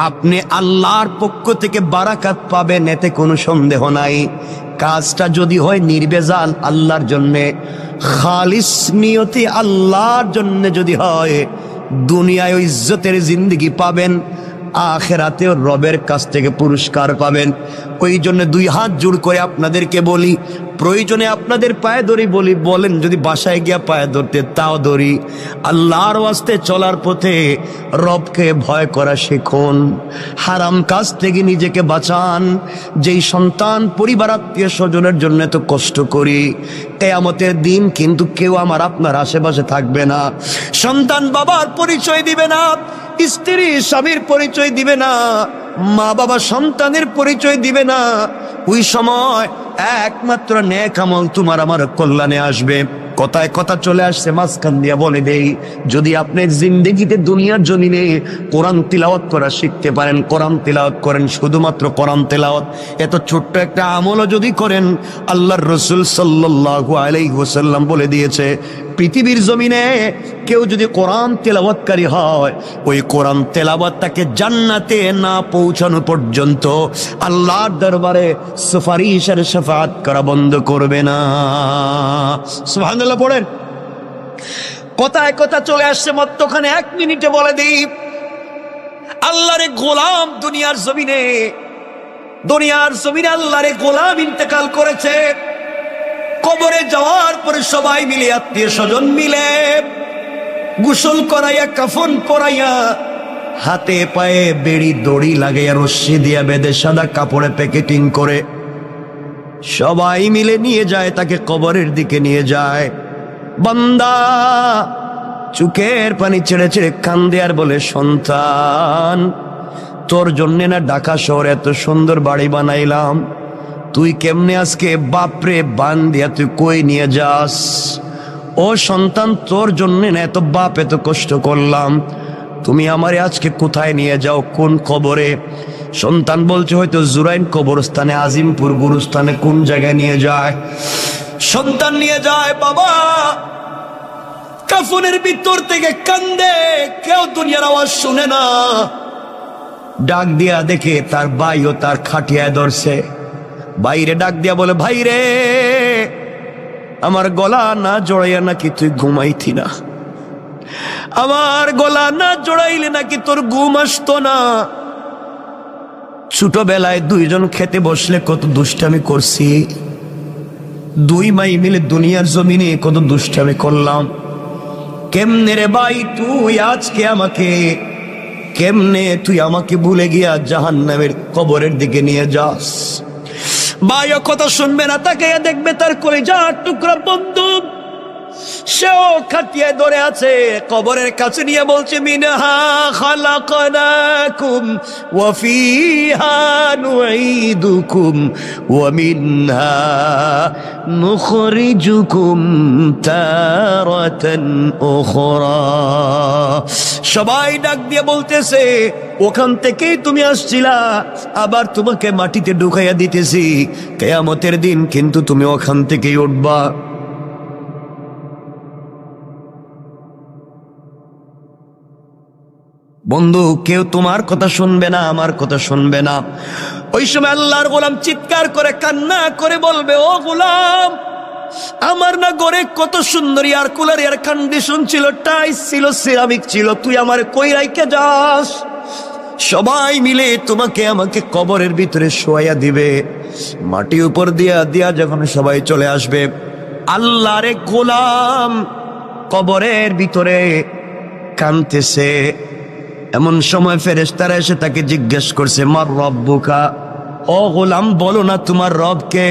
আপনি আল্লাহর পক্ষ থেকে বারাকাত পাবেন, এতে কোনো সন্দেহ নাই। কাজটা যদি হয় নির্বেজাল আল্লাহর জন্যে, খালিস নিয়তে আল্লাহর জন্যে যদি হয়, দুনিয়ায় ইজ্জতের জিন্দেগি পাবেন, আখিরাতেও রবের কাছ থেকে পুরস্কার পাবেন। ওই জন্য 2 হাত জোড় করে আপনাদেরকে বলি, প্রয়োজনে আপনাদের পায়ে ধরি, বলেন যদি বাসায় গিয়া পায়ে ধরতে তাও ধরি। আল্লাহর ওয়াস্তে চলার পথে রবকে ভয় করা শিখুন, হারাম কাজ থেকে নিজেকে বাঁচান। যেই সন্তান পরিবার আত্মীয় স্বজনের জন্য তো কষ্ট করি, কিয়ামতের দিন কিন্তু কেউ আমার আপনার আশেপাশে থাকবে না। সন্তান বাবার পরিচয় দিবে না, স্ত্রী স্বামীর পরিচয় দিবে না, মা বাবা সন্তানের পরিচয় দিবে না। ওই সময় একমাত্র নেক আমল তোমার আমার কল্যাণে আসবে। কথায় কথা চলে আসছে, মাঝখান দিয়া বলে দেই, যদি আপনি জিন্দেগিতে দুনিয়ার জমিনে কোরআন তিলাওয়াত করা শিখতে পারেন, কোরআন তিলাওয়াত করেন, শুধুমাত্র কোরআন তিলাওয়াত, এত ছোট্ট একটা আমলও যদি করেন, আল্লাহর রাসূল সাল্লাল্লাহু আলাইহি ওয়াসাল্লাম বলে দিয়েছে, পৃথিবীর জমিনে কেউ যদি কোরআন তেলাওয়াতকারী হয়, ওই কোরআন তেলাওয়াত তাকে জান্নাতে না পৌঁছানো পর্যন্ত আল্লাহর দরবারে সুপারিশ আর শাফাআত করা বন্ধ করবে না। সুবহানাল্লাহ পড়েন। কথায় কথা চলে আসছে, মধ্যখানে 1 মিনিটে বলে দিই, আল্লাহর গোলাম দুনিয়ার জমিনে আল্লাহর গোলাম ইন্তেকাল করেছে। কবরে যাওয়ার পরে সবাই মিলে, আত্মীয় স্বজন মিলে গোসল করাইয়া, কাফন পরাইয়া, হাতে পায়ে বেড়ি দড়ি লাগাইয়া, রশ্মি দিয়া বেঁধে সাদা কাপড়ে প্যাকেটিং করে সবাই মিলে নিয়ে যায়, তাকে কবরের দিকে নিয়ে যায়। বান্দা চোখের পানি ছেড়ে ছেড়ে কান্দে আর বলে, সন্তান তোর জন্যে না ঢাকা শহরে এত সুন্দর বাড়ি বানাইলাম, তুই কেমনে আজকে বাপরে বান দিয়া তুই কই নিয়ে যাস? ও সন্তান, তোর জন্যে না এত বাপ এত কষ্ট করলাম, তুমি আমারে আজকে কোথায় নিয়ে যাও, কোন কবরে? সন্তান বলছে, হয়তো জুরাইন কবরস্থানে, আজিমপুর গুরুস্থানে, কোন জায়গায় নিয়ে যায়? সন্তান নিয়ে যায়, বাবা কাফনের ভিতর থেকে কান্দে, কেউ দুনিয়ার আওয়াজ শুনে না। ডাক দিয়া দেখে তার ভাইও তার খাটিয়ায় ধরছে। বাইরে ডাক দিয়া বলে, ভাই রে, আমার গলা না জড়াইয়া নাকি তুই ঘুমাইতি না? আমার গলা না জড়াইলে নাকি তোর ঘুম আসতো না? ছোটবেলায় 2 জন খেতে বসলে কত দুষ্টামি করছি, 2 ভাই মিলে দুনিয়ার জমিনে কত দুষ্টামি করলাম। কেমনে রে ভাই তুই আজকে আমাকে, কেমনে তুই আমাকে ভুলে গিয়া জাহান্নামের কবরের দিকে নিয়ে যাস? ভাইও কথা শুনবে না, তাকে দেখবে তার কলিজার টুকরা বন্ধু, সেও খাটিয়ায় ধরে আছে, কবরের কাছে নিয়ে বলছে, মিনহা খালাকনাকুম ওয়া ফিহা নুঈদুকুম ওয়া মিনহা নুখরিজুকুম তারাতান উখরা। সবাই ডাক দিয়ে বলতেছে, ওখান থেকেই তুমি আসছিলা, আবার তোমাকে মাটিতে ঢুকাইয়া দিতেছি, কিয়ামতের দিন কিন্তু তুমি ওখান থেকেই উঠবা। বন্ধু, কেউ তোমার কথা শুনবে না, আমার কথা শুনবে না। ওই সময় আল্লাহর গোলাম চিৎকার করে কান্না করে বলবে, ও গোলাম, আমার না ঘরে কত সুন্দর এয়ার কুলার, এয়ার কন্ডিশন ছিল, টাইস ছিল, সিরামিক ছিল, তুই আমার কই রাইখা যাস? সবাই মিলে তোমাকে আমাকে কবরের ভিতরে শোয়া দিবে। মাটি উপর দিয়া দিয়া যখন সবাই চলে আসবে, আল্লাহর গোলাম কবরের ভিতরে কাঁদতেছে। এমন সময় ফেরেশতারা এসে তাকে জিজ্ঞেস করছে, মার রব্বুকা, ও গোলাম বলো না তোমার রবকে।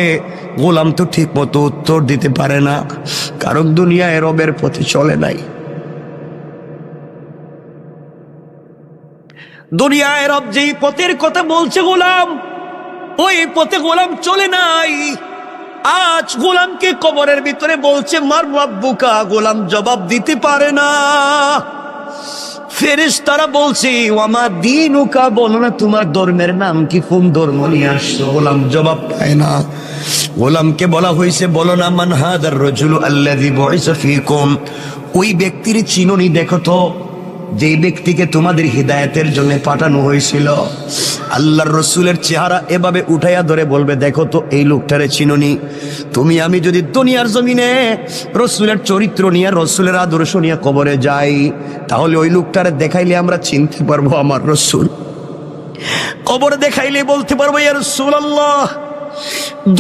গোলাম তো ঠিক মতো উত্তর দিতে পারে না, কারণ দুনিয়ায় রবের পথে চলে নাই। দুনিয়ায় রব যেই পথের কথা বলছে গোলাম, ওই পথে গোলাম চলে নাই। আজ গোলামকে কবরের ভিতরে বলছে মার রব্বুকা, গোলাম জবাব দিতে পারে না। ফেরেশতারা বলছে ওয়ামা দীনুকা, বলো না তোমার ধর্মের নাম কি, কোন ধর্ম নিয়ে আসছো? গোলাম জবাব পায় না। গোলামকে বলা হয়েছে, বলো না মান হাদার রাজুলু আল্লাযী বুইসা ফীকুম, ওই ব্যক্তির চিনুনি দেখো তো, যেই ব্যক্তিকে তোমাদের হিদায়াতের জন্য পাঠানো হয়েছিল। আল্লাহর রসুলের চেহারা এভাবে উঠাইয়া ধরে বলবে, দেখো তো এই লোকটারে চিনুনি? তুমি আমি যদি দুনিয়ার জমিনে রসুলের চরিত্র নিয়ে, রসুলের আদর্শ নিয়ে কবরে যাই, তাহলে ওই লোকটারে দেখাইলে আমরা চিনতে পারবো আমার রসুল। কবরে দেখাইলে বলতে পারবো, ইয়া রাসূলুল্লাহ,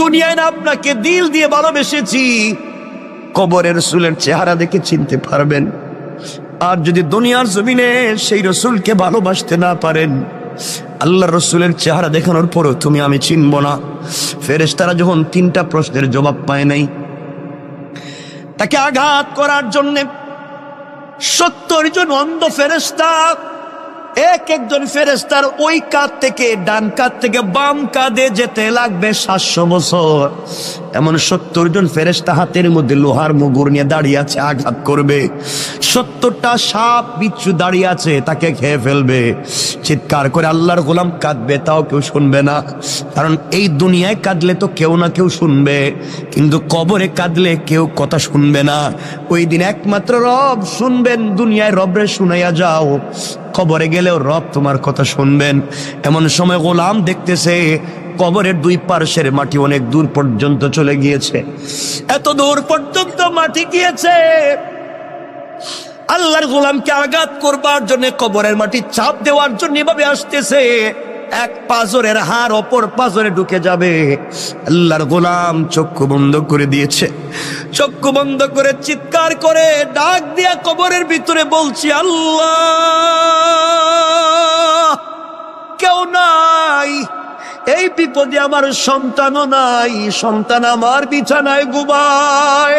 দুনিয়ায় না আপনাকে দিল দিয়ে ভালোবেসেছি, কবরে রসুলের চেহারা দেখে চিনতে পারবেন। আর যদি দুনিয়ার জমিনে সেই রসুলকে ভালোবাসতে না পারেন, আল্লাহর রসুলের চেহারা দেখানোর পরও তুমি আমি চিনব না। ফেরেশতারা যখন 3টা প্রশ্নের জবাব পায় নাই, তাকে আঘাত করার জন্য 70 জন অন্ধ ফেরেশতা, এক একজন ফেরেশতার ওই কাঁধ থেকে ডান কাঁধ থেকে বাম কাঁধে যেতে লাগবে 700 বছর। এমন 70 জন ফেরেশতা হাতের মধ্যে লোহার মুগুর নিয়ে দাঁড়িয়ে আছে, আঘাত করবে। 70টা সাপ বিচ্ছু দাঁড়িয়ে আছে, তাকে খেয়ে ফেলবে। চিৎকার করে আল্লাহর গোলাম কাঁদবে, তাও কেউ শুনবে না, কারণ এই দুনিয়ায় কাঁদলে তো কেউ না কেউ শুনবে, কিন্তু কবরে কাঁদলে কেউ কথা শুনবে না। ওই দিন একমাত্র রব শুনবেন। দুনিয়ায় রবরে শুনাইয়া যাও, কবরে গেলেও রব তোমার কথা শুনবেন। এমন সময় গোলাম দেখতেছে কবরের 2 পার্শ্বের মাটি অনেক দূর পর্যন্ত চলে গিয়েছে। এত দূর পর্যন্ত মাটি গিয়েছে, আল্লাহর গোলামকে আঘাত করবার জন্য, কবরের মাটি চাপ দেওয়ার জন্য এভাবে আসতেছে। এক পাজরের হাড় অপর পাজরে ঢুকে যাবে। আল্লাহর গোলাম চক্ষু বন্ধ করে দিয়েছে। চক্ষু বন্ধ করে চিৎকার করে ডাক দিয়া কবরের ভিতরে বলছি, আল্লাহ, কেউ নাই, এই বিপদে আমার সন্তানও নাই, সন্তান আমার বিছানায় ঘুমায়,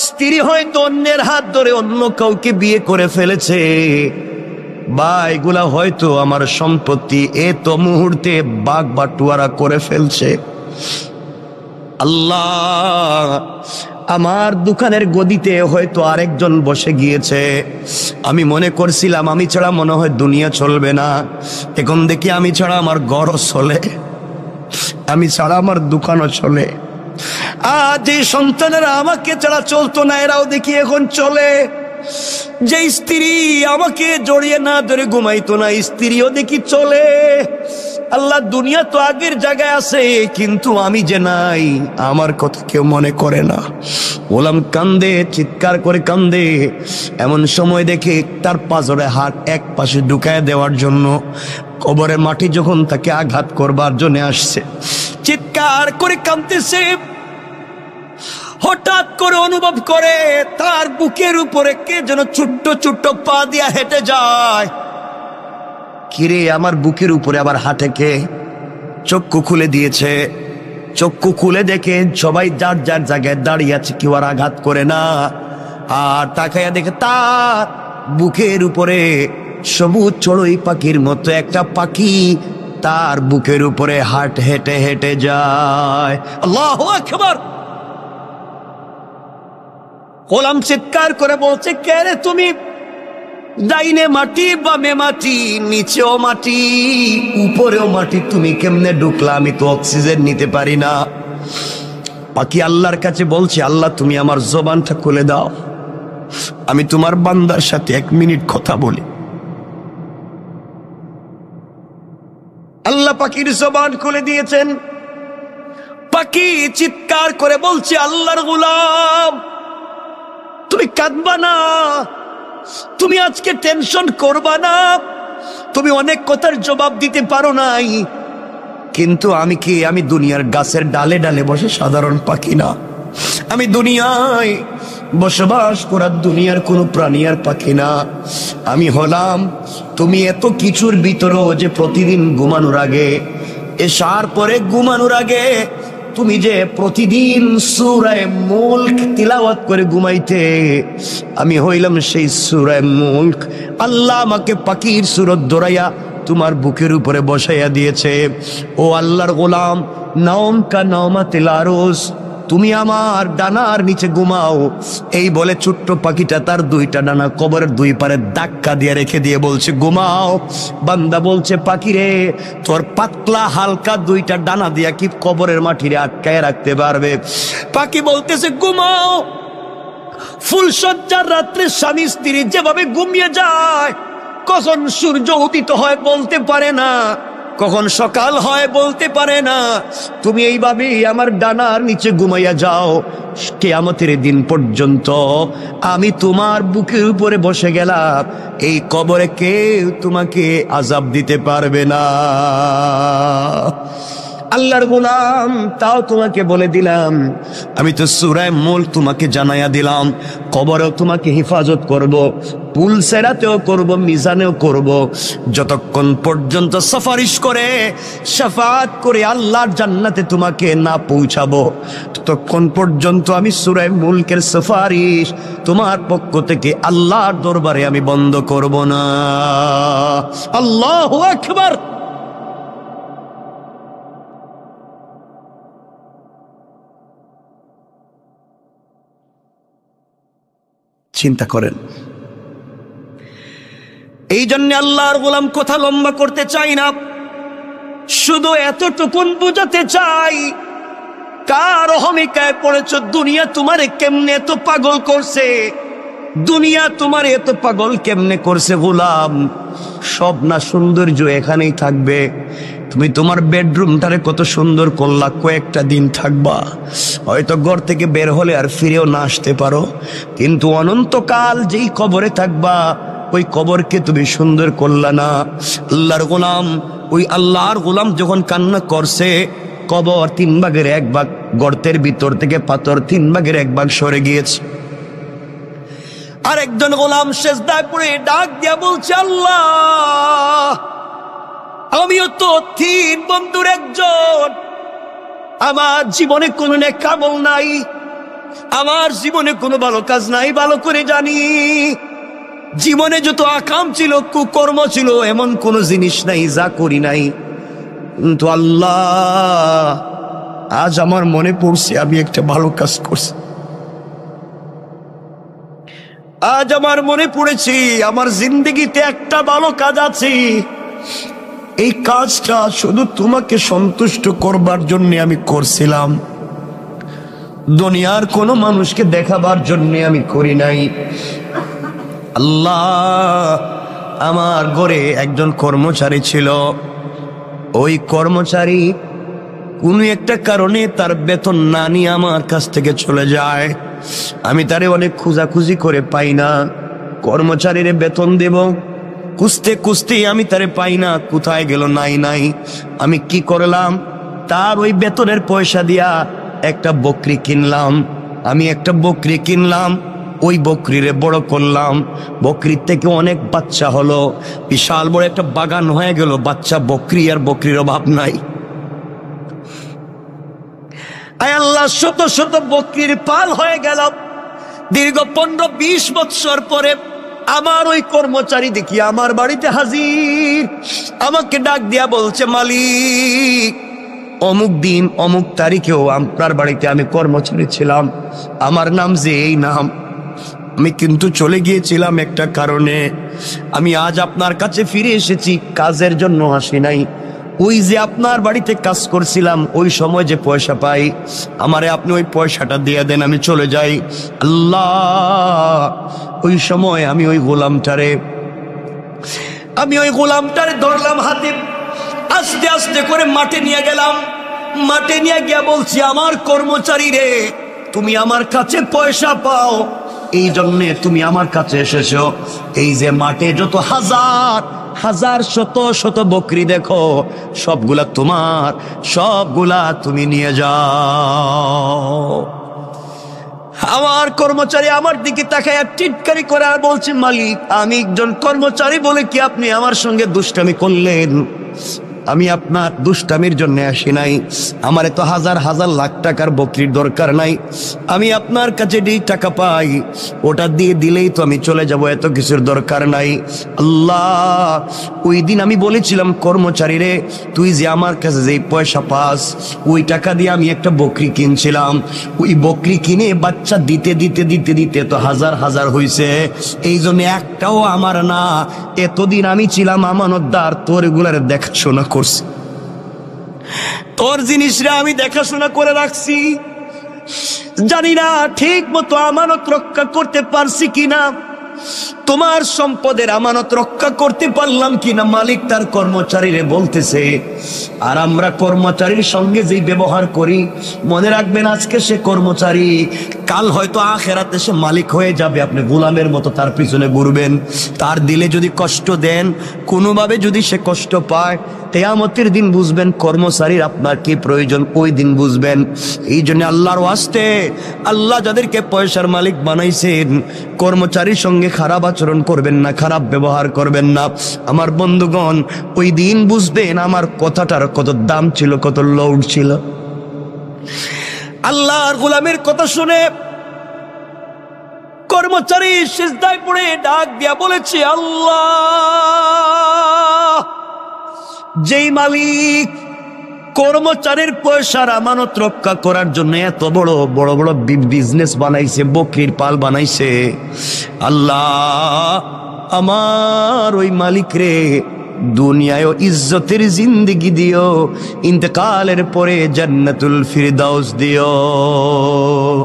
স্ত্রী হয়তো অন্যের হাত ধরে অন্য কাউকে বিয়ে করে ফেলেছে, বা এগুলা হয়তো আমার সম্পত্তি এত মুহূর্তে বাগ বাটুয়ারা করে ফেলছে। আল্লাহ, আমার দোকানের গদিতে হয়তো আরেকজন বসে গিয়েছে। আমি মনে করছিলাম আমি ছাড়া মনে হয় দুনিয়া চলবে না, এখন দেখি আমি ছাড়া আমার ঘরও চলে, আমি ছাড়া আমার দোকানও চলে। আজ এই সন্তানেরা আমাকে ছাড়া চলতো না, এরাও দেখি এখন চলে। যে স্ত্রী আমাকে জড়িয়ে না ধরে ঘুমাইতো না, স্ত্রীও দেখি চলে। আল্লাহ, দুনিয়া তো আগের জায়গায় আছে, কিন্তু আমি যে নাই, আমার কথা কেউ মনে করে না। গোলাম কান্দে, চিৎকার করে কান্দে। এমন সময় দেখে তার পাজরে হাত এক পাশে ঢুকায় দেওয়ার জন্য কবরের মাটি যখন তাকে আঘাত করবার জন্য আসছে, চিৎকার করে কাঁদতেছে। হঠাৎ করে অনুভব করে তার বুকের উপরে কে যেন ছোট্ট ছোট্ট পা দিয়া হেঁটে যায়। কিরে, আমার বুকের উপরে আবার হাঁটে কে? চক্ষু খুলে দিয়েছে। চক্ষু খুলে দেখে সবাই যার যার জায়গায় দাঁড়িয়ে আছে, কেউ আর আঘাত করে না। আর তাকাইয়া দেখে তার বুকের উপরে সবুজ চড়ুই পাখির মতো একটা পাখি তার বুকের উপরে হেঁটে হেঁটে যায়। আল্লাহু আকবার। গোলাম চিৎকার করে বলছে, কে রে তুমি? ডাইনে মাটি, বামে মাটি, নিচেও মাটি, উপরেও মাটি, তুমি কেমনে ঢুকলা? আমি তো অক্সিজেন নিতে পারি না। পাখি আল্লাহর কাছে বলছে, আল্লাহ তুমি আমার জবানটা খুলে দাও, আমি তোমার বান্দার সাথে 1 মিনিট কথা বলি। পাখির জবান খুলে দিয়েছেন। পাখি চিৎকার করে বলছে, আল্লাহর গোলাম, তুমি কাঁদবা না, তুমি আজকে টেনশন করবা না, তুমি অনেক কথার জবাব দিতে পারো নাই, কিন্তু আমি দুনিয়ার গাছের ডালে ডালে বসে সাধারণ পাখি না, আমি দুনিয়ায় বসবাস করার দুনিয়ার কোনো প্রাণী আর পাখি না, আমি হলাম তুমি এত কিছুর ভিতরেও যে প্রতিদিন ঘুমানোর আগে, এশার পরে ঘুমানোর আগে তুমি যে প্রতিদিন সূরা মুলক তিলাওয়াত করে ঘুমাইতে, আমি হইলাম সেই সূরা মুলক। আল্লাহ আমাকে পাখির সূরত ধরাইয়া তোমার বুকের উপরে বসাইয়া দিয়েছে। ও আল্লাহর গোলাম, নাওম কা নাওমাতিল আরুস, তুমি আমার ডানার নিচে ঘুমাও। এই বলে ছোট্ট পাখিটা তার দুইটা ডানা কবরের দুই পারে ধাক্কা দিয়ে রেখে দিয়ে বলছে ঘুমাও। বান্দা বলছে, পাখি রে, তোর পাতলা হালকা দুইটা ডানা দিয়া কি কবরের মাটিরে আটকায় রাখতে পারবে? পাখি বলতেছে ঘুমাও। ফুলসজ্জার রাত্রে স্বামী স্ত্রী যেভাবে ঘুমিয়ে যায়, কখন সূর্য উদিত হয় বলতে পারে না, কখন সকাল হয় বলতে পারে না, তুমি এইভাবেই আমার ডানার নিচে ঘুমাইয়া যাও, কিয়ামতের দিন পর্যন্ত আমি তোমার বুকের উপরে বসে গেলাম, এই কবরে কেউ তোমাকে আযাব দিতে পারবে না। আল্লাহর গোলাম, তাও তোমাকে বলে দিলাম, আমি তো সূরা মুলক তোমাকে জানাইয়া দিলাম, কবরেও তোমাকে হেফাজত করব, পুলসেরাতেও করব, মিজানেও করব, যতক্ষণ পর্যন্ত সুপারিশ করে শাফাআত করে আল্লাহর জান্নাতে তোমাকে না পৌঁছাবো, ততক্ষণ পর্যন্ত আমি সূরা মুলকের সুপারিশ তোমার পক্ষ থেকে আল্লাহর দরবারে আমি বন্ধ করব না। আল্লাহু আকবার। চিন্তা করেন। এই জন্য আল্লাহর গোলাম কথা লম্বা করতে চাই না, শুধু এতটুকুন বুঝাতে চাই, কার অহমিকায় পড়েছ? দুনিয়া তোমারে কেমনে এত পাগল করছে? দুনিয়া তোমারে এত পাগল কেমনে করছে? গোলাম, সব না সৌন্দর্য এখানেই থাকবে। তুমি তোমার বেডরুমটারে কত সুন্দর করলা, কয়েকটা দিন থাকবা, হয়তো ঘর থেকে বের হলে আর ফিরেও না আসতে পারো, কিন্তু অনন্তকাল যেই কবরে থাকবা, ওই কবরকে তুমি সুন্দর করলা না। আল্লাহর গোলাম, ওই আল্লাহর গোলাম যখন কান্না করছে, কবর 3 ভাগের 1 ভাগ, গর্তের ভিতর থেকে পাথর 3 ভাগের 1 ভাগ সরে গিয়েছে। আর একজন গোলাম সেজদায় পড়ে ডাক দিয়া বলছে, আল্লাহ, আমিও তো 3 বন্ধুর একজন, আমার জীবনে কোনো নেক আমল নাই, আমার জীবনে কোনো ভালো কাজ নাই, ভালো করে জানি, জীবনে যত আকাম ছিল, কুকর্ম ছিল, এমন কোনো জিনিস নাই যা করি নাই, কিন্তু আল্লাহ, আজ আমার মনে পড়ছে আমি একটা ভালো কাজ করছি। আজ আমার মনে পড়েছি আমার জিন্দগিতে একটা ভালো কাজ আছে, এই কাজটা শুধু তোমাকে সন্তুষ্ট করবার জন্য আমি করছিলাম, দুনিয়ার কোনো মানুষকে দেখাবার জন্য আমি করি নাই। আল্লাহ, আমার ঘরে একজন কর্মচারী ছিল, ওই কর্মচারী কোনো একটা কারণে তার বেতন না নিয়ে আমার কাছ থেকে চলে যায়, আমি তারে অনেক খোঁজাখুঁজি করে পাই না, কর্মচারীরে বেতন দেব, খুঁজতে খুঁজতে আমি তারে পাই না, কোথায় গেল নাই। আমি কি করলাম, তার ওই বেতনের পয়সা দিয়া একটা বকরি কিনলাম, আমি একটা বকরি কিনলাম, ওই বকরিরে বড় করলাম, বকরির থেকে অনেক বাচ্চা হলো, বিশাল বড় একটা বাগান হয়ে গেল, বাচ্চা বকরি আর বকরির অভাব নাই। আয় আল্লাহ, শত শত বকরির পাল হয়ে গেল। দীর্ঘ 15-20 বৎসর পরে আমার ওই কর্মচারী দেখি আমার বাড়িতে হাজির, আমাকে ডাক দিয়া বলছে, মালিক, অমুক দিন অমুক তারিখেও আপনার বাড়িতে আমি কর্মচারী ছিলাম, আমার নাম যে এই নাম, আমি কিন্তু চলে গিয়েছিলাম একটা কারণে, আমি আজ আপনার কাছে ফিরে এসেছি, কাজের জন্য আসি নাই, ওই যে আপনার বাড়িতে কাজ করছিলাম, ওই সময় যে পয়সা পাই, আমারে আপনি ওই পয়সাটা দিয়ে দেন, আমি চলে যাই। আল্লাহ, ওই সময় আমি ওই গোলামটারে ধরলাম হাতে, আস্তে আস্তে করে মাঠে নিয়ে গেলাম। মাঠে নিয়ে গিয়া বলছি, আমার কর্মচারী রে, তুমি আমার কাছে পয়সা পাও, এই জন্য তুমি আমার কাছে এসেছো। এই যে মাঠে যত হাজার হাজার শত শত বকরি দেখো, সবগুলা তোমার, সবগুলা তুমি নিয়ে যাও। আমার কর্মচারী আমার দিকে তাকায় টিটকারি করে আর বলছে, মালিক, আমি একজন কর্মচারী বলে কি আপনি আমার সঙ্গে দুষ্টামি করলেন? আমি আপনার দুষ্টামির জন্য আসি নাই। আমার এত হাজার হাজার লাখ টাকার বকরির দরকার নাই। আমি আপনার কাছে যেই টাকা পাই ওটা দিয়ে দিলেই তো আমি চলে যাব, এত কিছুর দরকার নাই। আল্লাহ, ওই দিন আমি বলেছিলাম, কর্মচারী রে, তুই যে আমার কাছে যেই পয়সা পাস ওই টাকা দিয়ে আমি একটা বকরি কিনছিলাম। ওই বকরি কিনে বাচ্চা দিতে দিতে দিতে দিতে তো হাজার হাজার হইছে, এই জন্য একটাও আমার না। এতদিন আমি ছিলাম আমানতদার, তোর এগুলার দেখাশোনা করছি, তোর জিনিসরা আমি দেখাশোনা করে রাখছি। জানি না ঠিক মতো আমানত রক্ষা করতে পারছি কিনা, তোমার সম্পদের আমানত রক্ষা করতে পারলাম কিনা। মালিক তার কর্মচারীরে বলতেছে, আর আমরা কর্মচারীর সঙ্গে যেই ব্যবহার করি, মনে রাখবেন আজকে সে কর্মচারী, কাল হয়তো আখেরাতে সে মালিক হয়ে যাবে। আপনি গোলামের মতো তার পিছনে ঘুরবেন। তার দিলে যদি কষ্ট দেন, কোনোভাবে যদি সে কষ্ট পায়, কিয়ামতের দিন বুঝবেন কর্মচারীর আপনার কি প্রয়োজন, ওই দিন বুঝবেন। এই জন্য আল্লাহর ওয়াস্তে, আল্লাহ যাদেরকে পয়সার মালিক বানাইছেন, কর্মচারীর সঙ্গে খারাপ আচরণ করবেন না, খারাপ ব্যবহার করবেন না। আমার বন্ধুগণ, ওই দিন বুঝবেন আমার কথাটার কত দাম ছিল, কত লৌট ছিল। আল্লাহর গোলামের কথা শুনে কর্মচারী সিজদায় পড়ে ডাক দিয়া বলেছে, আল্লাহ, যেই মালিক কর্মচারীর পয়সার আমানত রক্ষা করার জন্য এত বড় বড় বড় বিজনেস বানাইছে, বকরির পাল বানাইছে, আল্লাহ, আমার ওই মালিক রে দুনিয়ায় ইজ্জতের জিন্দেগি দিও, ইন্তেকালের পরে জান্নাতুল ফিরদাউস দিও।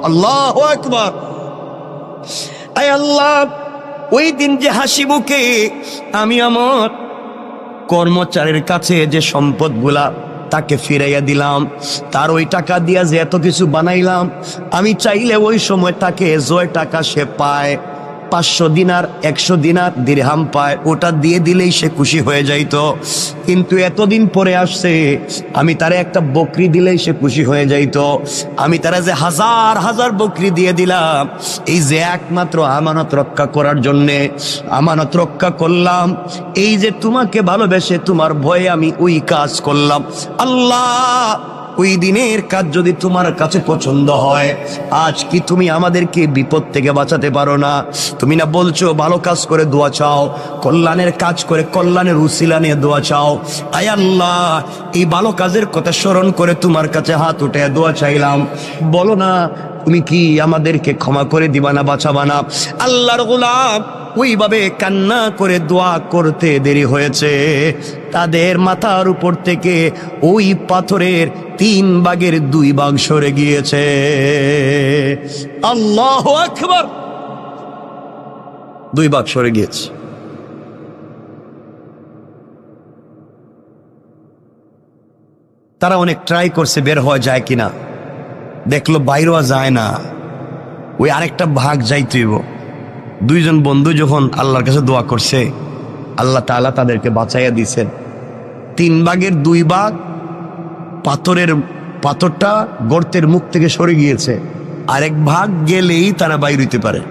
আল্লাহু আকবার। আয় আল্লাহ, ওই দিন যে হাসি মুখে আমি আমার কর্মচারীর কাছে যে সম্পদগুলা তাকে ফিরাইয়া দিলাম, তার ওই টাকা দিয়া যে এত কিছু বানাইলাম, আমি চাইলে ওই সময় তাকে যে টাকা সে পায়, 500 দিনার 100 দিনার দিরহাম পায়, ওটা দিয়ে দিলেই সে খুশি হয়ে যাইতো। কিন্তু এতদিন পরে আসছে, আমি তারে একটা বকরি দিলেই সে খুশি হয়ে যাইতো। আমি তারা যে হাজার হাজার বকরি দিয়ে দিলাম, এই যে একমাত্র আমানত রক্ষা করার জন্যে, আমানত রক্ষা করলাম, এই যে তোমাকে ভালোবেসে তোমার ভয়ে আমি ওই কাজ করলাম। আল্লাহ, ওই দিনের কাজ যদি তোমার কাছে পছন্দ হয়, আজ কি তুমি আমাদেরকে বিপদ থেকে বাঁচাতে পারো না? তুমি না বলছো ভালো কাজ করে দোয়া চাও, কল্যাণের কাজ করে কল্যাণের উসিলা নিয়ে দোয়া চাও। আয় আল্লাহ, এই ভালো কাজের কথা স্মরণ করে তোমার কাছে হাত উঠে দোয়া চাইলাম, বলো না তুমি কি আমাদেরকে ক্ষমা করে দিবা না, বাঁচাবা না? আল্লাহর গোলাম ওইভাবে কান্না করে দোয়া করতে দেরি হয়েছে, তাদের মাথার উপর থেকে ওই পাথরের 3 ভাগের 2 ভাগ সরে গিয়েছে। আল্লাহু আকবার। 2 ভাগ সরে গিয়েছে। তারা অনেক ট্রাই করছে বের হওয়া যায় কিনা, দেখলো বাইরেও যায় না, ওই আরেকটা ভাগ যাইতেইব। 2 জন বন্ধু যখন আল্লাহর কাছে দোয়া করছে, আল্লাহ তাআলা তাদেরকে বাঁচাইয়া দিয়েছেন। 3 ভাগের 2 ভাগ পাথরটা গর্তের মুখ থেকে সরে গিয়েছে, আরেক ভাগ গেলেই তারা বাইর হইতে পারে।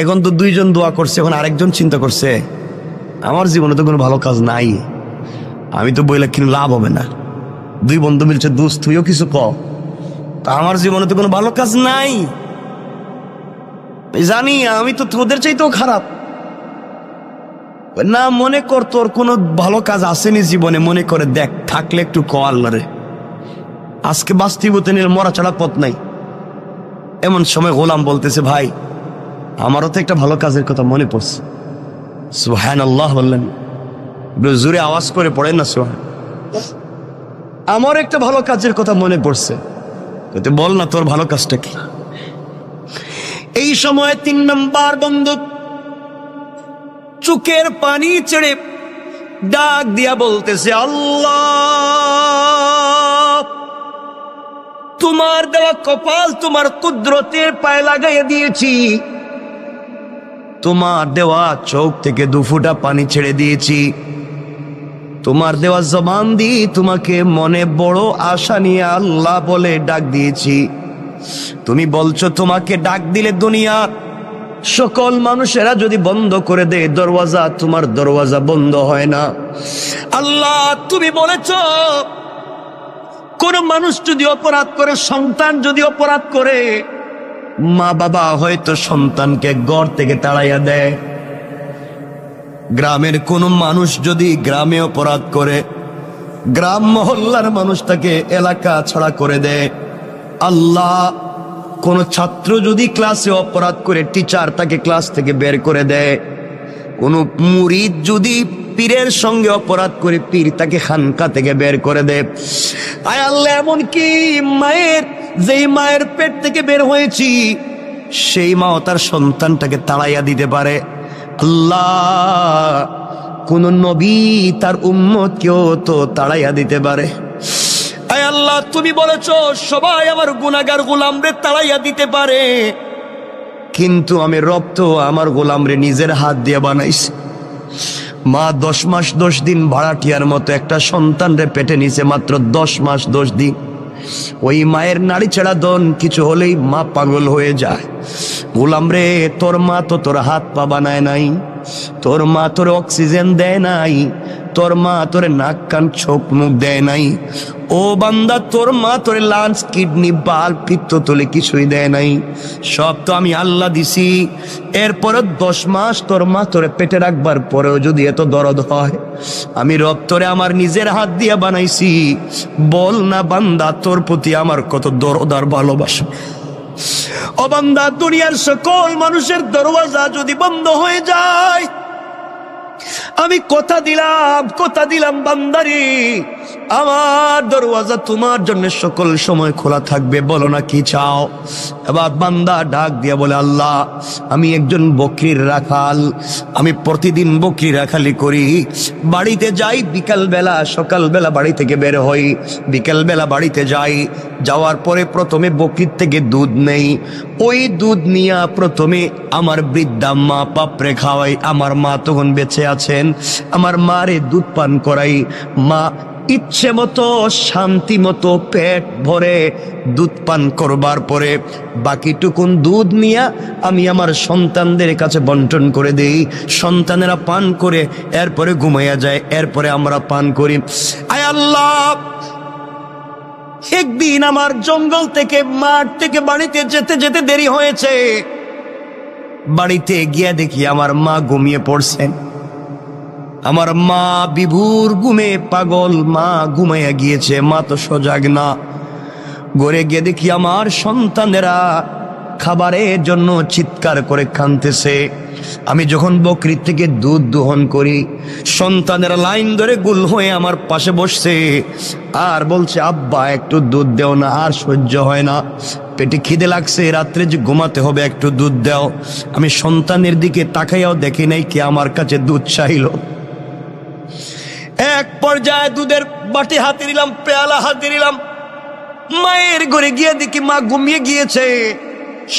এখন তো 2 জন দোয়া করছে, এখন আরেকজন চিন্তা করছে, আমার জীবনে তো কোনো ভালো কাজ নাই, আমি তো বইলে কিন্তু লাভ হবে না। 2 বন্ধু মিলছে, দোস্ত তুইও কিছু কর, তা আমার জীবনে তো কোনো ভালো কাজ নাই, জানি আমি তো তোদের চাইতেও খারাপ। না, মনে কর তোর কোনো ভালো কাজ আসেনি জীবনে, মনে করে দেখ, থাকলে একটু ক আল্লাহরে, আজকে বাস্তবতে নিয়ে মরা ছাড়া পথ নাই। এমন সময় গোলাম বলতেছে, ভাই আমারও তো একটা ভালো কাজের কথা মনে পড়ছে। সুবহানাল্লাহ বললেন, জোরে আওয়াজ করে পড়েন না, সুবহান। আমার একটা ভালো কাজের কথা মনে পড়ছে, বল না তোর ভালো কাজটা কি? এই সময় 3 নম্বর বন্ধু চোখের পানি ছেড়ে ডাক দিয়া বলতেছে, আল্লাহ, তোমার দেওয়া কপাল তোমার কুদরতের পায়ে লাগাইয়া দিয়েছি, তোমার দেওয়া চোখ থেকে 2 ফোঁটা পানি ছেড়ে দিয়েছি, তোমার দেওয়া জবান দিয়ে তোমাকে মনে বড় আশা নিয়ে আল্লাহ বলে ডাক দিয়েছি। তুমি বলছো তোমাকে ডাক দিলে দুনিয়ার সকল মানুষেরা যদি বন্ধ করে দেয় দরওয়াজা, তোমার দরওয়াজা বন্ধ হয় না। আল্লাহ, তুমি বলেছো কোন মানুষ যদি অপরাধ করে, সন্তান যদি অপরাধ করে, মা বাবা হয়তো সন্তানকে ঘর থেকে তাড়াইয়া দেয়। গ্রামের কোন মানুষ যদি গ্রামে অপরাধ করে, গ্রাম মহল্লার মানুষ তাকে এলাকা ছাড়া করে দেয়। আল্লাহ, কোন ছাত্র যদি ক্লাসে অপরাধ করে, টিচার তাকে ক্লাস থেকে বের করে দেয়। কোন মুরিদ যদি পীরের সঙ্গে অপরাধ করে, পীর তাকে খানকা থেকে বের করে দেয়। আয় আল্লাহ, এমনকি মায়ের, যেই মায়ের পেট থেকে বের হয়েছি, সেই মাও তার সন্তানটাকে তাড়াইয়া দিতে পারে। আল্লাহ, কোন নবী তার উম্মতকেও তো তাড়াইয়া দিতে পারে। আয় আল্লাহ, তুমি বলেছো সবাই আমার গুনাহগার গোলামরে তাড়াইয়া দিতে পারে, কিন্তু আমি রব তো আমার গোলামরে নিজের হাত দিয়ে বানাইছি। মা 10 মাস 10 দিন ভাড়াটিয়ার মতো একটা সন্তানরে পেটে নিছে, মাত্র 10 মাস 10 দিন। ওই মায়ের নাড়ি ছেড়া দন কিছু হলেই মা পাগল হয়ে যায়। গোলাম রে, তোর মা তো তোর হাত পা বানায় নাই, তোর মা তোর অক্সিজেন দেয় নাই, তোর মা তোরে নাক কান চোখ মুখ দেয় নাই। ও বান্দা, তোর মা তোরে লাঞ্চ, কিডনি, বাল, পিত্তথলি কিছুই দেয় নাই, সব তো আমি আল্লাহ দিছি। এরপরে 10 মাস তোর মা তোরে পেটে রাখবার পরেও যদি এত দরদ হয়, আমি রব তোরে আমার নিজের হাত দিয়ে বানাইছি। বল না বান্দা, তোর প্রতি আমার কত দরদ আর ভালোবাসা। ও বান্দা, দুনিয়ার সকল মানুষের দরওয়াজা যদি বন্ধ হয়ে যায়, আমি কথা দিলাম বান্দারি, আমার দরওয়াজা তোমার জন্য সকল সময় খোলা থাকবে। বলো না কি চাও? এবার বান্দা ডাক দিয়া বলে, আল্লাহ, আমি একজন বকরির রাখাল, আমি প্রতিদিন বকরি রাখালি করি। বাড়িতে যাই বিকালবেলা, সকালবেলা বাড়ি থেকে বের হই, বিকালবেলা বাড়িতে যাই। যাওয়ার পরে প্রথমে বকরির থেকে দুধ নেই, ওই দুধ নিয়ে প্রথমে আমার বৃদ্ধা মা পাপড়ে খাওয়াই। আমার মা তখন বেঁচে আছেন, আমার মারে দুধ পান করাই। মা ইচ্ছে মতো শান্তি মতো পেট ভরে দুধ পান করবার পরে বাকিটুকুন দুধ নিয়ে আমি আমার সন্তানদের কাছে বন্টন করে দেই। সন্তানেরা পান করে এরপরে ঘুমাইয়া যায়, এরপরে আমরা পান করি। আয় আল্লাহ, একদিন আমার জঙ্গল থেকে, মাঠ থেকে বাড়িতে যেতে যেতে দেরি হয়েছে। বাড়িতে গিয়ে দেখি আমার মা ঘুমিয়ে পড়ছেন। আমার মা বিভোর ঘুমে পাগল, মা ঘুমাইয়া গিয়েছে, মা তো সজাগ না। ঘরে গিয়ে দেখি আমার সন্তানেরা খাবারের জন্য চিৎকার করে কাঁদতেছে। আমি যখন বকরির থেকে দুধ দোহন করি, সন্তানেরা লাইন ধরে গুল হয়ে আমার পাশে বসছে আর বলছে, আব্বা একটু দুধ দেও না, আর সহ্য হয় না, পেটে খিদে লাগছে, রাত্রে যে ঘুমাতে হবে, একটু দুধ দাও। আমি সন্তানের দিকে তাকাইয়াও দেখি নাই কে আমার কাছে দুধ চাইল। এক পর্যায়ে দুধের বাটি হাতে নিলাম, পেয়ালা হাতে নিলাম, মায়ের ঘরে গিয়ে দেখি মা ঘুমিয়ে গিয়েছে।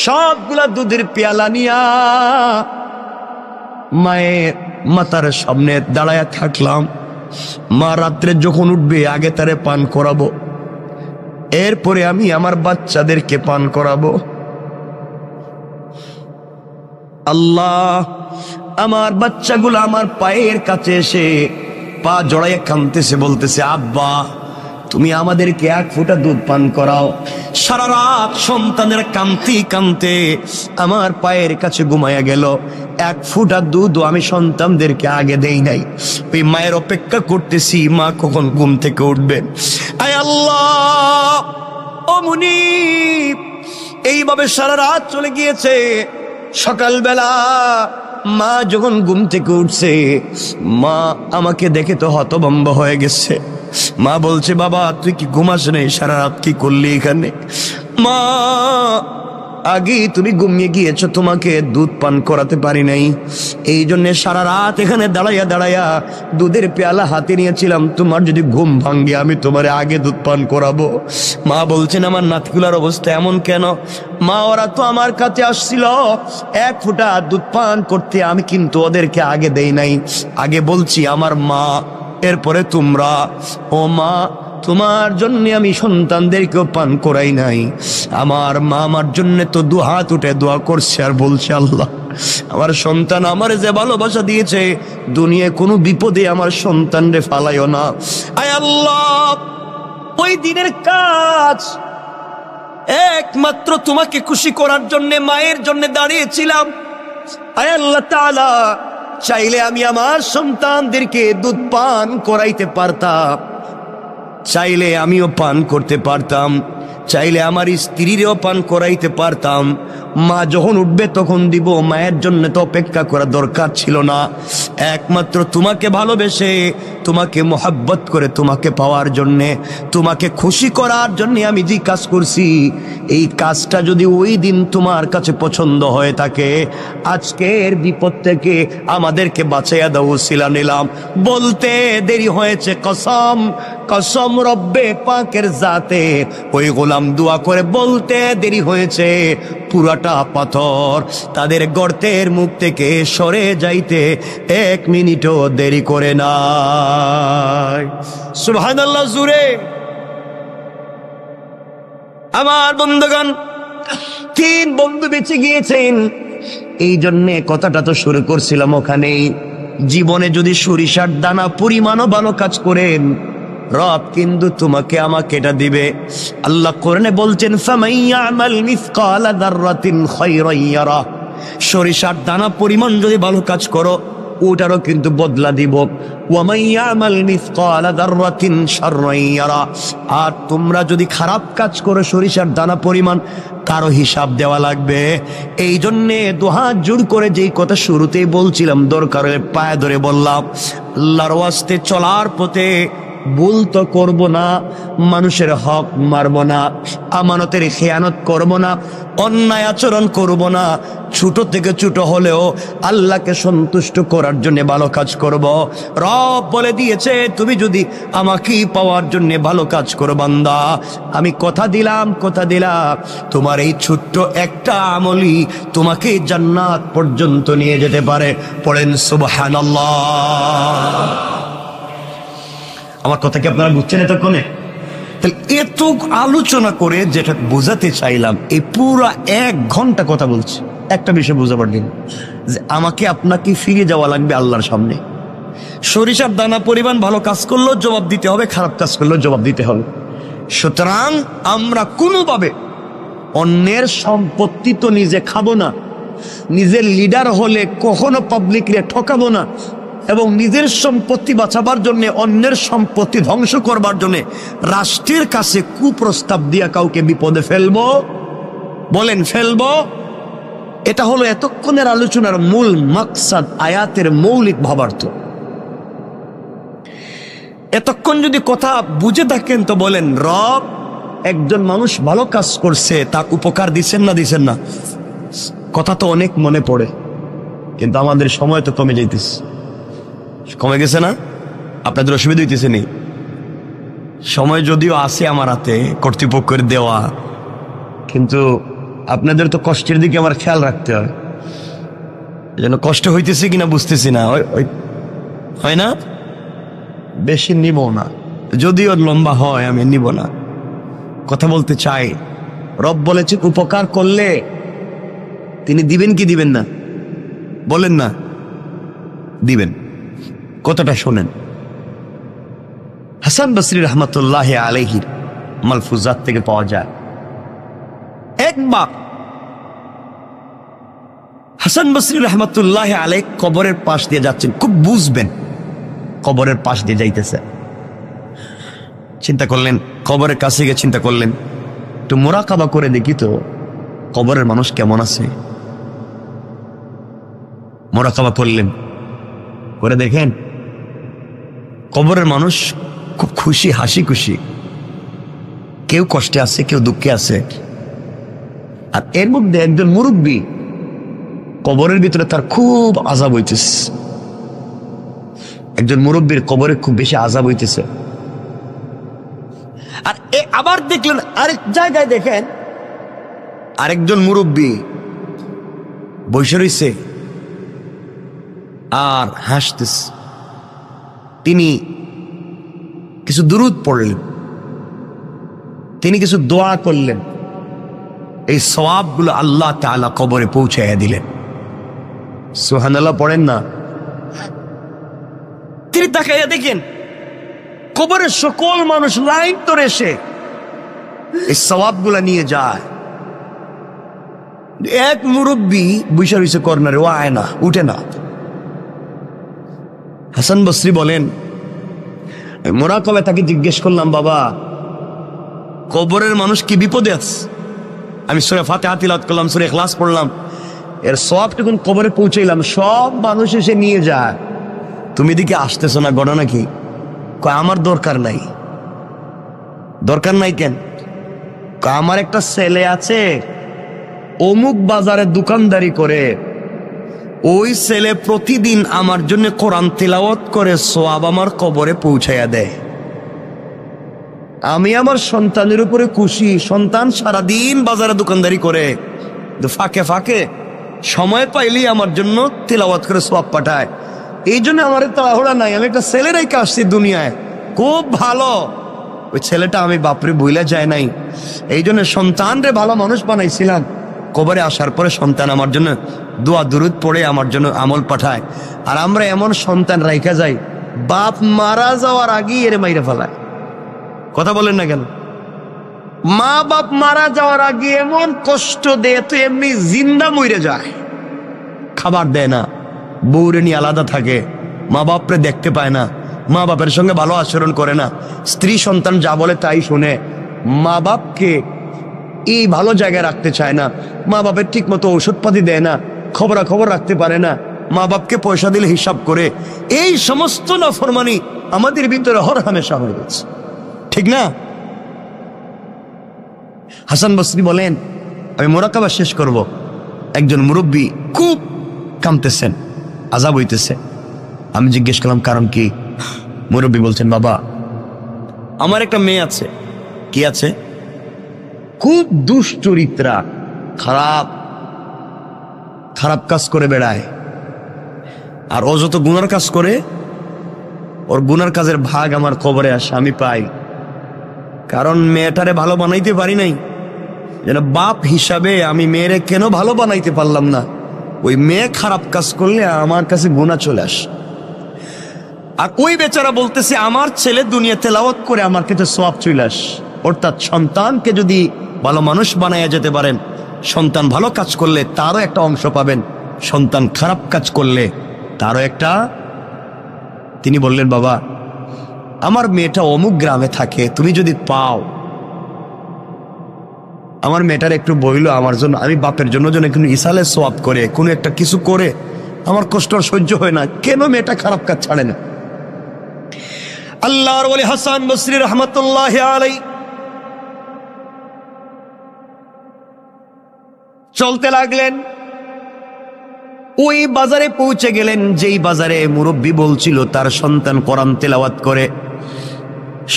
সবগুলা দুধের পেয়ালা নিয়া মায়ের মাথার সামনে দাঁড়ায়া থাকলাম। মা রাত্রে যখন উঠবে আগে তারে পান করাবো, এরপরে আমি আমার বাচ্চাদেরকে পান করাবো। আল্লাহ, আমার বাচ্চাগুলো আমার পায়ের কাছে এসে পা জড়াইয়া কাঁদতেছে, বলতেছে, আব্বা তুমি আমাদেরকে 1 ফোঁটা দুধ পান করাও। সারা রাত সন্তানের কাঁদতে কাঁদতে আমার পায়ের কাছে ঘুমাইয়া গেল। 1 ফোঁটা দুধও আমি সন্তানদেরকে আগে দেই নাই। ওই মায়ের অপেক্ষা করতেছি মা কখন ঘুম থেকে উঠবেন। আয় আল্লাহ, ও মুনিব, এইভাবে সারা রাত চলে গিয়েছে। সকালবেলা মা যখন ঘুম থেকে উঠছে, মা আমাকে দেখে তো হতভম্ব হয়ে গেছে। মা বলছে, বাবা তুই কি ঘুমাস নাই? সারা রাত কি করলি এখানে? মা আগেই তুমি ঘুমিয়ে গিয়েছো, তোমাকে দুধ পান করাতে পারি নাই, এই জন্য সারা রাত এখানে দাঁড়াইয়া দাঁড়াইয়া দুধের পেয়ালা হাতে নিয়েছিলাম, তোমার যদি ঘুম ভাঙ্গে আমি তোমারে আগে দুধ পান করাবো। মা বলছেন আমার নাতিগুলার অবস্থা এমন কেন? মা ওরা তো আমার কাছে আসছিল এক ফোঁটা দুধ পান করতে, আমি কিন্তু ওদেরকে আগে দেই নাই, আগে বলছি আমার মা, এরপরে তোমরা। ও মা, তোমার জন্য আমি সন্তানদেরকেও পান করাই নাই। আমার মা আমার জন্য তো দু হাত উঠে দোয়া করছে আর বলছে, আল্লাহ আমার সন্তান আমার যে ভালোবাসা দিয়েছে, দুনিয়ায় কোনো বিপদে আমার সন্তানরে ফালাইও না। আয় আল্লাহ, ওই দিনের কাজ একমাত্র তোমাকে খুশি করার জন্য মায়ের জন্য দাঁড়িয়েছিলাম। আয় আল্লাহ তাআলা, চাইলে আমি আমার সন্তানদেরকে দুধ পান করাইতে পারতাম, চাইলে আমিও পান করতে পারতাম, চাইলে আমার স্ত্রীরও পান করাইতে পারতাম। মা যখন উঠবে তখন দিব, মায়ের জন্য তো অপেক্ষা করা দরকার ছিল না। একমাত্র তোমাকে ভালোবেসে, তোমাকে মোহাব্বত করে, তোমাকে পাওয়ার জন্যে, তোমাকে খুশি করার জন্যে আমি যে কাজ করছি, এই কাজটা যদি ওই দিন তোমার কাছে পছন্দ হয়ে থাকে, আজকের বিপদ থেকে আমাদেরকে বাঁচাইয়া দাও উসিলা নিলাম। বলতে দেরি হয়েছে, কসম কসম রব্বে পাকের জাতে, ওই গোলাম দোয়া করে বলতে দেরি হয়েছে, পুরাটা পাথর তাদের গর্তের মুখ থেকে সরে যাইতে 1 মিনিটও দেরি করে নাই। সুবহানাল্লাহ জুরে। আমার বন্ধুগণ, 3 বন্ধু বেঁচে গিয়েছেন, এই জন্যে কথাটা তো শুরু করছিলাম ওখানেই। জীবনে যদি সরিষার দানা পরিমাণও ভালো কাজ করেন, রব কিন্তু তোমাকে আমাকে এটা দিবে। আল্লাহ কোরআনে বলছেন, ফামাইয়ামাল মিসকালা যাররাতিন খায়রান ইয়ারা, সরিষার দানা পরিমাণ যদি ভালো কাজ করো, ওটারও কিন্তু বদলা দিব। ওয়ামাইয়ামাল মিসকালা যাররাতিন শাররান ইয়ারা, আর তোমরা যদি খারাপ কাজ করো সরিষার দানা পরিমাণ, তারও হিসাব দেওয়া লাগবে। এই জন্যে দুহাত জোড় করে যেই কথা শুরুতেই বলছিলাম, দরকারে পায়ে ধরে বললাম, আল্লাহর ওয়াস্তে চলার পথে ভুল তো করব না, মানুষের হক মারব না, আমানতের খেয়ানত করব না, অন্যায় আচরণ করব না, ছোট থেকে ছোট হলেও আল্লাহকে সন্তুষ্ট করার জন্য ভালো কাজ করব। রব বলে দিয়েছে, তুমি যদি আমাকেই পাওয়ার জন্য ভালো কাজ করো বান্দা, আমি কথা দিলাম তোমার এই ছোট্ট একটা আমলই তোমাকে জান্নাত পর্যন্ত নিয়ে যেতে পারে। পড়েন সুবহানাল্লাহ। আমার কথা কি আপনারা বুঝছেন এতক্ষণে? তাহলে এত আলোচনা করে যেটা বোঝাতে চাইলাম, এই পুরা 1 ঘন্টা কথা বলছি, একটা বিষয় বোঝাবার দিন, যে আমাকে আপনাকে ফিরে যাওয়া লাগবে আল্লাহর সামনে। সরিষার দানা পরিমাণ ভালো কাজ করলেও জবাব দিতে হবে, খারাপ কাজ করলেও জবাব দিতে হবে। সুতরাং আমরা কোনোভাবে অন্যের সম্পত্তি তো নিজে খাবো না, নিজের লিডার হলে কখনো পাবলিকরে ঠকাবো না, এবং নিজের সম্পত্তি বাঁচাবার জন্য, অন্যের সম্পত্তি ধ্বংস করবার জন্য রাষ্ট্রের কাছে কুপ্রস্তাব দিয়া কাউকে বিপদে ফেলবো? বলেন ফেলবো? এটা হলো এতক্ষণের আলোচনার মূল মাকসাদ, আয়াতের মৌলিক ভাবার্থ। এতক্ষণ যদি কথা বুঝে থাকেন তো বলেন, রব একজন মানুষ ভালো কাজ করছে, তার উপকার দিচ্ছেন না দিচ্ছেন না? কথা তো অনেক মনে পড়ে, কিন্তু আমাদের সময় তো কমে যাইতেছে। কমে গেছে না? আপনাদের অসুবিধা হইতেছে নি? সময় যদিও আছে আমার হাতে, কর্তৃপক্ষের দেওয়া, কিন্তু আপনাদের তো কষ্টের দিকে আমার খেয়াল রাখতে হয়। যেন কষ্ট হইতেছে কিনা বুঝতেছি না, হয় না? বেশি নিব না, যদিও লম্বা হয় আমি নিব না। কথা বলতে চাই, রব বলেছে উপকার করলে তিনি দিবেন কি দিবেন না? বলেন না, দিবেন। কথাটা শোনেন, হাসান বসরি রহমতুল্লাহ আলাইহির মালফুজাত থেকে পাওয়া যায়। একবার হাসান বসরি রহমতুল্লাহ আলাইহ কবরের পাশ দিয়ে যাচ্ছেন, খুব বুঝবেন, কবরের পাশ দিয়ে যাইতেছে। চিন্তা করলেন, কবরের কাছে গিয়ে চিন্তা করলেন, একটু মুরাকাবা করে দেখি তো কবরের মানুষ কেমন আছে। মুরাকাবা করলেন, করে দেখেন কবরের মানুষ খুব খুশি, হাসি খুশি, কেউ কষ্টে আছে, কেউ দুঃখে আছে। আর এর মধ্যে একজন মুরব্বী কবরের ভিতরে তার খুব আযাব হইতেছে, একজন মুরব্বীর কবরে খুব বেশি আযাব হইতেছে। আর আবার দেখলেন আরেক জায়গায়, দেখেন আরেকজন মুরব্বী বসে রইছে আর হাসতেছে। তিনি কিছু দুরূদ পড়লেন, তিনি কিছু দোয়া করলেন, এই সওয়াবগুলো আল্লাহ তাআলা কবরে পৌঁছাইয়া দিলেন। সুবহানাল্লাহ পড়েন না? তিনি তাকাইয়া দেখেন কবরের সকল মানুষ লাইন ধরে এসে এই সওয়াবগুলা নিয়ে যায়। এক মুরব্বী বসে রইছে কর্নারে, ও আয় না, উঠে না। হাসান বসরি বলেন, মোরাকাবায় তাকে জিজ্ঞেস করলাম, বাবা কবরের মানুষ কি বিপদে আছে? আমি সূরা ফাতিহা তিলাওয়াত করলাম, সূরা ইখলাস পড়লাম, এর সওয়াবটুকু কবরে পৌঁছাইলাম, সব মানুষ এসে নিয়ে যায়, তুমি দিকে আসতেছো না, ঘটনা কি? কয় আমার দরকার নাই। দরকার নাই কেন? কয় আমার একটা ছেলে আছে, অমুক বাজারে দোকানদারি করে, ওই ছেলে প্রতিদিন আমার জন্য কোরআন তিলাওয়াত করে সওয়াব আমার কবরে পৌঁছাইয়া দেয়। আমি আমার সন্তানের উপরে খুশি, সন্তান সারাদিন বাজারে দোকানদারি করে, ফাঁকে ফাঁকে সময় পাইলেই আমার জন্য তিলাওয়াত করে সওয়াব পাঠায়। এই জন্য আমার তাড়াহুড়া নাই, আমি একটা ছেলে রেখে আসছি দুনিয়ায়, খুব ভালো। ওই ছেলেটা আমি বাপরে ভুলে যায় নাই, এই জন্য সন্তান রে ভালো মানুষ বানাইছিলাম। কবরে আসার পরে সন্তান আমার জন্য দোয়া দুরূদ পড়ে আমার জন্য আমল পাঠায়। আর আমরা এমন সন্তান রাইখা যাই, বাপ মারা যাওয়ার আগেই এর মাইরা ফেলায়। কথা বলেন না কেন? মা বাপ মারা যাওয়ার আগে এমন কষ্ট দেয়, তো এমনি জিন্দা মরে যায়, খাবার দেয় না, বউরে নিয়ে আলাদা থাকে, মা বাপরে দেখতে পায় না, মা বাপের সঙ্গে ভালো আচরণ করে না, স্ত্রী সন্তান যা বলে তাই শুনে, মা বাপকে এই ভালো জায়গায় রাখতে চায় না, মা বাপের ঠিক মতো ঔষধপাতি দেয় না, খবরাখবর রাখতে পারে না, মা বাপকে পয়সা দিলে হিসাব করে। এই সমস্ত নাফরমানি আমাদের ভিতরে হর হামেশা হয়ে গেছে, ঠিক না? হাসান বসরি বলেন, আমি মোরাকাবা শেষ করব, একজন মুরব্বী খুব কাঁদতেছেন, আযাব হইতেছে। আমি জিজ্ঞেস করলাম কারণ কি? মুরব্বী বলছেন, বাবা আমার একটা মেয়ে আছে। কি আছে? খুব দুশ্চরিত্রা, খারাপ খারাপ কাজ করে বেড়ায়, আর ও যত গুনার কাজ করে, ওর গুনার কাজের ভাগ আমার কবরে আসে, আমি পাই। কারণ মেয়েটারে ভালো বানাইতে পারি নাই, যেন বাপ হিসাবে আমি মেয়েরে কেন ভালো বানাইতে পারলাম না। ওই মেয়ে খারাপ কাজ করলে আমার কাছে গুনাহ চলে আসে, আর ওই বেচারা বলতেছে আমার ছেলে দুনিয়া তেলাওয়াত করে আমার কাছে সওয়াব চলে আসে। অর্থাৎ সন্তানকে যদি ভালো মানুষ বানাইয়া যেতে পারেন, সন্তান ভালো কাজ করলে তারও একটা অংশ পাবেন, সন্তান খারাপ কাজ করলে তারও একটা। তিনি বললেন, বাবা আমার মেয়েটা অমুক গ্রামে থাকে, তুমি যদি পাও, আমার মেয়েটার একটু বইলো আমার জন্য, আমি বাপের জন্য যেন একটু ইসালে সওয়াব করে, কোনো একটা কিছু করে, আমার কষ্ট আর সহ্য হয় না, কেন মেয়েটা খারাপ কাজ ছাড়ে না। আল্লাহর ওলি হাসান বসরি রহমতুল্লাহি আলাইহি চলতে লাগলেন, ওই বাজারে পৌঁছে গেলেন যেই বাজারে মুরব্বী বলছিল তার সন্তান কোরআন তেলাওয়াত করে।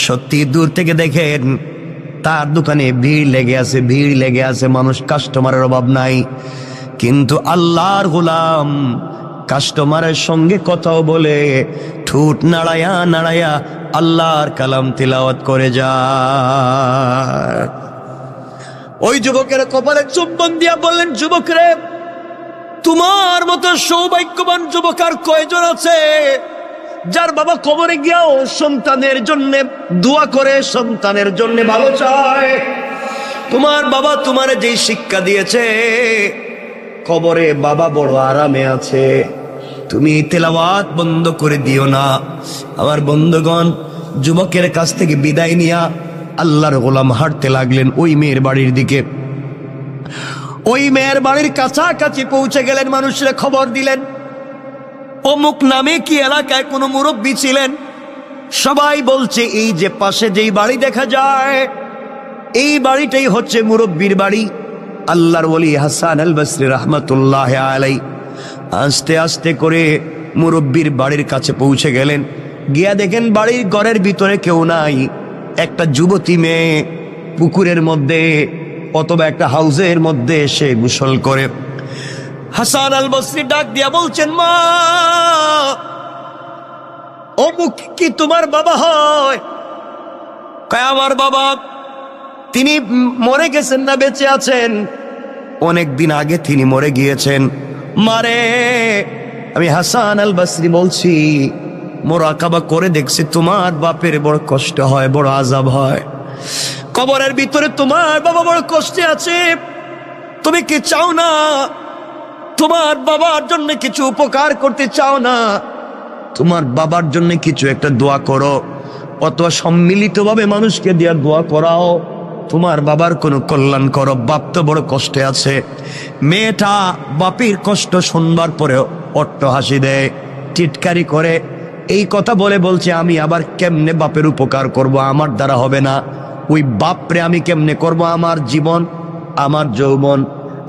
সত্যি দূর থেকে দেখেন তার দোকানে ভিড় লেগে আছে, ভিড় লেগে আছে, মানুষ, কাস্টমারের অভাব নাই। কিন্তু আল্লাহর গোলাম কাস্টমারের সঙ্গে কথাও বলে ঠোঁট নাড়ায়া নাড়ায়া আল্লাহর কালাম তিলাওয়াত করে যায়। ওই যুবকের কপালে চুম্বন দিয়া বললেন, যুবক রে, তোমার মতো সৌভাগ্যবান যুবক আর কয়জন আছে যার বাবা কবরে গিয়াও সন্তানের জন্য দোয়া করে, সন্তানের জন্য ভালো চায়। তোমার বাবা তোমার যেই শিক্ষা দিয়েছে, কবরে বাবা বড় আরামে আছে, তুমি তেলাওয়াত বন্ধ করে দিও না। আমার বন্ধুগণ, যুবকের কাছ থেকে বিদায় নিয়া আল্লাহর গোলাম হাঁটতে লাগলেন ওই মেয়ের বাড়ির দিকে। ওই মেয়ের বাড়ির কাছাকাছি পৌঁছে গেলেন, মানুষরা খবর দিলেন অমুক নামে কি এলাকায় কোনো মুরব্বী ছিলেন। সবাই বলছে এই যে পাশে যেই বাড়ি দেখা যায়, এই বাড়িটাই হচ্ছে মুরব্বীর বাড়ি। আল্লাহর ওলি হাসান আল বসরি রহমতুল্লাহ আলাই আস্তে আস্তে করে মুরব্বীর বাড়ির কাছে পৌঁছে গেলেন। গিয়া দেখেন বাড়ির ঘরের ভিতরে কেউ নাই। একটা যুবতী মেয়ে পুকুরের মধ্যে অথবা একটা হাউজের মধ্যে এসে গোসল করে। হাসান আল বসরি ডাক দিয়া বলছেন, মা, অমুক কি তোমার বাবা হয়? কয়, আমার বাবা। তিনি মরে গেছেন না বেঁচে আছেন? অনেক দিন আগে তিনি মরে গিয়েছেন। মারে, আমি হাসান আল বসরি বলছি, মোরাকাবা করে দেখছি তোমার বাপের বড় কষ্ট হয়, বড় আযাব হয়। কবরের ভিতরে তোমার বাবা বড় কষ্টে আছে। তুমি কি চাও না তোমার বাবার জন্য কিছু উপকার করতে? চাও না তোমার বাবার জন্য কিছু একটা দোয়া করো, অথবা সম্মিলিতভাবে মানুষকে দিয়া দোয়া করাও, তোমার বাবার কোনো কল্যাণ করো। বাপ তো বড় কষ্টে আছে। মেয়েটা বাপের কষ্ট শুনবার পরেও অট্ট হাসি দেয়, টিটকারি করে। এই কথা বলে বলছে, আমি আবার কেমনে বাপের উপকার করব? আমার দ্বারা হবে না। ওই বাপরে আমি কেমনে করব? আমার জীবন, আমার যৌবন,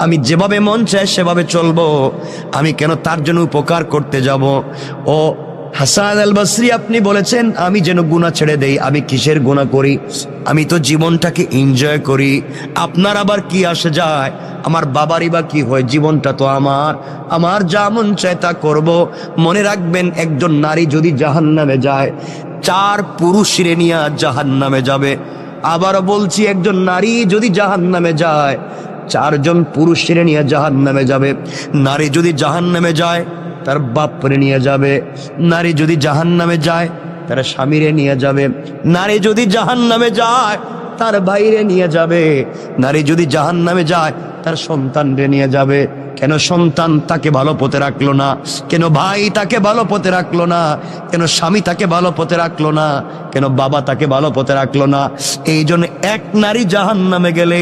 আমি যেভাবে মন চায় সেভাবে চলবো। আমি কেন তার জন্য উপকার করতে যাব? ও হাসান আল বসরি, আপনি বলেছেন আমি যেন গুনাহ ছেড়ে দেই। আমি কিসের গুনাহ করি? আমি তো জীবনটাকে এনজয় করি। আপনার আবার কি আসে যায়? আমার বাবারই বা কি হয়? জীবনটা তো আমার, আমার যা মন চায় তা করব। মনে রাখবেন, একজন নারী যদি জাহান্নামে যায়, 4 পুরুষরে নিয়ে জাহান্নামে যাবে। আবারও বলছি, একজন নারী যদি জাহান্নামে যায়, 4 জন পুরুষরে নিয়ে জাহান্নামে যাবে। নারী যদি জাহান্নামে যায়, তার বাপরে নিয়ে যাবে। নারী যদি জাহান্নামে যায়, তার স্বামীরে নিয়ে যাবে। নারী যদি জাহান্নামে যায়, তার ভাইরে নিয়ে যাবে। নারী যদি জাহান্নামে যায়, তার সন্তানরে নিয়ে যাবে। কেন সন্তান তাকে ভালো পথে রাখলো না? কেন ভাই তাকে ভালো পথে রাখলো না? কেন স্বামী তাকে ভালো পথে রাখলো না? কেন বাবা তাকে ভালো পথে রাখলো না? এই জন্য এক নারী জাহান্নামে গেলে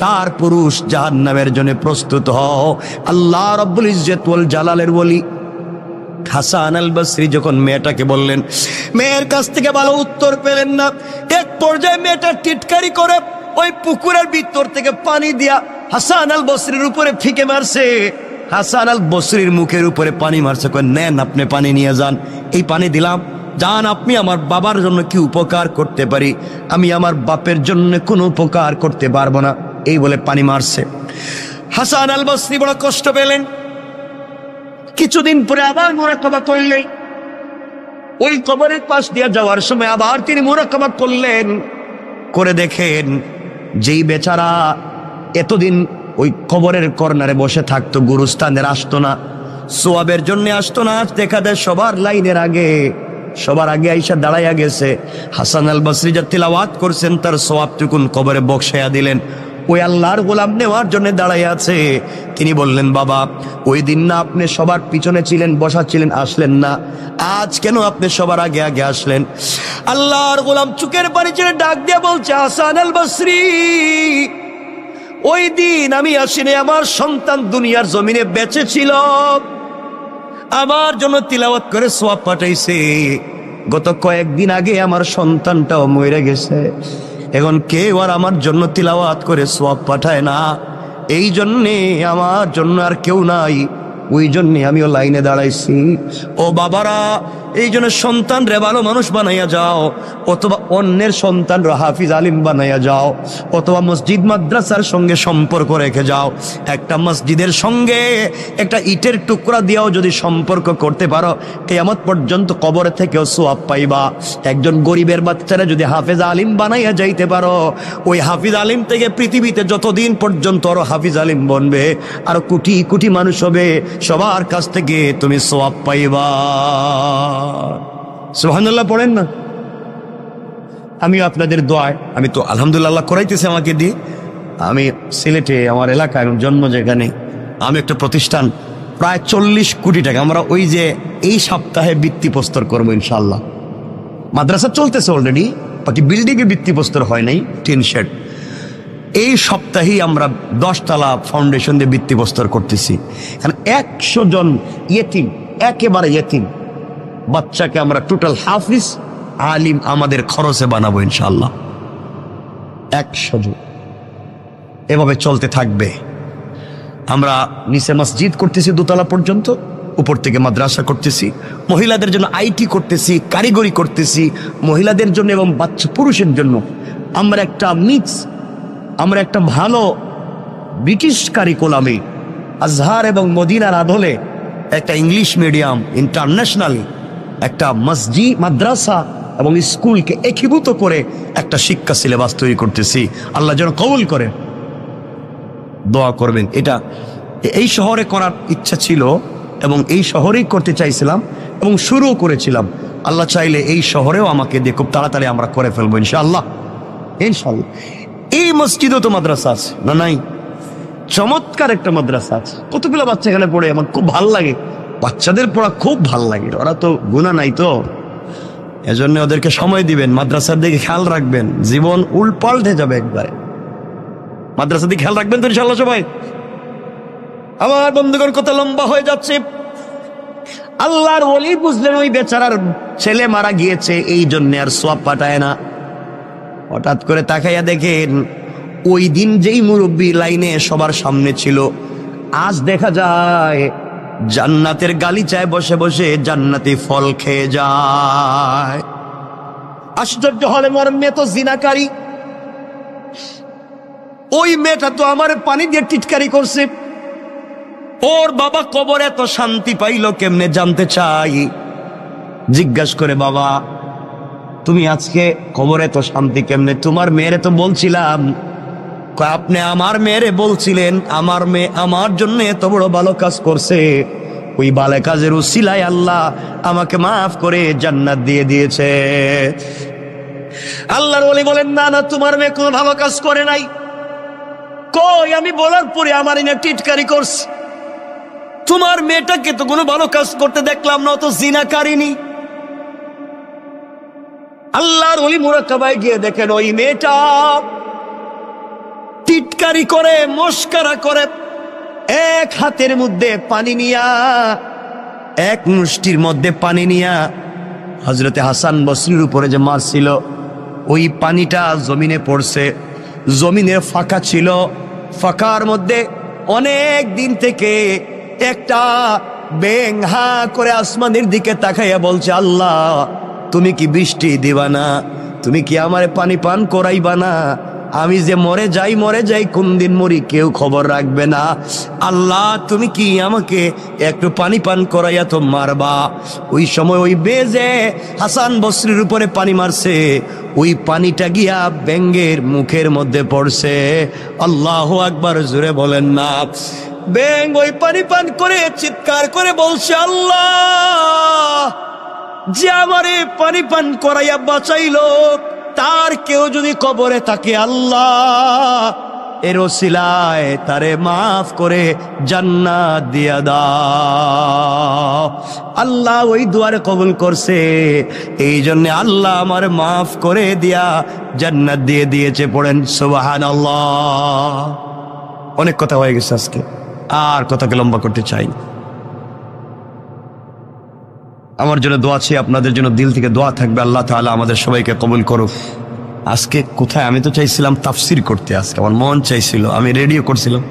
4 পুরুষ জাহান্নামের জন্য প্রস্তুত হও। আল্লাহ রাব্বুল ইজ্জত ওয়াল জালালের ওলি হাসান আল বসরি যখন মেয়েটাকে বললেন, মেয়ের কাছ থেকে ভালো উত্তর পেলেন না। এক পর্যায়ে মেয়েটা টিটকারি করে ওই পুকুরের ভিতর থেকে পানি দিয়া হাসান আল বসরির উপরে ফিকে মারছে। হাসান আল বসরির মুখের উপরে পানি মারছে। কয়, নেন, আপনি পানি নিয়ে যান। এই পানি দিলাম, যান, আপনি আমার বাবার জন্য কি উপকার করতে পারি? আমি আমার বাপের জন্য কোনো উপকার করতে পারবো না। এই বলে পানি মারছে। হাসান আল বসরি বড় কষ্ট পেলেন। কিছুদিন পরে আবার মুরাকাবা করলেন। ওই কবরের পাশ দিয়ে যাওয়ার সময় আবার তিনি মুরাকাবা করলেন। করে দেখেন, যেই বেচারা এতদিন ওই কবরের কর্নারে বসে থাকতো, গুরুস্থানের আসতো না, সোয়াবের জন্য আসতো না, আজ দেখা দেয় সবার লাইনের আগে, সবার আগে আইসা দাঁড়াইয়া গেছে। হাসান আল বসরি যা তিলাওয়াত করছেন, তার সোয়াবটুকুন কবরে বক্সাইয়া দিলেন। ওই আল্লাহর গোলাম নেওয়ার জন্য দাঁড়াই আছে। তিনি বললেন, বাবা, ওই দিন না আপনি সবার পিছনে ছিলেন, বসা ছিলেন, আসলেন না? আজ কেন আপনি সবার আগে আগে আসলেন? আল্লাহর গোলাম চুকের পানি ছেড়ে ডাক দিয়ে বলছে, হাসান আল বসরি, ওই দিন আমি আসিনি, আমার সন্তান দুনিয়ার জমিনে বেঁচে ছিল, আমার জন্য তিলাওয়াত করে সোয়াব পাঠাইছে। গত কয়েকদিন আগে আমার সন্তানটাও মরে গেছে। এখন কেউ আর আমার জন্য তিলাওয়াত করে সোয়াব পাঠায় না। এই জন্যে আমার জন্য আর কেউ নাই, ওই জন্যে আমিও লাইনে দাঁড়াইছি। ও বাবারা, এই জন্য সন্তান রে ভালো মানুষ বানাইয়া যাও, অথবা অন্যের সন্তান রে হাফিজ আলিম বানাইয়া যাও, অথবা মসজিদ মাদ্রাসার সঙ্গে সম্পর্ক রেখে যাও। একটা মসজিদের সঙ্গে একটা ইটের টুকরা দিয়েও যদি সম্পর্ক করতে পারো, কিয়ামত পর্যন্ত কবর থেকেও সোয়াব পাইবা। একজন গরিবের বাচ্চারা যদি হাফিজ আলিম বানাইয়া যাইতে পারো, ওই হাফিজ আলিম থেকে পৃথিবীতে যতদিন পর্যন্ত আরো হাফিজ আলিম বনবে, আরো কোটি কোটি মানুষ হবে, সবার কাছ থেকে তুমি সোয়াব পাইবা। সুবহানাল্লাহ পড়েন না? আমি আপনাদের দোয়ায়, আমি তো আলহামদুলিল্লাহ করাইতেছি আমাকে দিয়ে। আমি সিলেটে, আমার এলাকায় জন্ম, যেখানে আমি একটা প্রতিষ্ঠান, প্রায় 40 কোটি টাকা, আমরা ওই যে এই সপ্তাহে ভিত্তিপ্রস্তর করবো ইনশাল্লাহ। মাদ্রাসা চলতেছে অলরেডি, বাকি বিল্ডিংয়ে ভিত্তিপ্রস্তর হয় নাই, টিন শেড। এই সপ্তাহেই আমরা 10 তলা ফাউন্ডেশন দিয়ে ভিত্তিপ্রস্তর করতেছি। কারণ 100 জন ইয়েতিম, একেবারে ইয়েতিম বাচ্চাকে আমরা টোটাল হাফিজ আলিম আমাদের খরচে বানাবো ইনশাল্লাহ। 100 জন। এভাবে চলতে থাকবে। আমরা নিচে মসজিদ করতেছি দোতলা পর্যন্ত, উপর থেকে মাদ্রাসা করতেছি, মহিলাদের জন্য আইটি করতেছি, কারিগরি করতেছি, মহিলাদের জন্য এবং বাচ্চা পুরুষের জন্য আমরা একটা মিক্স, আমরা একটা ভালো ব্রিটিশ কারিকুলামে আজহার এবং মদিনার আদলে একটা ইংলিশ মিডিয়াম ইন্টারন্যাশনাল একটা মসজিদ, মাদ্রাসা এবং স্কুলকে একীভূত করে একটা শিক্ষা সিলেবাস তৈরি করতেছি। আল্লাহ যেন কবুল করে, দোয়া করবেন। এটা এই শহরে করার ইচ্ছা ছিল এবং এই শহরেই করতে চাইছিলাম এবং শুরুও করেছিলাম। আল্লাহ চাইলে এই শহরেও আমাকে দিয়ে খুব তাড়াতাড়ি আমরা করে ফেলবো ইনশাআল্লাহ, ইনশাআল্লাহ। এই মসজিদও তো মাদ্রাসা আছে না? নাই? চমৎকার একটা মাদ্রাসা আছে, কতগুলো বাচ্চা এখানে পড়ে, আমার খুব ভাল লাগে। বাচ্চাদের পড়া খুব ভাল লাগে, ওরা তো গুনাহ নাই তো, এজন্য ওদেরকে সময় দিবেন, মাদ্রাসার দিকে খেয়াল রাখবেন, জীবন উল্পাল্টে যাবে একবারে। মাদ্রাসার দিকে খেয়াল রাখবেন তো ইনশাআল্লাহ সবাই। আমার বন্ধুগণ, কথা লম্বা হয়ে যাচ্ছে। আল্লাহর ওলি বুঝলেন ওই বেচারার ছেলে মারা গিয়েছে, এই জন্য আর সওয়াব পাঠায় না। হঠাৎ করে তাকাইয়া দেখেন ওই দিন যেই মুরব্বী লাইনে সবার সামনে ছিল, আজ দেখা যায় জান্নাতের গালিচায় বসে বসে জান্নাতি ফল খেয়ে যায়। আশ্চর্য হলে মোর মেয়ে তো জিনাকারী, ওই মেয়েটা তো আমার পানি দিয়ে টিটকারি করছে, ওর বাবা কবরে এত শান্তি পাইল কেমনে জানতে চাই। জিজ্ঞাসা করে, বাবা তুমি আজকে কবরে তো শান্তি কেমনে? তোমার মেয়েরে তো বলছিলাম। আপনি আমার মেয়েরে বলছিলেন, আমার মেয়ে আমার জন্য এত বড় ভালো কাজ করছে, ওই ভালো কাজের উসিলায় আল্লাহ আমাকে মাফ করে জান্নাত দিয়ে দিয়েছে। আল্লাহর ওলি বলেন, না না, তোমার মেয়ে কোনো ভালো কাজ করে নাই। কই, আমি বলার পরে আমার এনে টিটকারি করছে। তোমার মেয়েটাকে তো কোনো ভালো কাজ করতে দেখলাম না, তো জিনাকারিনী। আল্লাহর ওলি মুরাকাবায় গিয়ে দেখেন ওই মেয়েটা টিটকারি করে, মস্করা করে, এক হাতের মধ্যে পানি নিয়া, এক মুষ্টির মধ্যে পানি নিয়া হযরতে হাসান বসরির উপরে যে মারছিল, ওই পানিটা জমিনে পড়ছে। জমিনের ফাঁকা ছিল, ফাঁকার মধ্যে অনেক দিন থেকে একটা ব্যাঙ হা করে আসমানের দিকে তাকাইয়া বলছে, আল্লাহ তুমি কি বৃষ্টি দিবা না? তুমি কি আমারে পানি পান করাইবা না? আমি যে মরে যাই কোন দিন মরি কেউ খবর রাখবে না। আল্লাহ তুমি কি আমাকে একটু পানি পান করাইয়া তো মারবা? ওই সময় ওই বেজে হাসান বসরির উপরে পানি মারছে, ওই পানিটা গিয়া ব্যাঙের মুখের মধ্যে পড়ছে। আল্লাহু আকবার, জোরে বলেন না। ব্যাঙ ওই পানি পান করে চিৎকার করে বলছে, আল্লাহ যে আমারে পানি পান করাইয়া বাঁচাইলো, তার কেউ যদি কবরে থাকে, আল্লাহ এর ওসিলায় তারে মাফ করে জান্নাত দিয়া দাও। আল্লাহ ওই দুয়ারে কবুল করছে, এই জন্য আল্লাহ আমার মাফ করে দিয়া জান্নাত দিয়ে দিয়েছে। পড়েন সুবহানাল্লাহ। অনেক কথা হয়ে গেছে আজকে, আর কথাকে লম্বা করতে চাই। আমার জন্য দোয়া আছে, আপনাদের জন্য দিল থেকে দোয়া থাকবে। আল্লাহ তাআলা আমাদের সবাইকে কবুল করুক। আজকে কোথায়, আমি তো চাইছিলাম তাফসির করতে, আজকে আমার মন চাইছিল, আমি রেডিও করছিলাম,